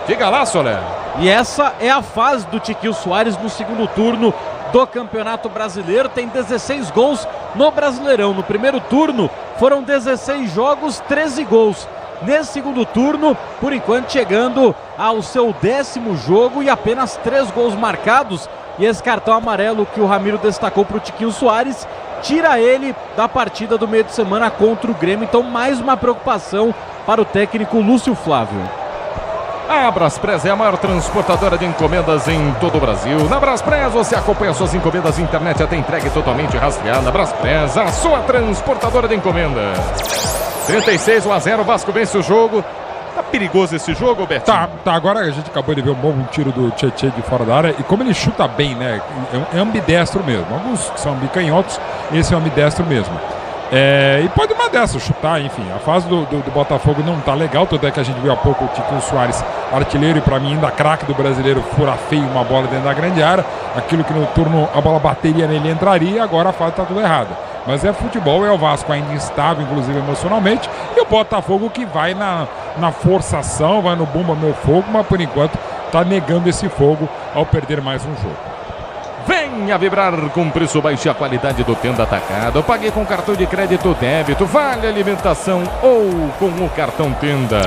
Diga lá, Soler. E essa é a fase do Tiquinho Soares no segundo turno do Campeonato Brasileiro. Tem 16 gols no Brasileirão. No primeiro turno foram 16 jogos, 13 gols. Nesse segundo turno, por enquanto chegando ao seu 10º jogo e apenas 3 gols marcados. E esse cartão amarelo que o Ramiro destacou para o Tiquinho Soares tira ele da partida do meio de semana contra o Grêmio. Então mais uma preocupação para o técnico Lúcio Flávio. A Braspress é a maior transportadora de encomendas em todo o Brasil. Na Braspress você acompanha suas encomendas internet até entregue totalmente rastreada. Braspress, a sua transportadora de encomendas. 36-1-0, Vasco vence o jogo. Tá perigoso esse jogo, Betinho? Tá, agora a gente acabou de ver um bom tiro do Tietê de fora da área. E como ele chuta bem, né? É ambidestro mesmo. Alguns são bicanhotos, esse é ambidestro mesmo. E pode uma dessas chutar, enfim. A fase do Botafogo não tá legal. Tanto é que a gente viu há pouco o Tiquinho Soares, artilheiro e pra mim ainda craque do brasileiro, fura feio uma bola dentro da grande área. Aquilo que no turno a bola bateria nele entraria. Agora a fase tá tudo errada. Mas é futebol, é o Vasco ainda instável, inclusive emocionalmente, e o Botafogo que vai na forçação, vai no bumba meu fogo, mas por enquanto está negando esse fogo ao perder mais um jogo. Venha vibrar com preço baixo e a qualidade do Tenda Atacado. Pague com cartão de crédito débito, vale alimentação ou com o cartão Tenda.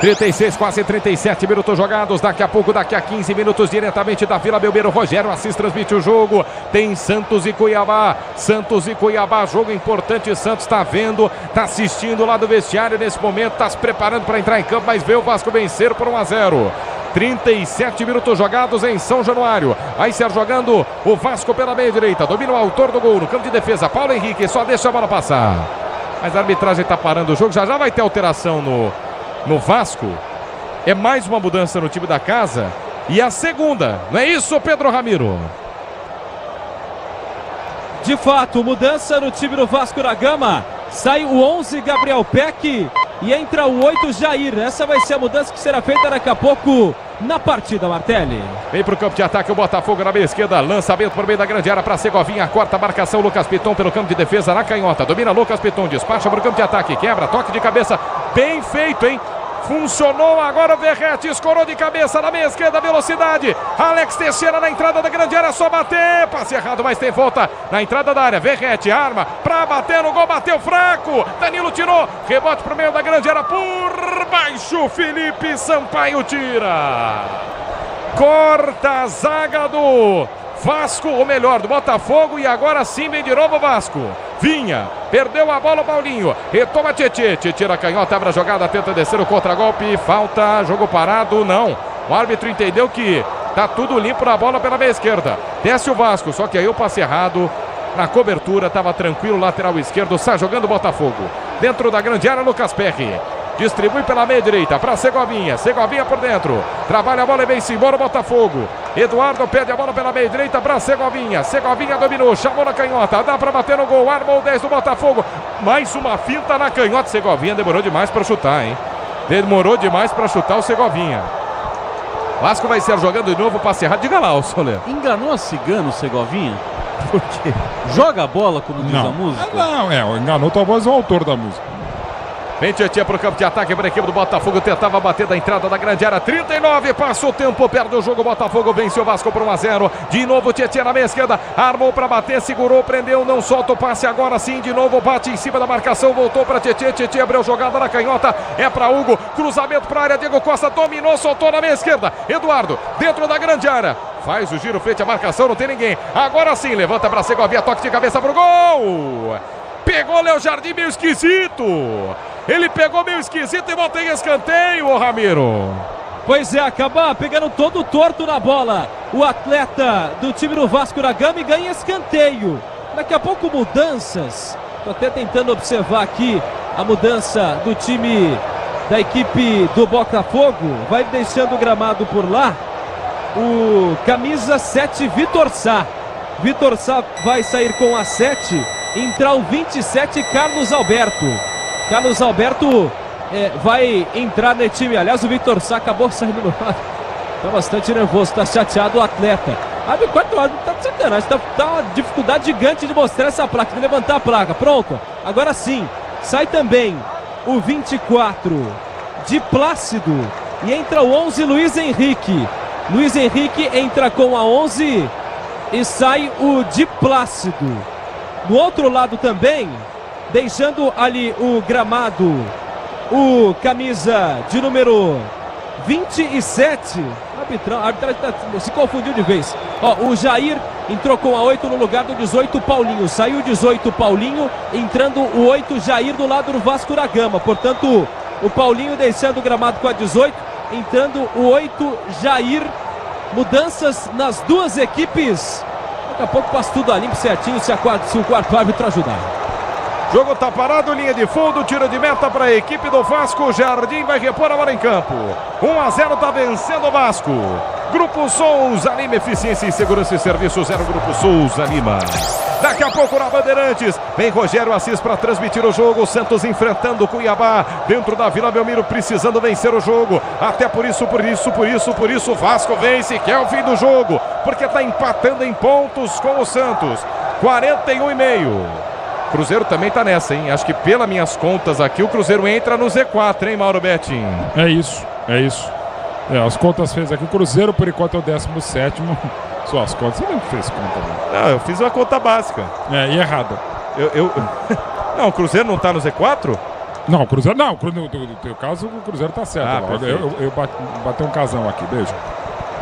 36, quase 37 minutos jogados. Daqui a pouco, daqui a 15 minutos, diretamente da Vila Belmiro, Rogério Assis transmite o jogo. Tem Santos e Cuiabá. Santos e Cuiabá, jogo importante. Santos está vendo, está assistindo lá do vestiário nesse momento, está se preparando para entrar em campo, mas vê o Vasco vencer por 1-0. 37 minutos jogados em São Januário. Vai ser jogando o Vasco pela meia direita. Domina o autor do gol no campo de defesa, Paulo Henrique. Só deixa a bola passar. Mas a arbitragem está parando o jogo. Já vai ter alteração no Vasco. É mais uma mudança no time da casa. E a segunda, não é isso, Pedro Ramiro? De fato, mudança no time do Vasco da Gama. Sai o 11, Gabriel Peck, e entra o 8, Jair. Essa vai ser a mudança que será feita daqui a pouco na partida, Martelli. Vem pro campo de ataque o Botafogo na meia esquerda. Lançamento por meio da grande área para Segovinha. Corta a marcação, Lucas Piton pelo campo de defesa na canhota. Domina Lucas Piton, despacha pro campo de ataque. Quebra, toque de cabeça. Bem feito, hein? Funcionou agora o Verrete, escorou de cabeça na meia esquerda, velocidade. Alex Teixeira na entrada da grande área, só bater. Passe errado, mas tem volta na entrada da área. Verrete arma pra bater no gol, bateu fraco. Danilo tirou, rebote pro meio da grande área, por baixo. Felipe Sampaio tira. Corta a zaga do Vasco, ou melhor, do Botafogo, e agora sim vem de novo o Vasco. Vinha, perdeu a bola o Paulinho, retoma Tietê, tira a canhota, abre a jogada, tenta descer o contragolpe, falta, jogo parado, não. O árbitro entendeu que tá tudo limpo na bola pela meia esquerda. Desce o Vasco, só que aí o passe errado na cobertura, tava tranquilo, lateral esquerdo, sai jogando o Botafogo. Dentro da grande área, Lucas Perry. Distribui pela meia direita para Segovinha. Segovinha por dentro. Trabalha a bola e vem-se embora o Botafogo. Eduardo pede a bola pela meia direita para Segovinha. Segovinha dominou, chamou na canhota. Dá para bater no gol. Armou o 10 do Botafogo. Mais uma finta na canhota. Segovinha demorou demais para chutar, hein? Demorou demais para chutar o Segovinha. Vasco vai ser jogando de novo, passe errado. Diga lá, o Soler. Enganou a cigana o Segovinha? Por quê? Joga a bola, como diz Não. a música? Não, enganou talvez o autor da música. Vem Tietchan pro campo de ataque para a equipe do Botafogo. Tentava bater da entrada da grande área. 39, passa o tempo, perde o jogo. Botafogo vence o Vasco por 1-0. De novo Tietchan na meia esquerda. Armou para bater, segurou, prendeu, não solta o passe. Agora sim, de novo bate em cima da marcação. Voltou para Tietchan. Tietchan abriu jogada na canhota. É para Hugo. Cruzamento para a área. Diego Costa dominou, soltou na meia esquerda. Eduardo, dentro da grande área. Faz o giro frente à marcação, não tem ninguém. Agora sim, levanta para Segovia. Toque de cabeça pro gol. Pegou Léo Jardim meio esquisito. Ele pegou meio esquisito e volta em escanteio, ô Ramiro. Pois é, acaba pegando todo torto na bola. O atleta do time do Vasco da Gama e ganha escanteio. Daqui a pouco mudanças. Estou até tentando observar aqui a mudança do time da equipe do Botafogo. Vai deixando o gramado por lá. O camisa 7, Vitor Sá. Vitor Sá vai sair com a 7. Entrar o 27, Carlos Alberto. Carlos Alberto vai entrar no time. Aliás, o Vitor Sá acabou saindo no lado. Está bastante nervoso, está chateado o atleta. Abre 4 horas, está de sacanagem. Está uma dificuldade gigante de mostrar essa placa, de levantar a placa. Pronto, agora sim. Sai também o 24 de Plácido. E entra o 11, Luiz Henrique. Luiz Henrique entra com a 11 e sai o de Plácido. Do outro lado também, deixando ali o gramado, o camisa de número 27. A arbitragem se confundiu de vez. Ó, o Jair entrou com a 8 no lugar do 18, Paulinho. Saiu o 18, Paulinho, entrando o 8, Jair do lado do Vasco da Gama. Portanto, o Paulinho deixando o gramado com a 18, entrando o 8, Jair. Mudanças nas duas equipes. Daqui a pouco passa tudo a limpo certinho se o quarto árbitro ajudar. Jogo tá parado, linha de fundo, tiro de meta para a equipe do Vasco. Jardim vai repor a bola em campo. 1-0, tá vencendo o Vasco. Grupo Souza Lima, eficiência em segurança e serviços, 0 Grupo Souza Lima. Daqui a pouco na Bandeirantes, vem Rogério Assis para transmitir o jogo. Santos enfrentando o Cuiabá dentro da Vila Belmiro, precisando vencer o jogo. Até por isso, o Vasco vence, que é o fim do jogo, porque tá empatando em pontos com o Santos. 41,5. Cruzeiro também tá nessa, hein? Acho que pelas minhas contas aqui, o Cruzeiro entra no Z4, hein, Mauro Betting? É isso. As contas fez aqui. O Cruzeiro, por enquanto, é o 17º. Só as contas. Você não fez conta, não? Não, eu fiz uma conta básica. E errada. Não, o Cruzeiro não tá no Z4? Não, o Cruzeiro não. No teu caso, o Cruzeiro tá certo. Eu bati um casão aqui. Beijo.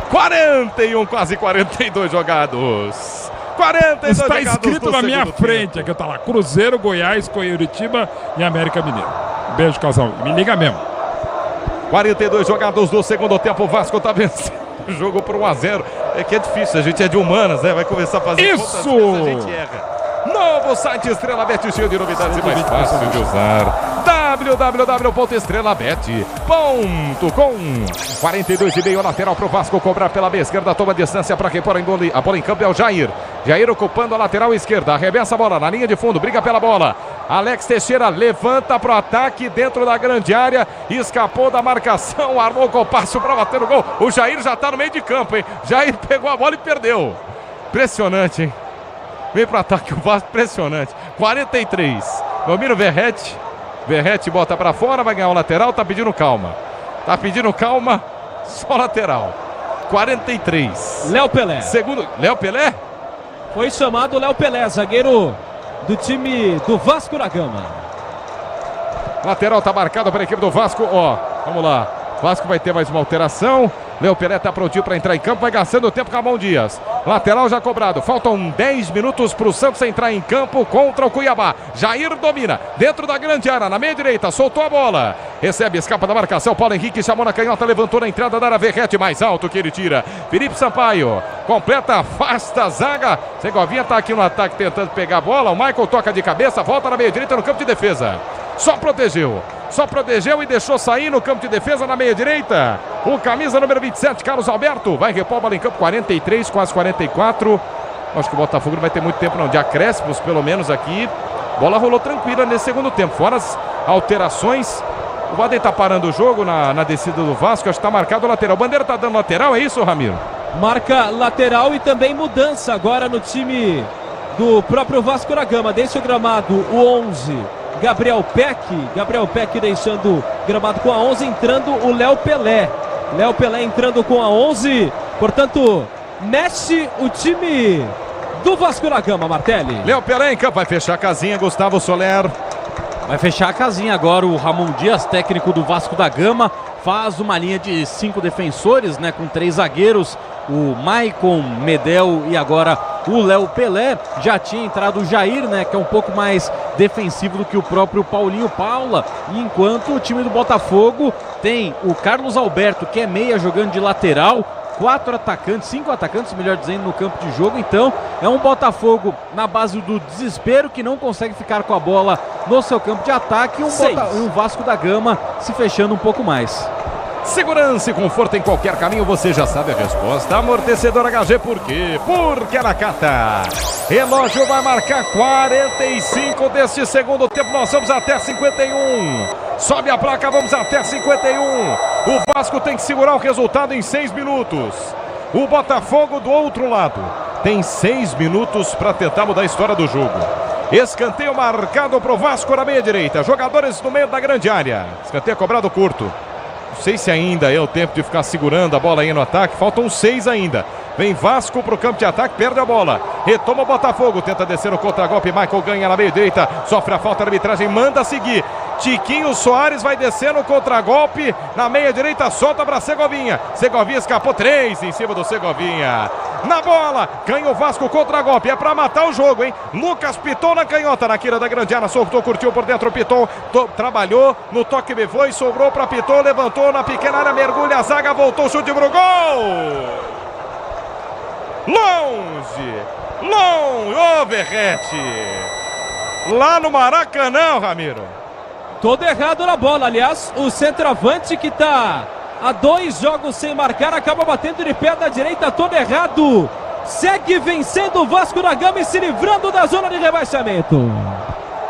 41, quase 42 jogados. 42 está jogados escrito na minha frente. Aqui tá lá: Cruzeiro, Goiás, Coritiba e América Mineiro. Beijo, casão. Me liga mesmo. 42 jogados do segundo tempo. O Vasco tá vencendo o jogo por 1-0. É que é difícil, a gente é de humanas, né? Vai começar a fazer isso. Contas, a gente erra. Novo site Estrela Bet, cheio de novidades e mais fácil de usar. www.estrelabet.com. 42,5, lateral pro Vasco cobrar pela meia esquerda, toma distância para quem pôr a bola em campo é o Jair. Jair ocupando a lateral esquerda, arremessa a bola na linha de fundo, briga pela bola. Alex Teixeira levanta pro ataque dentro da grande área, escapou da marcação, armou com o passo para bater no gol. O Jair já tá no meio de campo, hein? Jair pegou a bola e perdeu. Impressionante, hein? Vem pro ataque o Vasco, impressionante. 43. Domina o Verrete. Verrete bota pra fora, vai ganhar o lateral, tá pedindo calma. Só lateral. 43. Léo Pelé. Segundo, Léo Pelé? Foi chamado Léo Pelé, zagueiro do time do Vasco da Gama. Lateral tá marcado para a equipe do Vasco, ó. Vamos lá. Vasco vai ter mais uma alteração. Léo Pelé tá prontinho para entrar em campo, vai gastando o tempo com Ramon Dias. Lateral já cobrado, faltam 10 minutos para o Santos entrar em campo contra o Cuiabá. Jair domina, dentro da grande área, na meia direita, soltou a bola. Recebe, escapa da marcação, Paulo Henrique chamou na canhota, levantou na entrada da área, Verrete mais alto que ele tira. Felipe Sampaio, completa, afasta a zaga. Segovinha tá aqui no ataque tentando pegar a bola, o Michael toca de cabeça, volta na meia direita no campo de defesa. Só protegeu e deixou sair no campo de defesa na meia direita. O camisa número 27, Carlos Alberto, vai repor a bola em campo, 43, quase 44. Acho que o Botafogo não vai ter muito tempo não, de acréscimos pelo menos aqui. Bola rolou tranquila nesse segundo tempo, fora as alterações. O Vadei tá parando o jogo na descida do Vasco, acho que tá marcado o lateral. O Bandeira tá dando lateral, é isso, Ramiro? Marca lateral e também mudança agora no time do próprio Vasco da Gama. Deixa o gramado o 11, Gabriel Peck deixando o gramado com a 11, entrando o Léo Pelé. Léo Pelé entrando com a 11, portanto, mexe o time do Vasco da Gama, Martelli. Léo Pelé em campo, vai fechar a casinha, Gustavo Soler. Vai fechar a casinha agora o Ramon Dias, técnico do Vasco da Gama. Faz uma linha de 5 defensores, né, com 3 zagueiros, o Maicon, Medel e agora o Léo Pelé. Já tinha entrado o Jair, né, que é um pouco mais defensivo do que o próprio Paulinho Paula. E enquanto o time do Botafogo tem o Carlos Alberto, que é meia, jogando de lateral. 5 atacantes, melhor dizendo, no campo de jogo. Então é um Botafogo na base do desespero, que não consegue ficar com a bola no seu campo de ataque, e um Vasco da Gama se fechando um pouco mais. Segurança e conforto em qualquer caminho, você já sabe a resposta. Amortecedor HG, por quê? Porque é na Cata. Relógio vai marcar 45 deste segundo tempo, nós vamos até 51. Sobe a placa, vamos até 51. O Vasco tem que segurar o resultado em 6 minutos. O Botafogo do outro lado tem 6 minutos para tentar mudar a história do jogo. Escanteio marcado para o Vasco na meia direita. Jogadores no meio da grande área. Escanteio cobrado curto. Não sei se ainda é o tempo de ficar segurando a bola aí no ataque. Faltam 6 ainda. Vem Vasco para o campo de ataque, perde a bola. Retoma o Botafogo, tenta descer no contragolpe. Michael ganha na meia direita, sofre a falta da arbitragem, manda seguir. Tiquinho Soares vai descer no contragolpe. Na meia direita, solta para Segovinha. Segovinha escapou, 3 em cima do Segovinha. Na bola, ganha o Vasco, contragolpe. É para matar o jogo, hein? Lucas Piton na canhota, na queira da grande área. Soltou, curtiu por dentro, Piton trabalhou no toque, me foi, sobrou para Piton, levantou na pequena área, mergulha a zaga, voltou, chute pro gol! Longe, ô Verrete, lá no Maracanã, Ramiro. Todo errado na bola, aliás, o centroavante que tá há 2 jogos sem marcar, acaba batendo de pé da direita, todo errado. Segue vencendo o Vasco da Gama e se livrando da zona de rebaixamento.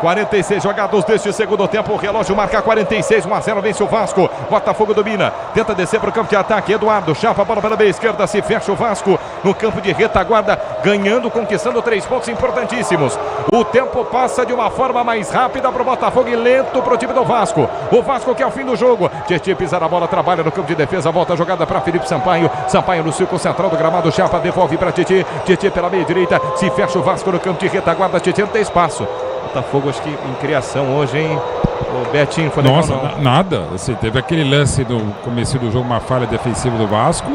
46 jogados deste segundo tempo, o relógio marca 46, 1-0, vence o Vasco. Botafogo domina, tenta descer para o campo de ataque. Eduardo chapa a bola pela meia esquerda, se fecha o Vasco no campo de retaguarda, ganhando, conquistando 3 pontos importantíssimos. O tempo passa de uma forma mais rápida para o Botafogo e lento para o time do Vasco. O Vasco que é o fim do jogo. Tietê pisa na bola, trabalha no campo de defesa, volta a jogada para Felipe Sampaio. Sampaio no círculo central do gramado, chapa, devolve para Tietê. Tietê pela meia direita, se fecha o Vasco no campo de retaguarda. Tietê não tem espaço. Botafogo, acho que em criação hoje, hein? O Betinho foi legal. Nossa, nada. Assim, teve aquele lance no começo do jogo, uma falha defensiva do Vasco.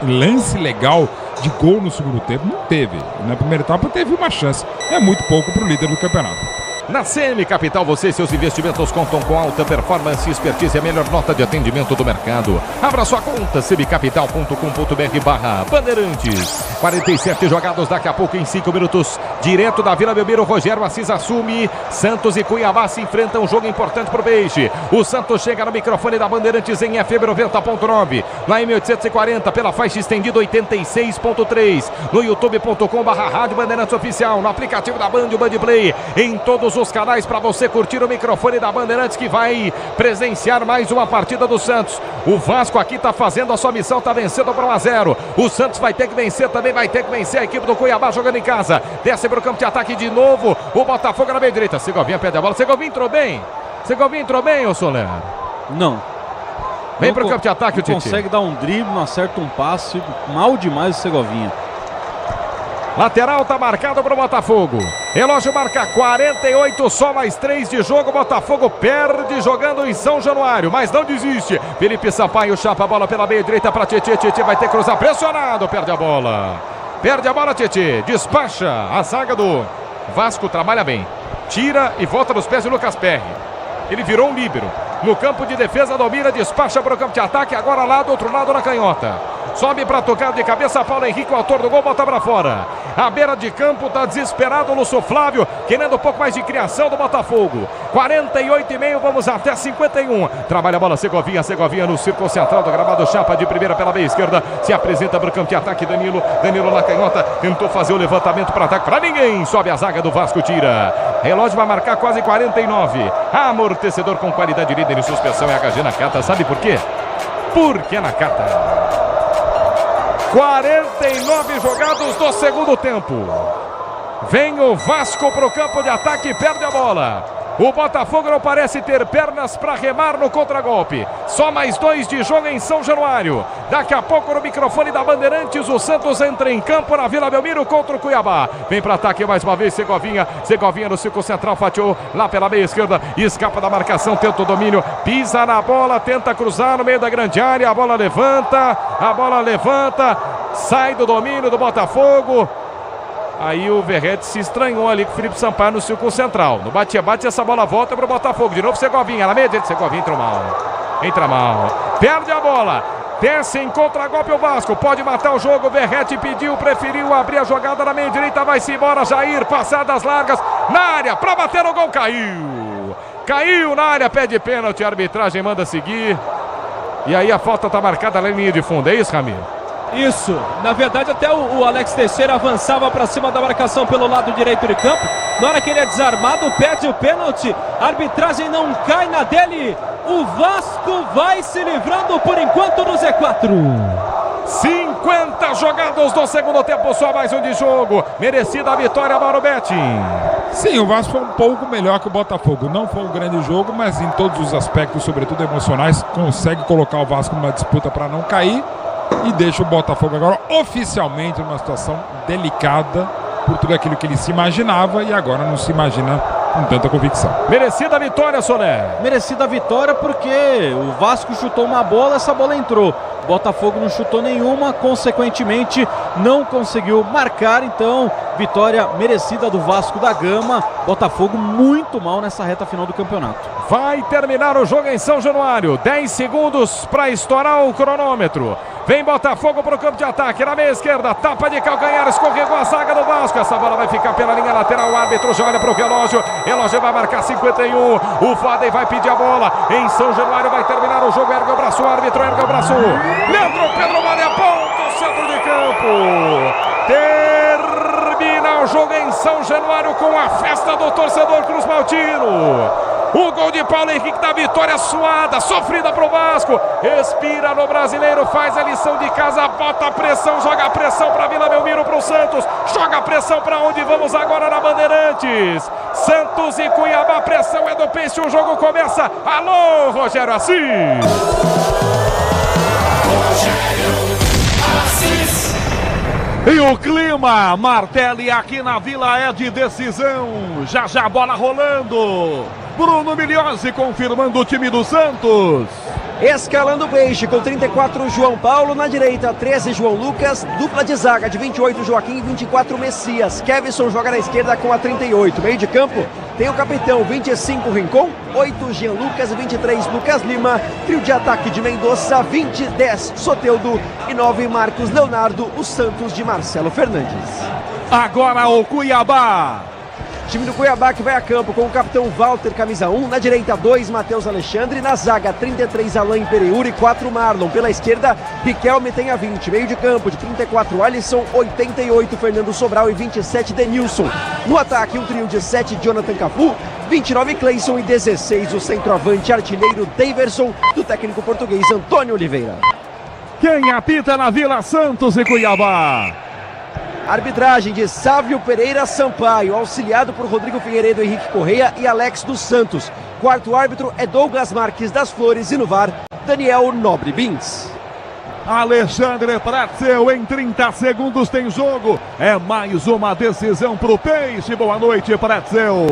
Lance legal de gol no segundo tempo não teve. Na primeira etapa teve uma chance. É muito pouco para o líder do campeonato. Na CM Capital, você e seus investimentos contam com alta performance e expertise, a melhor nota de atendimento do mercado. Abra sua conta, cmcapital.com.br/Bandeirantes. 47 jogados, daqui a pouco em 5 minutos. Direto da Vila Belmiro, Rogério Assis assume. Santos e Cuiabá se enfrentam, um jogo importante pro Peixe. O Santos chega no microfone da Bandeirantes em FM 90.9. Na M840, pela faixa estendida 86.3. No youtube.com/Rádio Bandeirantes Oficial. No aplicativo da Band, o Band Play. Em todos os canais para você curtir o microfone da Bandeirantes, que vai presenciar mais uma partida do Santos. O Vasco aqui está fazendo a sua missão, está vencendo por 1-0. O Santos vai ter que vencer, também vai ter que vencer a equipe do Cuiabá jogando em casa. Desce para o campo de ataque de novo. O Botafogo na meia direita. Segovinha perde a bola. Segovinha entrou bem. Segovinha entrou bem, ô Soler? Não. Vem para o campo de ataque, o Tite. Consegue dar um drible, não acerta um passe. Mal demais o Segovinha. Lateral está marcado para o Botafogo. Relógio marca 48, só mais 3 de jogo. Botafogo perde jogando em São Januário, mas não desiste. Felipe Sampaio chapa a bola pela meia direita para Tietê. Tietê vai ter que cruzar, pressionado, perde a bola. Perde a bola, Tietê. Despacha a zaga do Vasco, trabalha bem. Tira e volta nos pés de Lucas Perry. Ele virou um líbero. No campo de defesa, domina, despacha para o campo de ataque. Agora lá do outro lado na canhota. Sobe para tocar de cabeça, Paulo Henrique, o autor do gol, bota para fora. à beira de campo, está desesperado o Lúcio Flávio, querendo um pouco mais de criação do Botafogo. 48,5, vamos até 51. Trabalha a bola Segovinha no círculo central do gramado, chapa de primeira pela meia esquerda, se apresenta para o campo de ataque Danilo na canhota, tentou fazer o levantamento para ataque, para ninguém, sobe a zaga do Vasco, tira. Relógio vai marcar quase 49. Amortecedor com qualidade, líder em suspensão, é HG Nakata, sabe por quê? Porque é Nakata. 49 jogados do segundo tempo. Vem o Vasco para o campo de ataque e perde a bola. O Botafogo não parece ter pernas para remar no contragolpe. Só mais 2 de jogo em São Januário. Daqui a pouco no microfone da Bandeirantes, o Santos entra em campo na Vila Belmiro contra o Cuiabá. Vem para ataque mais uma vez Segovinha no círculo central, fatiou lá pela meia esquerda, escapa da marcação, tenta o domínio, pisa na bola, tenta cruzar no meio da grande área, a bola levanta, sai do domínio do Botafogo. Aí o Verrete se estranhou ali com o Felipe Sampaio no círculo central. No bate-bate, essa bola volta para o Botafogo. De novo Segovinha, na meia direita. Segovinha entra mal. Perde a bola. Desce em contra-golpe o Vasco. Pode matar o jogo. O Verrete preferiu abrir a jogada na meia direita. Vai-se embora, Jair. Passadas largas na área. Para bater no gol. Caiu na área. Pede pênalti. A arbitragem manda seguir. E aí a falta está marcada na linha de fundo. É isso, Ramiro? Isso, na verdade até o Alex Teixeira avançava para cima da marcação pelo lado direito de campo. Na hora que ele é desarmado, perde o pênalti. A arbitragem não cai na dele. O Vasco vai se livrando por enquanto no Z4. 50 jogados do segundo tempo, só mais um de jogo. Merecida a vitória, Mauro Betting. Sim, o Vasco foi um pouco melhor que o Botafogo. Não foi um grande jogo, mas em todos os aspectos, sobretudo emocionais, consegue colocar o Vasco numa disputa para não cair. E deixa o Botafogo agora oficialmente numa situação delicada por tudo aquilo que ele se imaginava e agora não se imagina com tanta convicção. Merecida a vitória, Soler. Merecida a vitória porque o Vasco chutou uma bola, essa bola entrou. O Botafogo não chutou nenhuma, consequentemente não conseguiu marcar, então vitória merecida do Vasco da Gama. Botafogo muito mal nessa reta final do campeonato. Vai terminar o jogo em São Januário. 10 segundos para estourar o cronômetro. Vem Botafogo para o campo de ataque, na meia esquerda, tapa de calcanhar, escorregou a zaga do Vasco. Essa bola vai ficar pela linha lateral, o árbitro já olha para o relógio vai marcar 51. O Fadem vai pedir a bola. Em São Januário vai terminar o jogo, ergue o braço, o árbitro ergue o braço. Leandro Pedro Vale aponta o centro de campo. Termina o jogo em São Januário com a festa do torcedor Cruz Maltino. O gol de Paulo Henrique da vitória suada, sofrida para o Vasco. Respira no Brasileiro, faz a lição de casa, bota a pressão, joga a pressão para Vila Belmiro, para o Santos. Joga a pressão para onde vamos agora na Bandeirantes. Santos e Cuiabá, a pressão é do Peixe, o jogo começa. Alô, Rogério Assis. E o clima, Martelli aqui na Vila é de decisão. Já a bola rolando. Bruno Milhozzi confirmando o time do Santos. Escalando o Peixe com 34 João Paulo, na direita 13 João Lucas, dupla de zaga de 28 Joaquim e 24 Messias. Kevson joga na esquerda com a 38. Meio de campo tem o capitão 25 Rincon, 8 Jean Lucas e 23 Lucas Lima. Trio de ataque de Mendonça, 20 10 Soteldo e 9 Marcos Leonardo, o Santos de Marcelo Fernandes. Agora o Cuiabá. Time do Cuiabá que vai a campo com o capitão Walter, camisa 1. Na direita, 2, Matheus Alexandre. Na zaga, 33, Alain Pereira e 4, Marlon. Pela esquerda, Riquelme tem a 20. Meio de campo, de 34, Alisson. 88, Fernando Sobral e 27, Denilson. No ataque, um trio de 7, Jonathan Cafu. 29, Cleison e 16, o centroavante artilheiro Daverson, do técnico português Antônio Oliveira. Quem apita na Vila Santos e Cuiabá? Arbitragem de Sávio Pereira Sampaio, auxiliado por Rodrigo Figueiredo, Henrique Correia e Alex dos Santos. Quarto árbitro é Douglas Marques das Flores e no VAR, Daniel Nobre Bins. Alexandre Pretzel, em 30 segundos tem jogo. É mais uma decisão pro Peixe. Boa noite, Pretzel.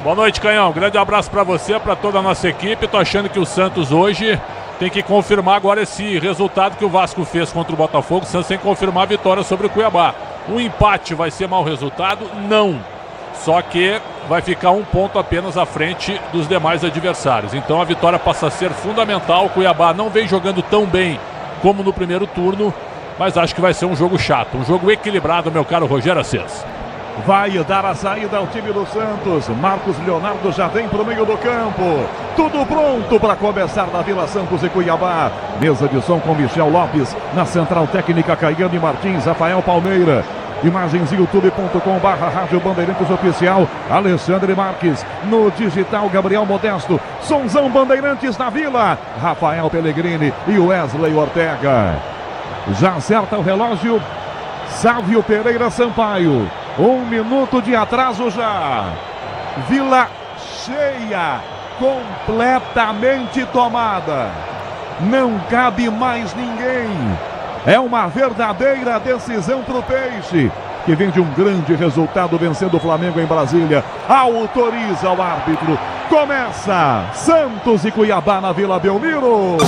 Boa noite, Canhão. Grande abraço para você, para toda a nossa equipe. Tô achando que o Santos hoje tem que confirmar agora esse resultado que o Vasco fez contra o Botafogo. O Santos tem que confirmar a vitória sobre o Cuiabá. O empate vai ser mau resultado? Não. Só que vai ficar um ponto apenas à frente dos demais adversários. Então a vitória passa a ser fundamental. O Cuiabá não vem jogando tão bem como no primeiro turno mas acho que vai ser um jogo chato, um jogo equilibrado, meu caro Rogério Assis. Vai dar a saída ao time do Santos. Marcos Leonardo já vem para o meio do campo. Tudo pronto para começar na Vila Santos e Cuiabá. Mesa de som com Michel Lopes. Na central técnica, Caiane Martins, Rafael Palmeira. Imagens youtube.com/Rádio Bandeirantes Oficial. Alexandre Marques. No digital, Gabriel Modesto. Sonzão Bandeirantes na Vila. Rafael Pellegrini e Wesley Ortega. Já acerta o relógio. Sávio Pereira Sampaio. 1 minuto de atraso já. Vila cheia, completamente tomada. Não cabe mais ninguém. É uma verdadeira decisão para o Peixe, que vem de um grande resultado vencendo o Flamengo em Brasília. Autoriza o árbitro. Começa Santos e Cuiabá na Vila Belmiro.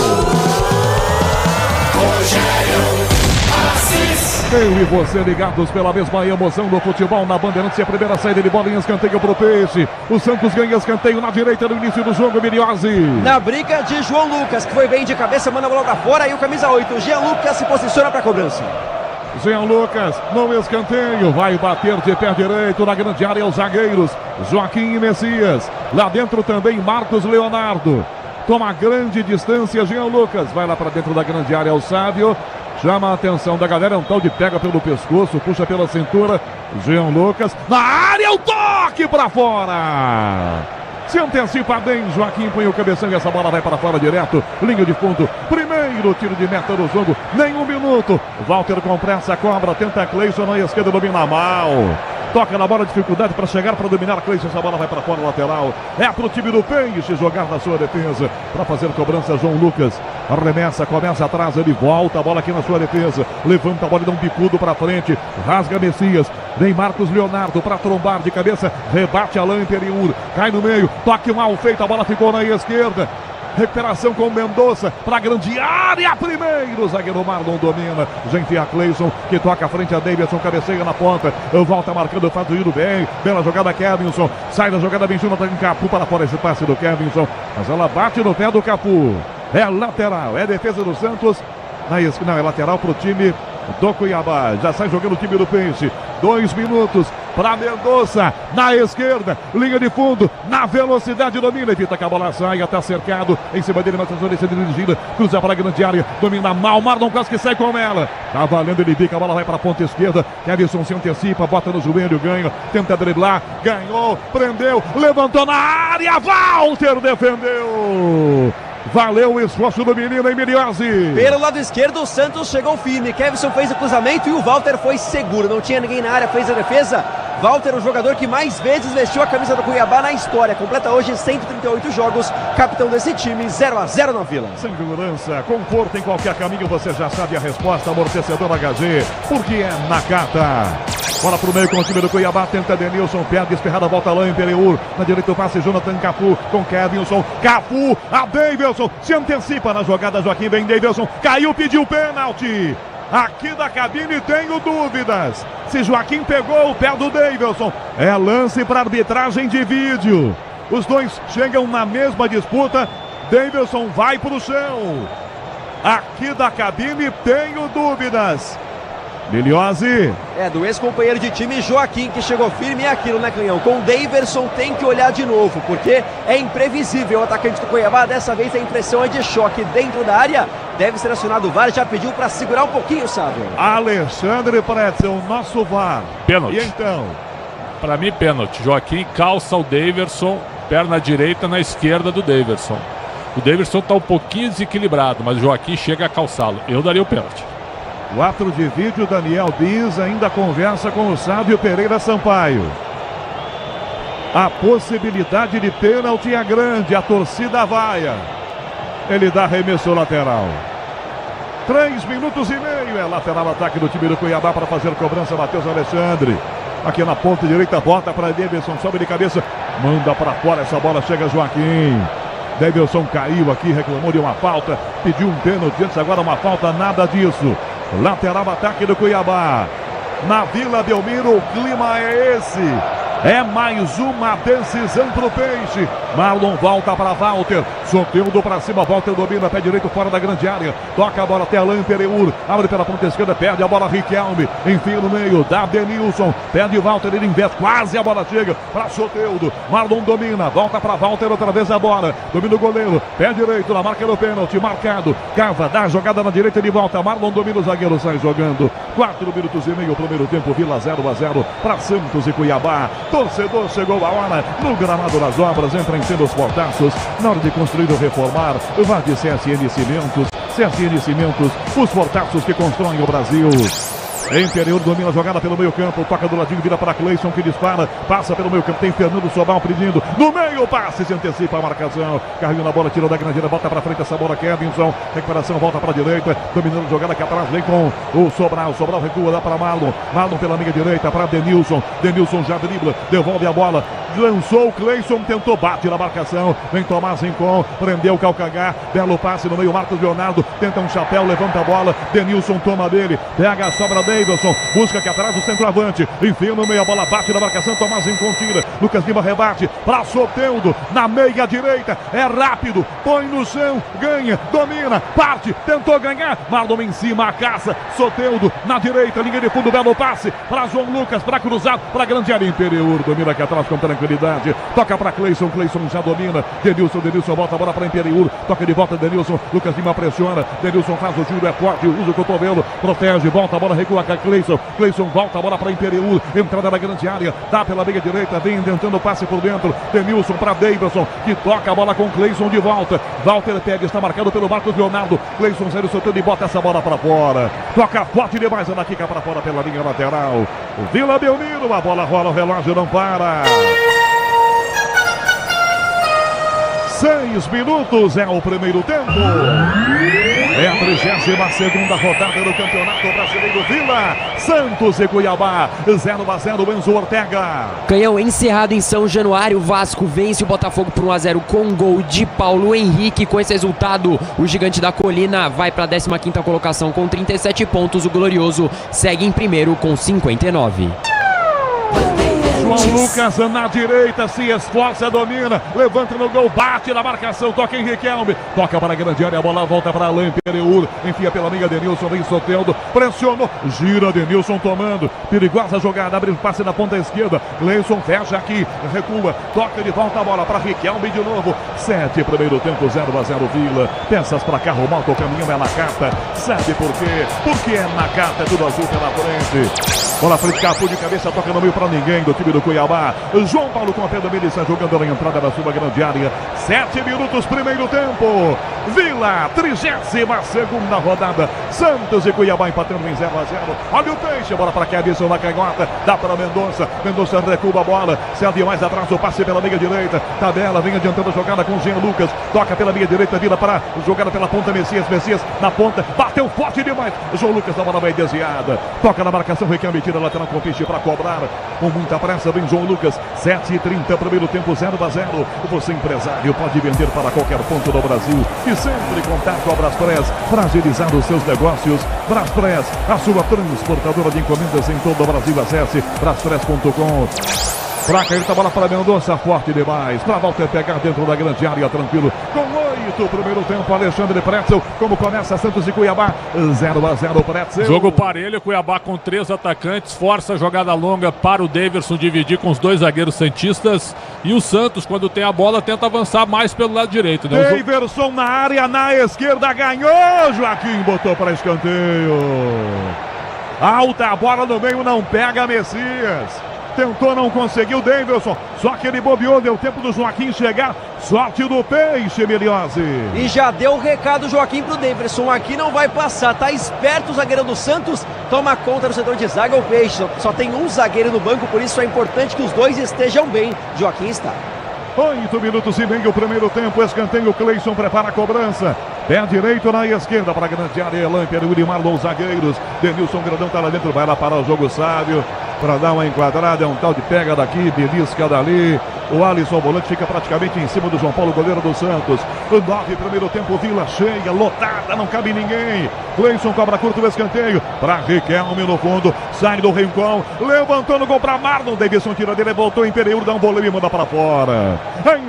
Eu e você ligados pela mesma emoção do futebol na Bandeirantes. A primeira saída de bola em escanteio pro Peixe. O Santos ganha escanteio na direita no início do jogo, Miriose. Na briga de João Lucas, que foi bem de cabeça, manda a bola pra fora. E o camisa 8, Jean Lucas, se posiciona pra cobrança. Jean Lucas no escanteio, vai bater de pé direito na grande área os zagueiros Joaquim e Messias. Lá dentro também Marcos Leonardo. Toma grande distância, Jean Lucas. Vai lá pra dentro da grande área o Sávio. Chama a atenção da galera, é um tal de pega pelo pescoço, puxa pela cintura. Jean Lucas, na área, o toque para fora. Se antecipa bem, Joaquim põe o cabeção e essa bola vai para fora direto. Linha de fundo, primeiro tiro de meta do jogo, nem 1 minuto. Walter com pressa, cobra, tenta Cleison na esquerda, domina mal. Toca na bola, dificuldade para chegar, para dominar Cleison. Essa bola vai para fora, lateral. É pro time do Peixe jogar na sua defesa. Para fazer cobrança, João Lucas. Arremessa, começa atrás, ele volta a bola aqui na sua defesa. Levanta a bola e dá um bicudo para frente. Rasga Messias. Vem Marcos Leonardo para trombar de cabeça. Rebate Alain Periur. Cai no meio. Toque mal feito, a bola ficou na esquerda. Recuperação com Mendonça para a grande área. Primeiro, zagueiro Marlon domina. Já enfia Cleison, que toca à frente a Davidson, cabeceia na ponta. Volta marcando, faz o giro bem. Bela jogada Kevinson. Sai da jogada 21, tá em Capu para fora esse passe do Kevinson. Mas ela bate no pé do Capu. É lateral, é defesa do Santos. Não, é lateral para o time do Cuiabá. Já sai jogando o time do Peixe. 2 minutos para Mendonça na esquerda, linha de fundo, na velocidade domina, evita que a bola saia, está cercado em cima dele, mas a sendo dirigida, cruza para a grande área, domina mal, Marlon quase que sai com ela, tá valendo, ele bica, a bola vai para a ponta esquerda, Kevinson se antecipa, bota no joelho, ganha, tenta driblar, ganhou, prendeu, levantou na área, Walter defendeu. Valeu o esforço do menino, hein, Miriose? Pelo lado esquerdo, o Santos chegou firme. Kevinson fez o cruzamento e o Walter foi seguro. Não tinha ninguém na área, fez a defesa. Walter, o jogador que mais vezes vestiu a camisa do Cuiabá na história. Completa hoje 138 jogos. Capitão desse time, 0-0 na Vila. Segurança, conforto em qualquer caminho. Você já sabe a resposta. Amortecedor HG, porque é Nakata. Bola pro meio com o time do Cuiabá, tenta Denilson, perde, espirrada, volta lá em Pereur. Na direita o passe, Jonathan Cafu com Kevinson. Cafu, a Davidson, se antecipa na jogada, Joaquim vem Davidson, caiu, pediu pênalti. Aqui da cabine tenho dúvidas. Se Joaquim pegou o pé do Davidson, é lance para arbitragem de vídeo. Os dois chegam na mesma disputa, Davidson vai pro chão. Aqui da cabine tenho dúvidas. Miriose. É, do ex-companheiro de time Joaquim, que chegou firme, é aquilo, né, Canhão? Com o Davidson tem que olhar de novo, porque é imprevisível. O atacante do Cuiabá, dessa vez a impressão é de choque dentro da área. Deve ser acionado o VAR, já pediu para segurar um pouquinho, Sábio. Alexandre Pretzel, o nosso VAR. Pênalti. E então? Para mim, pênalti. Joaquim calça o Davidson, perna direita na esquerda do Davidson. O Davidson está um pouquinho desequilibrado, mas o Joaquim chega a calçá-lo. Eu daria o pênalti. 4 de vídeo, Daniel Dias ainda conversa com o Sávio Pereira Sampaio. A possibilidade de pênalti é grande, a torcida vaia. Ele dá arremesso lateral. 3 minutos e meio, é lateral ataque do time do Cuiabá para fazer cobrança, Matheus Alexandre. Aqui na ponta direita, bota para Davidson, sobe de cabeça, manda para fora, essa bola chega Joaquim. Davidson caiu aqui, reclamou de uma falta, pediu um pênalti antes, agora uma falta, nada disso. Lateral ataque do Cuiabá. Na Vila Belmiro, o clima é esse. É mais uma decisão pro Peixe. Marlon volta para Walter. Soteldo para cima. Walter domina. Pé direito fora da grande área. Toca a bola até Alain Pereur. Abre pela ponta esquerda. Perde a bola Riquelme. Enfia no meio. Dá Denilson. Perde Walter. Ele inverte. Quase a bola chega para Soteldo. Marlon domina. Volta para Walter outra vez a bola. Domina o goleiro. Pé direito na marca do pênalti. Marcado. Cava. Dá a jogada na direita de volta. Marlon domina. O zagueiro sai jogando. 4 minutos e meio. Primeiro tempo. Vila 0-0 para Santos e Cuiabá. Torcedor, chegou a hora no gramado das obras, entra em cena os portaços, na hora de construir ou reformar, vá de CSN Cimentos. CSN Cimentos, os portaços que constroem o Brasil. Interior domina a jogada pelo meio campo, toca do ladinho, vira para Cleison que dispara, passa pelo meio campo, tem Fernando Sobral pedindo, no meio, passe, se antecipa a marcação, carrinho na bola, tirou da grandeira, bota para frente essa bola, Kevinson, recuperação, volta para a direita, dominando a jogada aqui atrás, vem com o Sobral recua, dá para Marlon pela meia direita, para Denilson já dribla, devolve a bola, lançou o Cleison, tentou, bate na marcação, vem Tomás Rincon, prendeu o calcanhar, belo passe no meio, Marcos Leonardo, tenta um chapéu, levanta a bola, Denilson toma dele, pega a sobra dele, Davidson, busca aqui atrás o centroavante, enfia no meio, a bola bate na marcação, Tomás Rincon tira, Lucas Lima rebate, para Soteldo, na meia direita, é rápido, põe no chão, ganha, domina, parte, tentou ganhar, Marlon em cima, a caça, Soteldo, na direita, linha de fundo, belo passe, para João Lucas, para cruzado, para grande área Imperiur, domina aqui atrás com tranquilidade, toca para Cleison já domina, Denilson volta a bola para Imperiur, toca de volta Denilson, Lucas Lima pressiona, Denilson faz o giro, é forte, usa o cotovelo, protege, volta a bola, recua Cleison volta a bola para Imperiur, entrada na grande área, dá pela meia direita, vem tentando passe por dentro, Denilson para Davidson, que toca a bola com Cleison de volta, Walter pega, está marcado pelo Marcos Leonardo, Cleison saiu soltando e bota essa bola para fora, toca forte demais, ela quica para fora pela linha lateral, Vila Belmiro, a bola rola, o relógio não para. 6 minutos é o primeiro tempo. É a 32ª rodada do Campeonato Brasileiro. Vila, Santos e Cuiabá, 0-0, Enzo Ortega. Canhão encerrado em São Januário, Vasco vence o Botafogo por 1-0 com gol de Paulo Henrique. Com esse resultado, o Gigante da Colina vai para a 15ª colocação com 37 pontos. O Glorioso segue em primeiro com 59. João Lucas na direita, se esforça, domina, levanta no gol, bate na marcação, toca em Riquelme, toca para a grande área, a bola volta para Alain Pereur, enfia pela meia, Denilson vem Soteldo, pressionou, gira Denilson tomando, perigosa jogada, abre o passe na ponta esquerda, Cleison fecha aqui, recua, toca de volta a bola para Riquelme de novo, 7, primeiro tempo, 0-0 Vila, peças para carro, moto, o caminhão é Nakata, sabe por quê? Porque é Nakata, é tudo azul pela frente. Bola frente, Cafu de cabeça, toca no meio para ninguém do time do Cuiabá. João Paulo com a pé da Melissa jogando na entrada da sua grande área. 7 minutos, primeiro tempo. Vila, 32ª rodada. Santos e Cuiabá empatando em 0-0. Olha o Peixe, bola para Kevson na canhota. Dá para Mendonça. Mendonça recua a bola. Cede mais atrás, o passe pela meia direita. Tabela, vem adiantando a jogada com o Jean Lucas. Toca pela meia direita, vira para jogada pela ponta. Messias na ponta. Bateu forte demais. João Lucas, a bola vai desviada. Toca na marcação, Riquelme tira lateral com o Peixe para cobrar. Com muita pressa, vem João Lucas. 7h30, primeiro tempo, 0-0. Você, empresário, pode vender para qualquer ponto do Brasil. E sempre contar com a Braspress para agilizar os seus negócios. Braspress, a sua transportadora de encomendas em todo o Brasil. Acesse braspress.com. Pra cair a bola para Mendonça, forte demais. Para Walter pegar dentro da grande área, tranquilo. Com 8, primeiro tempo, Alexandre Pretzel. Como começa Santos e Cuiabá, 0-0 Pretzel. Jogo parelho, Cuiabá com 3 atacantes. Força a jogada longa para o Davidson dividir com os 2 zagueiros santistas. E o Santos, quando tem a bola, tenta avançar mais pelo lado direito. Né? Davidson na área, na esquerda, ganhou. Joaquim botou para escanteio. Alta a bola no meio, não pega Messias. Tentou, não conseguiu, Davidson. Só que ele bobeou, deu tempo do Joaquim chegar. Sorte do Peixe, Miliose. E já deu o recado, Joaquim, pro Davidson. Aqui não vai passar, tá esperto o zagueiro do Santos. Toma conta do setor de zaga, o Peixe. Só tem um zagueiro no banco, por isso é importante que os 2 estejam bem. Joaquim está. 8 minutos e meio, primeiro tempo. Escanteio, Cleison prepara a cobrança. Pé direito na esquerda para a grande área. Elan, Peruri, Marlon, zagueiros. Denilson Grandão tá lá dentro, vai lá parar o jogo, sábio. para dar uma enquadrada. É um tal de pega daqui, belisca dali. O Alisson volante fica praticamente em cima do João Paulo, goleiro do Santos. 9, primeiro tempo, Vila cheia, lotada, não cabe ninguém. Cleison cobra curto o escanteio para Riquelme no fundo, sai do Rincon, levantou no gol para Marlon. Davidson tira dele, voltou Imperiur, dá um boleio e manda para fora.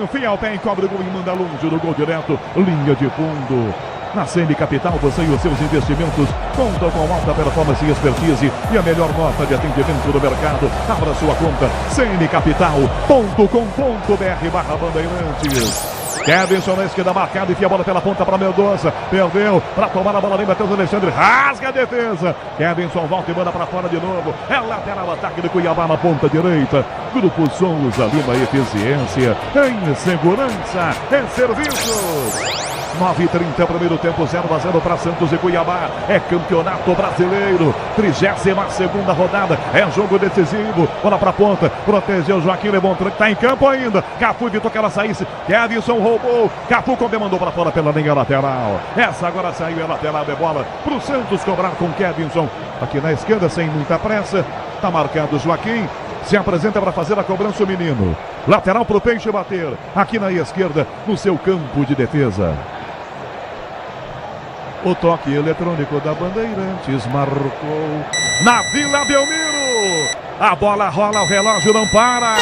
Enfia o pé, encobre o gol e manda longe do gol direto, linha de fundo. Na CM Capital, você e os seus investimentos contam com alta performance e expertise e a melhor nota de atendimento do mercado. Abra sua conta cmcapital.com.br/Bandeirantes. Kevinson na esquerda marcado, enfia a bola pela ponta para Mendonça, perdeu, para tomar a bola vem Matheus Alexandre, rasga a defesa. Kevinson volta e manda para fora de novo. É lateral, ataque do Cuiabá na ponta direita. Grupo Souza Lima, eficiência em segurança, em serviços. 9h30, primeiro tempo, 0-0 para Santos e Cuiabá. É campeonato brasileiro, 32ª rodada. É jogo decisivo. Bola para ponta, protegeu Joaquim, levou um tranque, está em campo ainda. Cafu evitou que ela saísse. Kevinson roubou. Cafu mandou para fora pela linha lateral. Essa agora saiu, é lateral, é bola para o Santos cobrar com Kevinson. Aqui na esquerda, sem muita pressa. Está marcado Joaquim. Se apresenta para fazer a cobrança o menino. Lateral para o Peixe bater. Aqui na esquerda, no seu campo de defesa. O toque eletrônico da Bandeirantes marcou na Vila Belmiro. A bola rola, o relógio não para.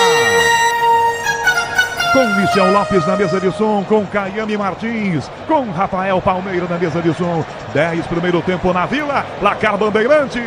Com Michel Lopes na mesa de som, com Caiane Martins, com Rafael Palmeira na mesa de som. 10 primeiro tempo na Vila, placar Bandeirantes.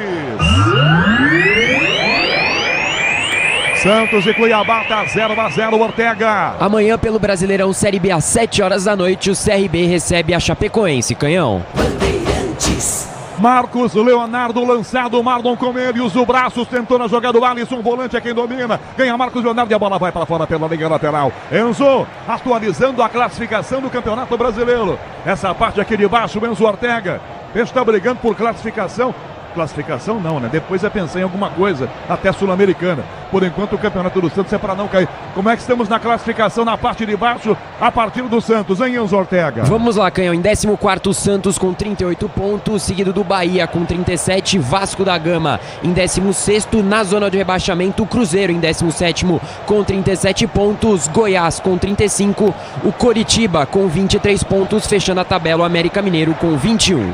Santos e Cuiabá tá 0-0, Ortega. Amanhã pelo Brasileirão Série B às 7 horas da noite, o CRB recebe a Chapecoense, Canhão. Bandeirantes. Marcos Leonardo lançado, Marlon com ele, usa o braço, tentou na jogada, o Alisson, volante é quem domina, ganha Marcos Leonardo e a bola vai para fora pela linha lateral. Enzo, atualizando a classificação do Campeonato Brasileiro. Essa parte aqui de baixo, Enzo Ortega, está brigando por classificação. Classificação não, né? Depois é pensar em alguma coisa, até Sul-Americana. Por enquanto o Campeonato do Santos é para não cair. Como é que estamos na classificação na parte de baixo, a partir do Santos, hein, Enzo Ortega? Vamos lá, Canhão. Em 14º, Santos com 38 pontos, seguido do Bahia com 37, Vasco da Gama em 16º, na zona de rebaixamento, o Cruzeiro em 17º com 37 pontos, Goiás com 35, o Coritiba com 23 pontos, fechando a tabela, o América Mineiro com 21.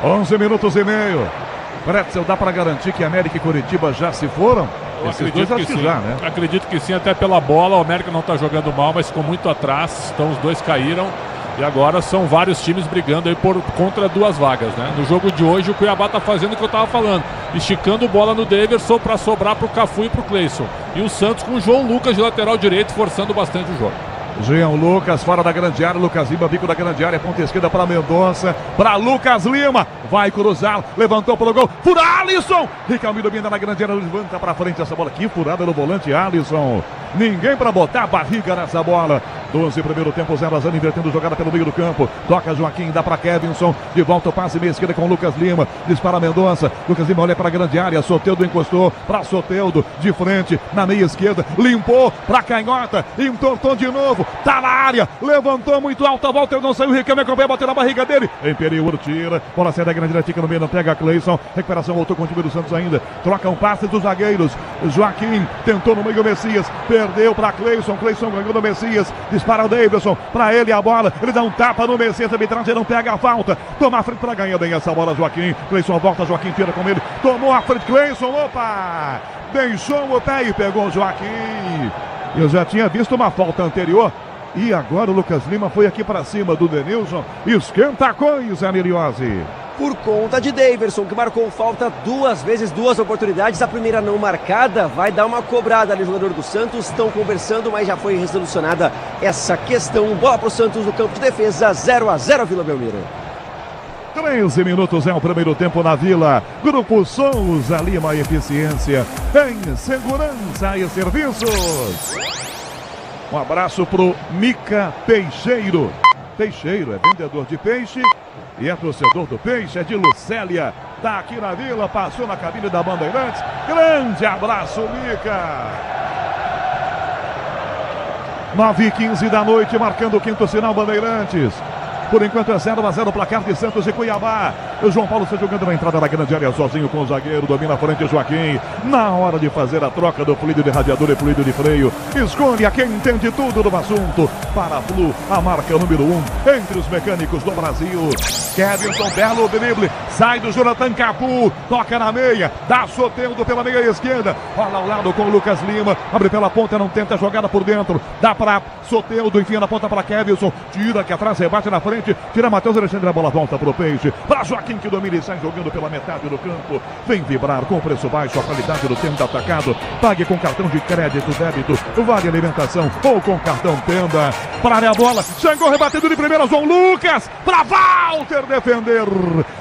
11 minutos e meio. Pretzel, dá para garantir que América e Coritiba já se foram? Eu acredito que sim. Né? Acredito que sim, até pela bola. O América não está jogando mal, mas ficou muito atrás. Então os dois caíram. E agora são vários times brigando aí contra duas vagas, né? No jogo de hoje o Cuiabá está fazendo o que eu estava falando, esticando bola no Daverson para sobrar para o Cafu e para o Cleison. E o Santos com o João Lucas de lateral direito forçando bastante o jogo. Jean Lucas fora da grande área, Lucas Lima, bico da grande área, ponta esquerda para Mendonça, para Lucas Lima, vai cruzar, levantou para o gol, fura Alisson, Riquelme domina na grande área, levanta para frente essa bola, que furada no volante Alisson, ninguém para botar a barriga nessa bola. 12 primeiro tempo, 0-0, invertendo jogada pelo meio do campo, toca Joaquim, dá para Kevinson, de volta o passe meia esquerda com Lucas Lima, dispara Mendonça, Lucas Lima olha para a grande área, Soteldo encostou para Soteldo, de frente, na meia esquerda, limpou para canhota, entortou de novo, tá na área, levantou muito alta, volta, ele não saiu, Riquelme acompanha, bateu na barriga dele, Imperiur tira, bola sai da grande área, fica no meio, não pega Cleison, recuperação, voltou com o time do Santos ainda, troca um passe dos zagueiros, Joaquim tentou no meio, Messias, perdeu para Cleison, Cleison ganhou do Messias, dispara o Davidson, para ele a bola, ele dá um tapa no Messias, a arbitragem não pega a falta, toma a frente para ganhar bem essa bola, Joaquim, Cleison volta, Joaquim tira com ele, tomou a frente, Cleison, opa, deixou o pé e pegou o Joaquim. Eu já tinha visto uma falta anterior e agora o Lucas Lima foi aqui para cima do Denilson, esquenta a coisa, Neriose. Por conta de Daverson, que marcou falta duas vezes, duas oportunidades. A primeira não marcada, vai dar uma cobrada ali, o jogador do Santos. Estão conversando, mas já foi resolucionada essa questão. Bola para o Santos no campo de defesa, 0-0 Vila Belmiro. 13 minutos é o primeiro tempo na Vila. Grupo Souza Lima, eficiência em segurança e serviços. Um abraço pro Mica Peixeiro. Peixeiro é vendedor de peixe e é torcedor do Peixe, é de Lucélia. Tá aqui na Vila, passou na cabine da Bandeirantes. Grande abraço, Mica. 9h15 da noite, marcando o quinto sinal Bandeirantes. Por enquanto é 0-0 placar de Santos e Cuiabá. O João Paulo está jogando na entrada da grande área sozinho com o zagueiro. Domina a frente Joaquim. Na hora de fazer a troca do fluido de radiador e fluido de freio, escolhe a quem entende tudo do assunto. Para Flu, a marca número 1 entre os mecânicos do Brasil. Kevinson, belo drible. Sai do Jonathan Capu. Toca na meia. Dá Soteldo pela meia esquerda. Rola ao lado com o Lucas Lima. Abre pela ponta, não tenta a jogada por dentro. Dá para Soteldo, enfia na ponta para Kevinson. Tira aqui atrás, rebate na frente. Tira Matheus Alexandre, a bola volta para o Peixe. Para Joaquim que domina e sai jogando pela metade do campo. Vem vibrar com preço baixo, a qualidade do Tenda Atacado. Pague com cartão de crédito, débito, vale alimentação ou com cartão Tenda. Para a bola, chegou rebatendo de primeira, João Lucas. Para Walter defender.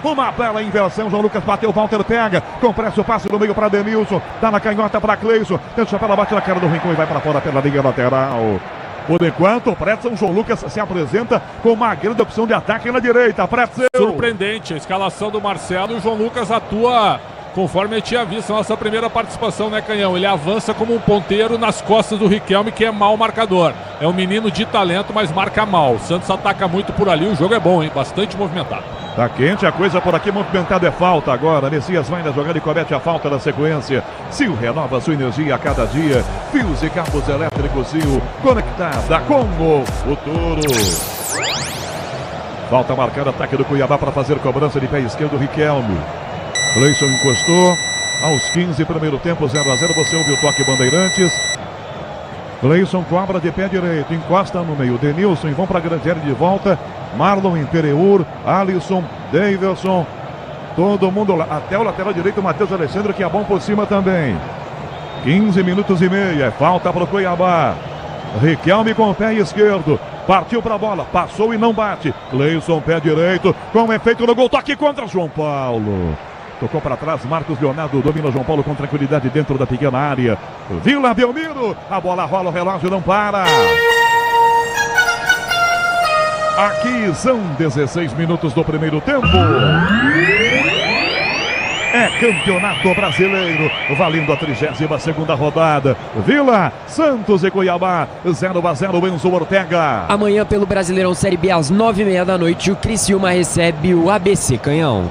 Uma bela inversão, João Lucas bateu, Walter pega. Compressa o passe no meio para Denilson. Dá na canhota para Cleison. Tenta a bola, bate na cara do Rincon e vai para fora pela linha lateral. Por enquanto, o Pretzel, João Lucas se apresenta com uma grande opção de ataque na direita. Pretzel. Surpreendente a escalação do Marcelo, e o João Lucas atua conforme eu tinha visto na nossa primeira participação, né, Canhão? Ele avança como um ponteiro nas costas do Riquelme, que é mau marcador. É um menino de talento, mas marca mal. O Santos ataca muito por ali, o jogo é bom, hein? Bastante movimentado. Tá quente a coisa por aqui, movimentado é falta agora. Messias vai na jogada e comete a falta na sequência. Sil renova sua energia a cada dia. Fios e cabos elétricos Sil, conectada com o futuro. Falta marcada, ataque do Cuiabá para fazer cobrança de pé esquerdo, Riquelme. Cleison encostou aos 15, primeiro tempo, 0-0. Você ouviu o toque Bandeirantes. Cleison cobra de pé direito, encosta no meio. Denilson e vão para a grande área de volta. Marlon Imperiur, Alisson, Davidson. Todo mundo lá, até o lateral direito, Matheus Alexandre, que é bom por cima também. 15 minutos e meio, é falta para o Cuiabá. Riquelme com o pé esquerdo. Partiu para a bola, passou e não bate. Cleison, pé direito, com efeito no gol. Toque contra João Paulo. Tocou para trás, Marcos Leonardo domina João Paulo com tranquilidade dentro da pequena área. Vila Belmiro, a bola rola, o relógio não para. Aqui são 16 minutos do primeiro tempo. É Campeonato Brasileiro, valendo a 32ª rodada. Vila, Santos e Cuiabá, 0-0, Enzo Ortega. Amanhã pelo Brasileirão Série B às 9h30 da noite, o Criciúma recebe o ABC, Canhão.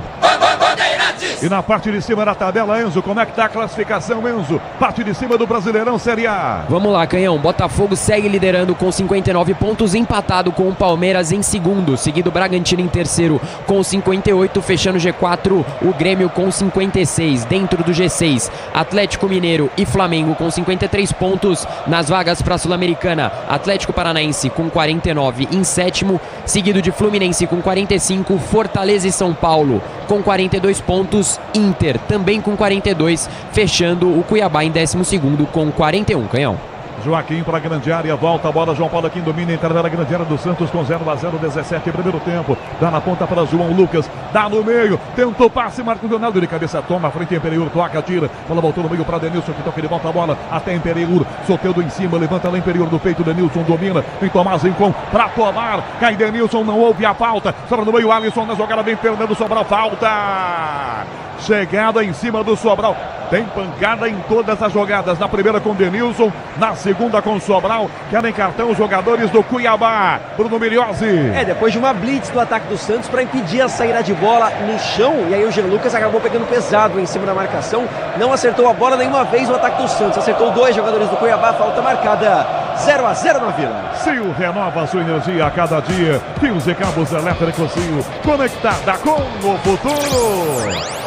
E na parte de cima da tabela, Enzo, como é que tá a classificação, Enzo? Parte de cima do Brasileirão Série A. Vamos lá, Canhão. Botafogo segue liderando com 59 pontos, empatado com o Palmeiras em segundo, seguido Bragantino em terceiro com 58, fechando o G4, o Grêmio com 56, dentro do G6, Atlético Mineiro e Flamengo com 53 pontos nas vagas para a Sul-Americana, Atlético Paranaense com 49 em sétimo, seguido de Fluminense com 45, Fortaleza e São Paulo com 42 pontos, Inter também com 42, fechando o Cuiabá em 12º com 41, Canhão. Joaquim para a grande área, volta a bola, João Paulo aqui domina, entrada na grande área do Santos com 0-0, 17, primeiro tempo, dá na ponta para João Lucas, dá no meio, tentou passe, Marcos Leonardo de cabeça, toma, frente a Imperiur, toca, tira, bola voltou no meio para Denilson, que toca, ele volta a bola, até Imperiur, Soteldo em cima, levanta lá Imperiur do peito, Denilson domina, vem Tomás Rincon para tomar, cai Denilson, não houve a falta, sobra no meio, Alisson na jogada, vem Fernando Sobral, falta! Chegada em cima do Sobral. Tem pancada em todas as jogadas. Na primeira com Denilson, na segunda com Sobral. Querem cartão os jogadores do Cuiabá. Bruno Miliozzi. Depois de uma blitz do ataque do Santos para impedir a saída de bola no chão. E aí o Jean Lucas acabou pegando pesado em cima da marcação. Não acertou a bola nenhuma vez no ataque do Santos. Acertou dois jogadores do Cuiabá. Falta marcada. 0-0 na Vila. Sil renova sua energia a cada dia. Fios e cabos elétricos Sil. Conectada com o futuro.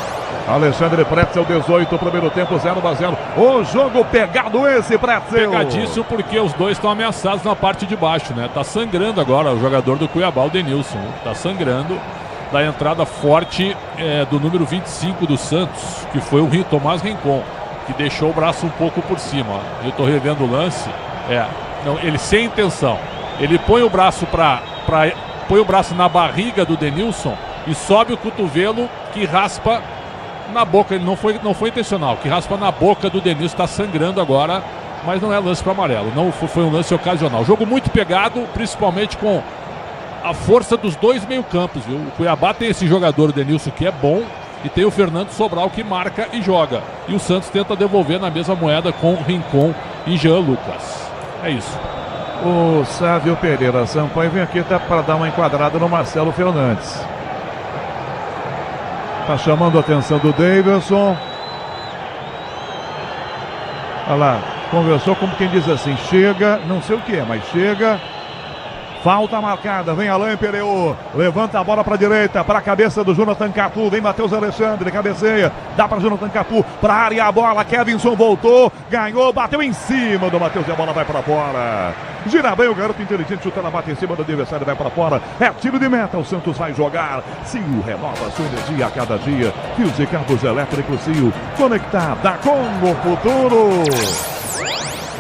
Alexandre Pretzel, 18, primeiro tempo, 0-0. O jogo pegado esse, Pretzel. Pegadíssimo porque os dois estão ameaçados na parte de baixo, né? Tá sangrando agora o jogador do Cuiabá, o Denilson. Tá sangrando da entrada forte do número 25 do Santos, que foi o Tomás Rincon, que deixou o braço um pouco por cima. Ó. Eu tô revendo o lance. Não, ele sem intenção. Ele põe o braço põe o braço na barriga do Denilson e sobe o cotovelo que raspa na boca. Ele não foi intencional, que raspa na boca do Denilson, está sangrando agora, mas não é lance para amarelo, não foi um lance ocasional. Jogo muito pegado, principalmente com a força dos dois meio-campos, viu? O Cuiabá tem esse jogador, o Denilson, que é bom, e tem o Fernando Sobral, que marca e joga. E o Santos tenta devolver na mesma moeda com Rincon e Jean Lucas. É isso. O Sávio Pereira Sampaio vem aqui para dar uma enquadrada no Marcelo Fernandes. Tá chamando a atenção do Davidson. Olha lá, conversou como quem diz assim, chega, não sei o que é, mas chega. Falta marcada, vem Alain Pereu, levanta a bola para a direita, para a cabeça do Jonathan Capu, vem Matheus Alexandre, cabeceia, dá para Jonathan Capu, para a área a bola, Kevinson voltou, ganhou, bateu em cima do Matheus e a bola vai para fora. Gira bem o garoto inteligente, chutando a bate em cima do adversário, vai para fora, é tiro de meta, o Santos vai jogar. Sil renova sua energia a cada dia, fios e cabos elétricos Sil, conectada com o futuro.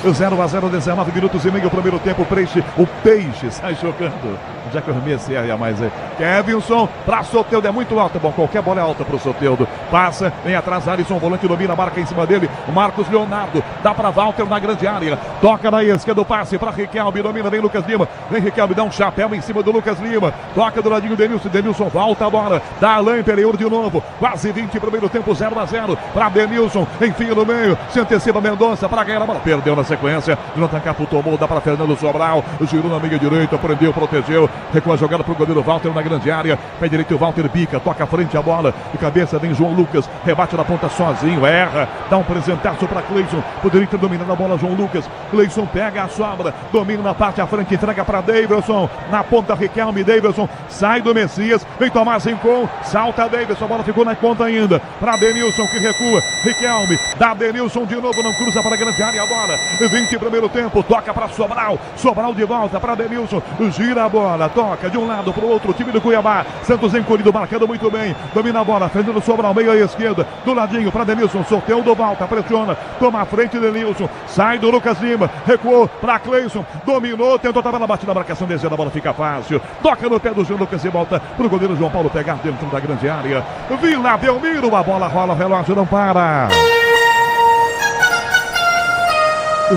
0-0, 19 minutos e meio, primeiro tempo, o Peixe sai jogando. Já que eu remessei a mais aí. Kevinson para Soteldo, é muito alto. Bom, qualquer bola é alta para o Soteldo. Passa, vem atrás, Alisson, volante domina, marca em cima dele. Marcos Leonardo, dá para Walter na grande área. Toca na esquerda, o passe para Riquelme, domina, vem Lucas Lima. Vem Riquelme, dá um chapéu em cima do Lucas Lima. Toca do ladinho Denilson, Denilson volta a bola. Dá Alain Pereur de novo. Quase 20, primeiro tempo, 0-0 para Denilson. Enfim, no meio, se antecipa Mendonça para ganhar a bola. Perdeu na sequência. Jonathan Capu tomou, dá para Fernando Sobral. Girou na meia direita, prendeu, protegeu. Recua a jogada para o goleiro Walter na grande área. Pé direito, o Walter bica, toca à frente a bola. De cabeça vem João Lucas, rebate na ponta sozinho, erra. Dá um presentaço para Cleison. Poderia ter dominado a bola, João Lucas. Cleison pega a sobra, domina na parte à frente, entrega para Davidson. Na ponta, Riquelme, Davidson. Sai do Messias, vem Tomás Rincon. Salta Davidson, a bola ficou na ponta ainda. Para Denilson que recua. Riquelme, dá Denilson de novo, não cruza para a grande área a bola. 20 primeiro tempo, toca para Sobral. Sobral de volta para Denilson. Gira a bola, toca de um lado para o outro, time do Cuiabá. Santos encolhido, marcando muito bem. Domina a bola, Fernando Sobral, meio à esquerda. Do ladinho para Denilson, Soteldo volta, pressiona. Toma a frente Denilson. Sai do Lucas Lima, recuou para Cleison. Dominou, tentou tabela, bate na marcação, descendo, a bola fica fácil. Toca no pé do João Lucas e volta para o goleiro João Paulo pegar dentro da grande área. Vila Belmiro, a bola rola, o relógio não para.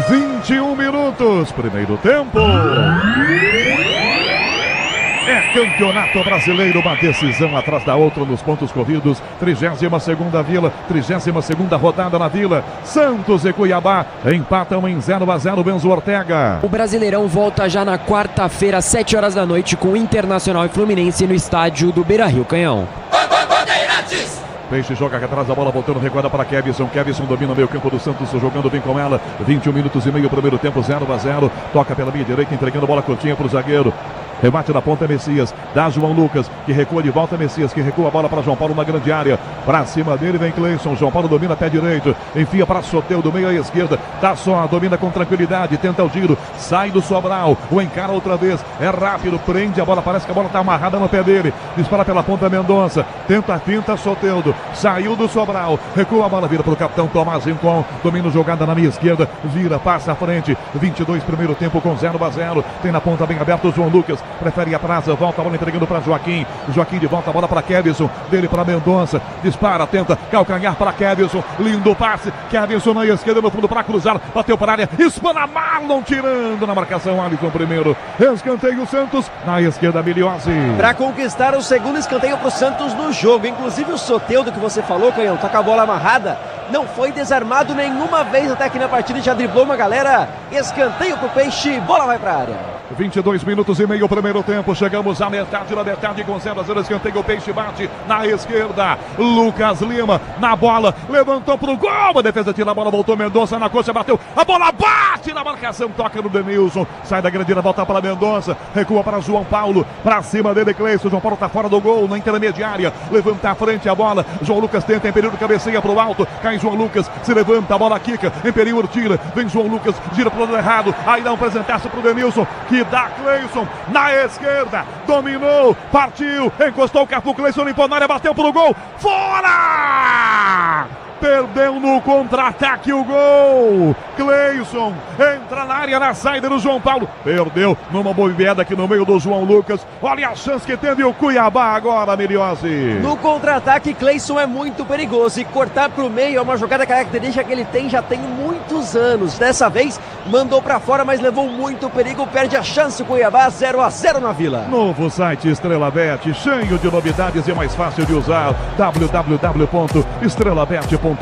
21 minutos, primeiro tempo. É campeonato brasileiro, uma decisão atrás da outra nos pontos corridos. 32ª Vila, 32ª rodada na Vila. Santos e Cuiabá empatam em 0-0, Benzo Ortega. O Brasileirão volta já na quarta-feira, 7 horas da noite, com Internacional e Fluminense no estádio do Beira-Rio, Canhão. Peixe joga aqui atrás, a bola voltando, recuada para Kevinson. Kevinson domina o meio campo do Santos, jogando bem com ela. 21 minutos e meio, primeiro tempo, 0-0. Toca pela minha direita, entregando a bola curtinha para o zagueiro. Rebate na ponta, Messias, dá João Lucas, que recua de volta, Messias, que recua a bola para João Paulo na grande área. Para cima dele vem Cleison, João Paulo domina pé direito, enfia para Soteldo, meio à esquerda, tá só, domina com tranquilidade, tenta o giro, sai do Sobral, o encara outra vez, é rápido, prende a bola, parece que a bola tá amarrada no pé dele, dispara pela ponta Mendonça, tenta a finta, Soteldo, saiu do Sobral, recua a bola, vira para o capitão Tomás Rincon, domina jogada na minha esquerda, vira, passa à frente, 22 primeiro tempo com 0-0, tem na ponta bem aberto o João Lucas, prefere ir atrás, volta a bola entregando para Joaquim. Joaquim de volta a bola para Kevinson. Dele para Mendonça. Dispara, tenta calcanhar para Kevinson. Lindo passe. Kevinson na esquerda no fundo para cruzar. Bateu para a área. Espana Marlon tirando na marcação. Alisson primeiro. Escanteio Santos. Na esquerda, Miliose. Para conquistar o segundo escanteio para o Santos no jogo. Inclusive o Soteldo que você falou, Canhão, tá com a bola amarrada. Não foi desarmado nenhuma vez até aqui na partida. Já driblou uma galera. Escanteio pro Peixe. Bola vai para a área. 22 minutos e meio, primeiro tempo. Chegamos à metade da metade com 0-0. Escanteio, o Peixe bate na esquerda. Lucas Lima na bola. Levantou pro gol. A defesa tira a bola. Voltou Mendonça na coxa. Bateu. A bola bate na marcação. Toca no Denilson. Sai da grande área. Volta para Mendonça. Recua para João Paulo. Para cima dele, Cleison. João Paulo tá fora do gol. Na intermediária. Levanta à frente a bola. João Lucas tenta. Em período cabeceia pro alto. Cai João Lucas. Se levanta. A bola quica. Em período tira. Vem João Lucas. Gira pro lado errado. Aí dá um presentaço pro Denilson. Que dá Cleison na esquerda, dominou, partiu, encostou o Capu, Cleison limpou na área, bateu pro gol, fora! Perdeu no contra-ataque o gol. Cleison entra na área, na saída do João Paulo. Perdeu numa bobeada aqui no meio do João Lucas. Olha a chance que teve o Cuiabá agora, Miliose. No contra-ataque, Cleison é muito perigoso. E cortar pro meio é uma jogada característica que ele tem já tem muitos anos. Dessa vez, mandou pra fora, mas levou muito perigo. Perde a chance o Cuiabá, 0-0 na Vila. Novo site Estrela Bet, cheio de novidades e mais fácil de usar. www.estrelabet.com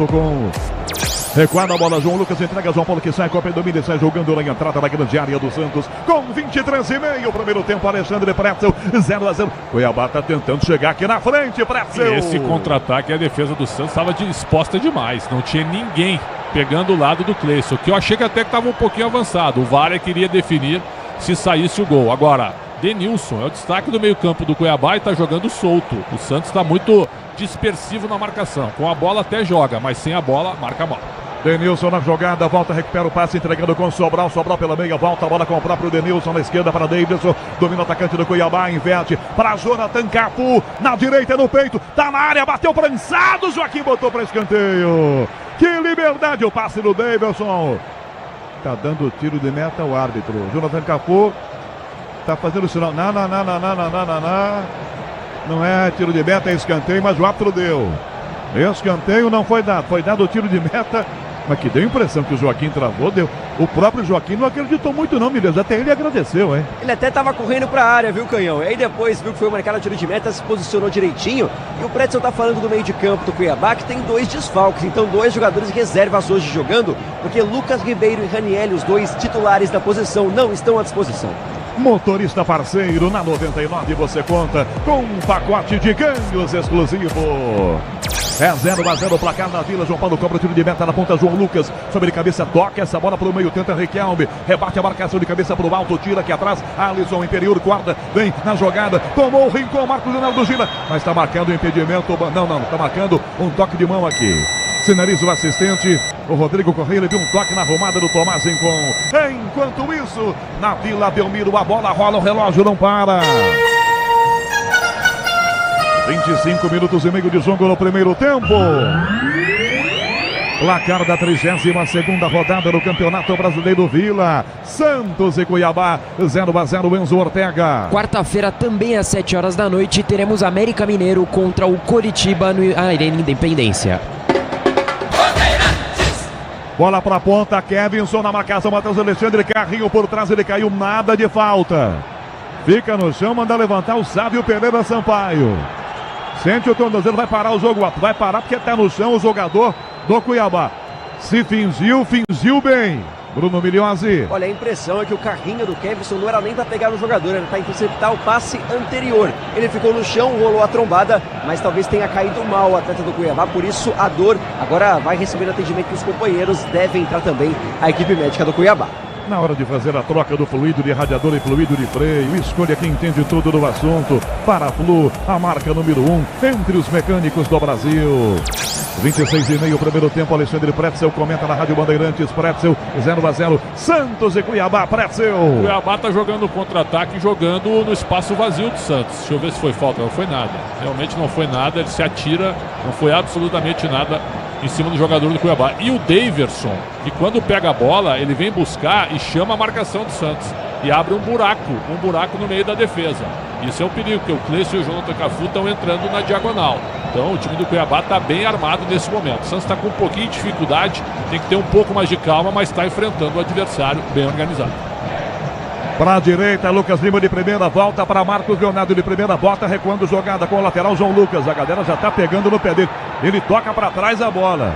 Recuada a bola, João Lucas entrega, João Paulo que sai, Copa e domina e sai jogando na entrada da grande área do Santos. Com 23,5 o primeiro tempo, Alexandre Pretzel, 0-0. Cuiabá tá tentando chegar aqui na frente, Pretzel. Esse contra-ataque, a defesa do Santos estava exposta demais. Não tinha ninguém pegando o lado do Cleison, que eu achei que até que estava um pouquinho avançado. O VAR queria definir se saísse o gol. Agora, Denilson é o destaque do meio-campo do Cuiabá e está jogando solto. O Santos está muito dispersivo na marcação. Com a bola até joga, mas sem a bola, marca mal. Denilson na jogada, volta, recupera o passe, entregando com Sobral, Sobral pela meia, volta a bola com o próprio Denilson, na esquerda para Davidson, domina o atacante do Cuiabá, inverte para Jonathan Capu, na direita no peito, tá na área, bateu prensado, Joaquim botou para escanteio. Que liberdade o passe do Davidson. Tá dando tiro de meta o árbitro. Jonathan Capu tá fazendo o sinal, não é tiro de meta, é escanteio, mas o árbitro deu. Escanteio não foi dado o tiro de meta, mas que deu a impressão que o Joaquim travou, deu. O próprio Joaquim não acreditou muito não, Miles, até ele agradeceu, hein? Ele até tava correndo pra área, viu, Canhão? Aí depois viu que foi marcado o tiro de meta, se posicionou direitinho, e o Pretzel tá falando do meio de campo do Cuiabá, que tem 2 desfalques, então 2 jogadores reservas hoje jogando, porque Lucas Ribeiro e Raniel, os 2 titulares da posição, não estão à disposição. Motorista parceiro, na 99 você conta com um pacote de ganhos exclusivo. É 0-0 o placar na Vila. João Paulo cobra o tiro de meta na ponta. João Lucas sobre cabeça, toca essa bola para o meio, tenta Riquelme, rebate a marcação de cabeça para o alto, tira aqui atrás. Alisson, interior, guarda, vem na jogada, tomou o Rincon, Marcos Leonardo gira, mas está marcando o impedimento. Não, está marcando um toque de mão aqui. Sinaliza o assistente, o Rodrigo Correia, ele viu um toque na arrumada do Tomás Rincon. Enquanto isso, na Vila Belmiro, a bola rola, o relógio não para. 25 minutos e meio de jogo no primeiro tempo. Placar da 32ª rodada do Campeonato Brasileiro Vila. Santos e Cuiabá, 0-0, Enzo Ortega. Quarta-feira, também às 7 horas da noite, teremos América Mineiro contra o Coritiba no Arena Independência. Bola para a ponta, Kevinson na marcação, Matheus Alexandre, carrinho por trás, ele caiu, nada de falta. Fica no chão, manda levantar o Sávio Pereira Sampaio. Sente o tornozelo, vai parar o jogo, vai parar porque está no chão o jogador do Cuiabá. Se fingiu bem. Bruno Migliozzi. Olha, a impressão é que o carrinho do Kevinson não era nem para pegar no jogador, era para interceptar o passe anterior. Ele ficou no chão, rolou a trombada, mas talvez tenha caído mal o atleta do Cuiabá, por isso a dor. Agora vai receber atendimento dos companheiros, deve entrar também a equipe médica do Cuiabá. Na hora de fazer a troca do fluido de radiador e fluido de freio, escolha quem entende tudo do assunto. Paraflu, a marca número 1 entre os mecânicos do Brasil. 26,5 primeiro tempo, Alexandre Pretzel comenta na Rádio Bandeirantes. Pretzel, 0-0, Santos e Cuiabá. Pretzel. O Cuiabá tá jogando contra-ataque, jogando no espaço vazio do Santos. Deixa eu ver se foi falta. Não foi nada. Realmente não foi nada. Ele se atira, não foi absolutamente nada em cima do jogador do Cuiabá. E o Daverson, que quando pega a bola, ele vem buscar e chama a marcação do Santos. E abre um buraco no meio da defesa. Isso é um perigo, porque o Cleison e o Jonathan Cafu estão entrando na diagonal. Então o time do Cuiabá está bem armado nesse momento. O Santos está com um pouquinho de dificuldade, tem que ter um pouco mais de calma, mas está enfrentando o adversário bem organizado. Para a direita, Lucas Lima de primeira, volta para Marcos Leonardo de primeira, bota recuando jogada com o lateral João Lucas. A galera já está pegando no pé dele. Ele toca para trás a bola.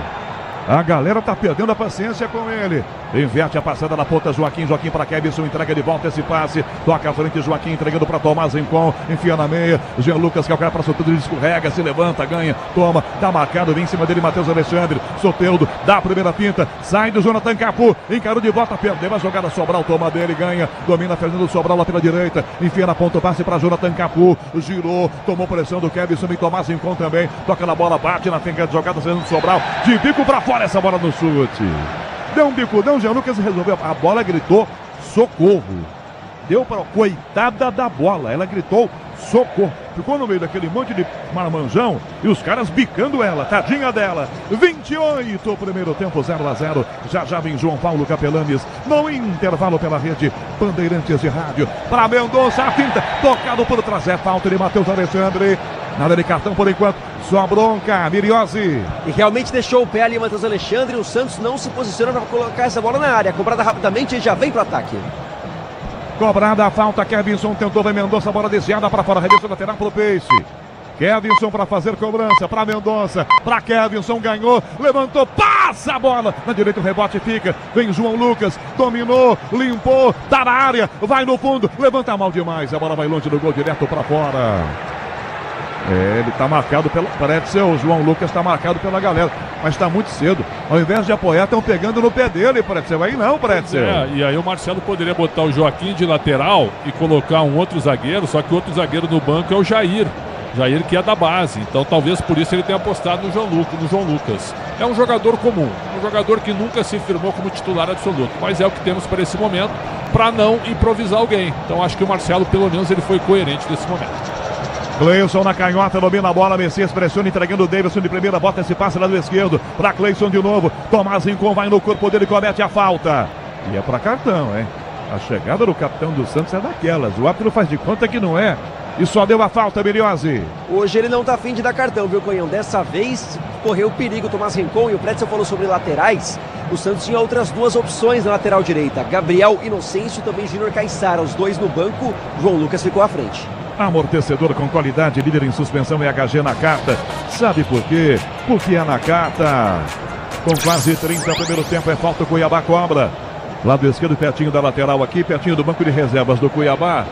A galera tá perdendo a paciência com ele. Inverte a passada na ponta, Joaquim para Kevinson, entrega de volta esse passe. Toca à frente, Joaquim entregando para Tomás Rincon, enfia na meia. Jean Lucas, que é o cara para Soteldo, ele escorrega, se levanta, ganha, toma, dá marcado, vem em cima dele Matheus Alexandre. Soteldo, dá a primeira pinta, sai do Jonathan Capu, encarou de volta, perdeu a jogada, Sobral, toma dele, ganha, domina Fernando Sobral lá pela direita, enfia na ponta, passe para Jonathan Capu, girou, tomou pressão do Kevinson e Tomás Rincon também. Toca na bola, bate na finca de jogada, Fernando Sobral, de bico para fora essa bola no chute. Deu um bicudão, Jean Lucas resolveu. A bola gritou socorro. Deu para coitada da bola. Ela gritou socorro. Ficou no meio daquele monte de marmanjão e os caras bicando ela. Tadinha dela. 28 o primeiro tempo, 0-0. Já vem João Paulo Capelanes no intervalo pela rede Bandeirantes de Rádio. Para Mendonça, a finta. Tocado por trás. É falta de Matheus Alexandre. Nada de cartão por enquanto. Só bronca, Migliozzi. E realmente deixou o pé ali Matheus Alexandre. O Santos não se posiciona para colocar essa bola na área. Cobrada rapidamente e já vem para o ataque. Cobrada a falta, Kevinson tentou, vem Mendonça, bola desviada para fora, revista lateral para o Peixe. Kevinson para fazer cobrança, para Mendonça, para Kevinson, ganhou, levantou, passa a bola, na direita o rebote fica, vem João Lucas, dominou, limpou, tá na área, vai no fundo, levanta mal demais, a bola vai longe do gol, direto para fora. Ele está marcado pelo Pretzel, o João Lucas está marcado pela galera, mas está muito cedo. Ao invés de apoiar, estão pegando no pé dele, Pretzel. Aí não, Pretzel. E aí o Marcelo poderia botar o Joaquim de lateral e colocar um outro zagueiro, só que o outro zagueiro no banco é o Jair. Jair que é da base, então talvez por isso ele tenha apostado no João Lucas. É um jogador comum, um jogador que nunca se firmou como titular absoluto, mas é o que temos para esse momento, para não improvisar alguém. Então acho que o Marcelo, pelo menos, ele foi coerente nesse momento. Cleison na canhota, domina a bola, Messias pressiona, entregando o Davidson de primeira, bota esse passe lá do esquerdo, para Cleison de novo, Tomás Rincon vai no corpo dele, comete a falta. E é para cartão, hein? A chegada do capitão do Santos é daquelas, o árbitro faz de conta que não é. E só deu a falta, Miliose. Hoje ele não tá afim de dar cartão, viu, Canhão? Dessa vez correu perigo Tomás Rincon, e o Pretzel falou sobre laterais. O Santos tinha outras duas opções na lateral direita, Gabriel Inocêncio e também Júnior Caissara, os dois no banco, João Lucas ficou à frente. Amortecedor com qualidade, líder em suspensão é HG Nakata. Sabe por quê? Porque é Nakata. Com quase 30 primeiro tempo, é falta, o Cuiabá cobra. Lado esquerdo, pertinho da lateral aqui, pertinho do banco de reservas do Cuiabá.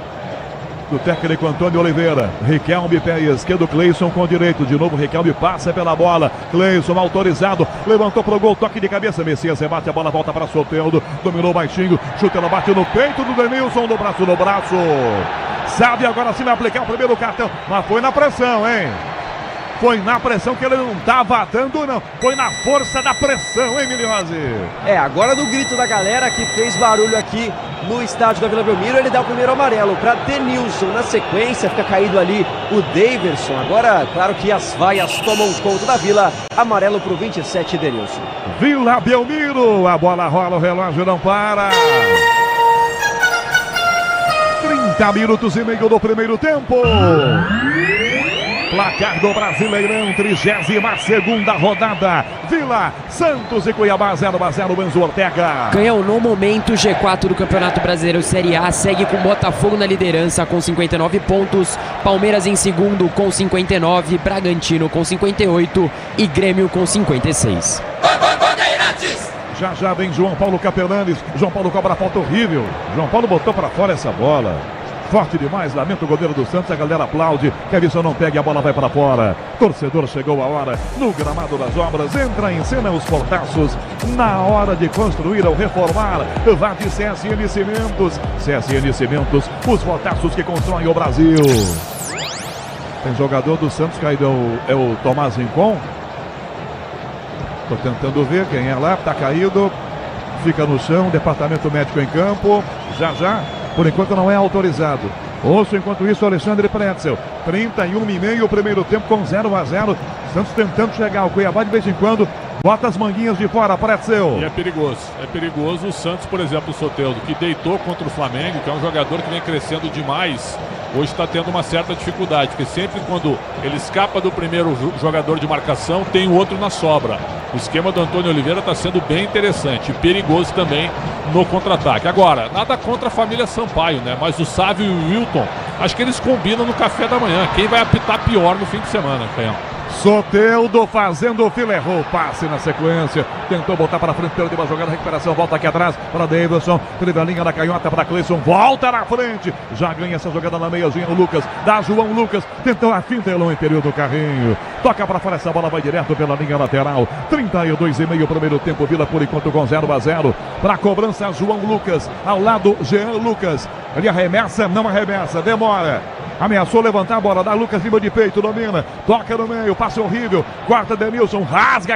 Do técnico Antônio Oliveira. Riquelme, pé esquerdo, Cleison com direito. De novo, Riquelme passa pela bola. Cleison autorizado, levantou pro gol, toque de cabeça. Messias rebate, a bola volta para Soteldo. Dominou baixinho, chuta, ela bate no peito do Denilson, do braço no braço. Sabe agora sim vai aplicar o primeiro cartão, mas foi na pressão, hein? Foi na pressão que ele não estava dando, não. Foi na força da pressão, hein, Miliose? Agora no grito da galera que fez barulho aqui no estádio da Vila Belmiro, ele dá o primeiro amarelo para Denilson. Na sequência, fica caído ali o Daverson. Agora, claro que as vaias tomam conta da Vila. Amarelo pro 27, Denilson. Vila Belmiro, a bola rola, o relógio não para. 30 minutos e meio do primeiro tempo. Placar do Brasileirão, 32ª rodada. Vila, Santos e Cuiabá, 0-0, Enzo Ortega. Canhão, no momento, G4 do Campeonato Brasileiro Série A segue com Botafogo na liderança com 59 pontos, Palmeiras em segundo com 59, Bragantino com 58 e Grêmio com 56. Já vem João Paulo Capelanes. João Paulo cobra a falta horrível. João Paulo botou para fora essa bola. Forte demais, lamenta o goleiro do Santos, a galera aplaude. Kevinson não pega e a bola vai para fora. Torcedor, chegou a hora. No gramado das obras, entra em cena os portaços. Na hora de construir ou reformar, vá de CSN Cimentos. CSN Cimentos, os portaços que constroem o Brasil. Tem jogador do Santos caído, é o Tomás Rincon. Tô tentando ver quem é lá, tá caído. Fica no chão, departamento médico em campo. Já. Por enquanto não é autorizado. Ouço enquanto isso Alexandre Pretzel. 31,5 o primeiro tempo com 0-0. Santos tentando chegar. O Cuiabá de vez em quando bota as manguinhas de fora, Pretzel. E é perigoso o Santos, por exemplo, o Soteldo, que deitou contra o Flamengo, que é um jogador que vem crescendo demais. Hoje está tendo uma certa dificuldade, porque sempre quando ele escapa do primeiro jogador de marcação, tem o outro na sobra. O esquema do Antônio Oliveira está sendo bem interessante e perigoso também no contra-ataque. Agora, nada contra a família Sampaio, né? Mas o Sávio e o Wilton, acho que eles combinam no café da manhã. Quem vai apitar pior no fim de semana, Canhão? Soteldo fazendo o filé, errou, passe na sequência, tentou botar para frente, perdeu uma jogada, recuperação, volta aqui atrás para Davidson, teve a linha da canhota para Cleison, volta na frente, já ganha essa jogada na meiazinha o Lucas, dá João Lucas, tentou a finta, elão interior do carrinho, toca para fora, essa bola vai direto pela linha lateral, 32,5 primeiro tempo, Vila por enquanto com 0-0, para a cobrança João Lucas, ao lado Jean Lucas, ele arremessa, não arremessa, demora. Ameaçou levantar a bola, dá Lucas Lima de peito, domina, toca no meio, passe horrível, corta Denilson, rasga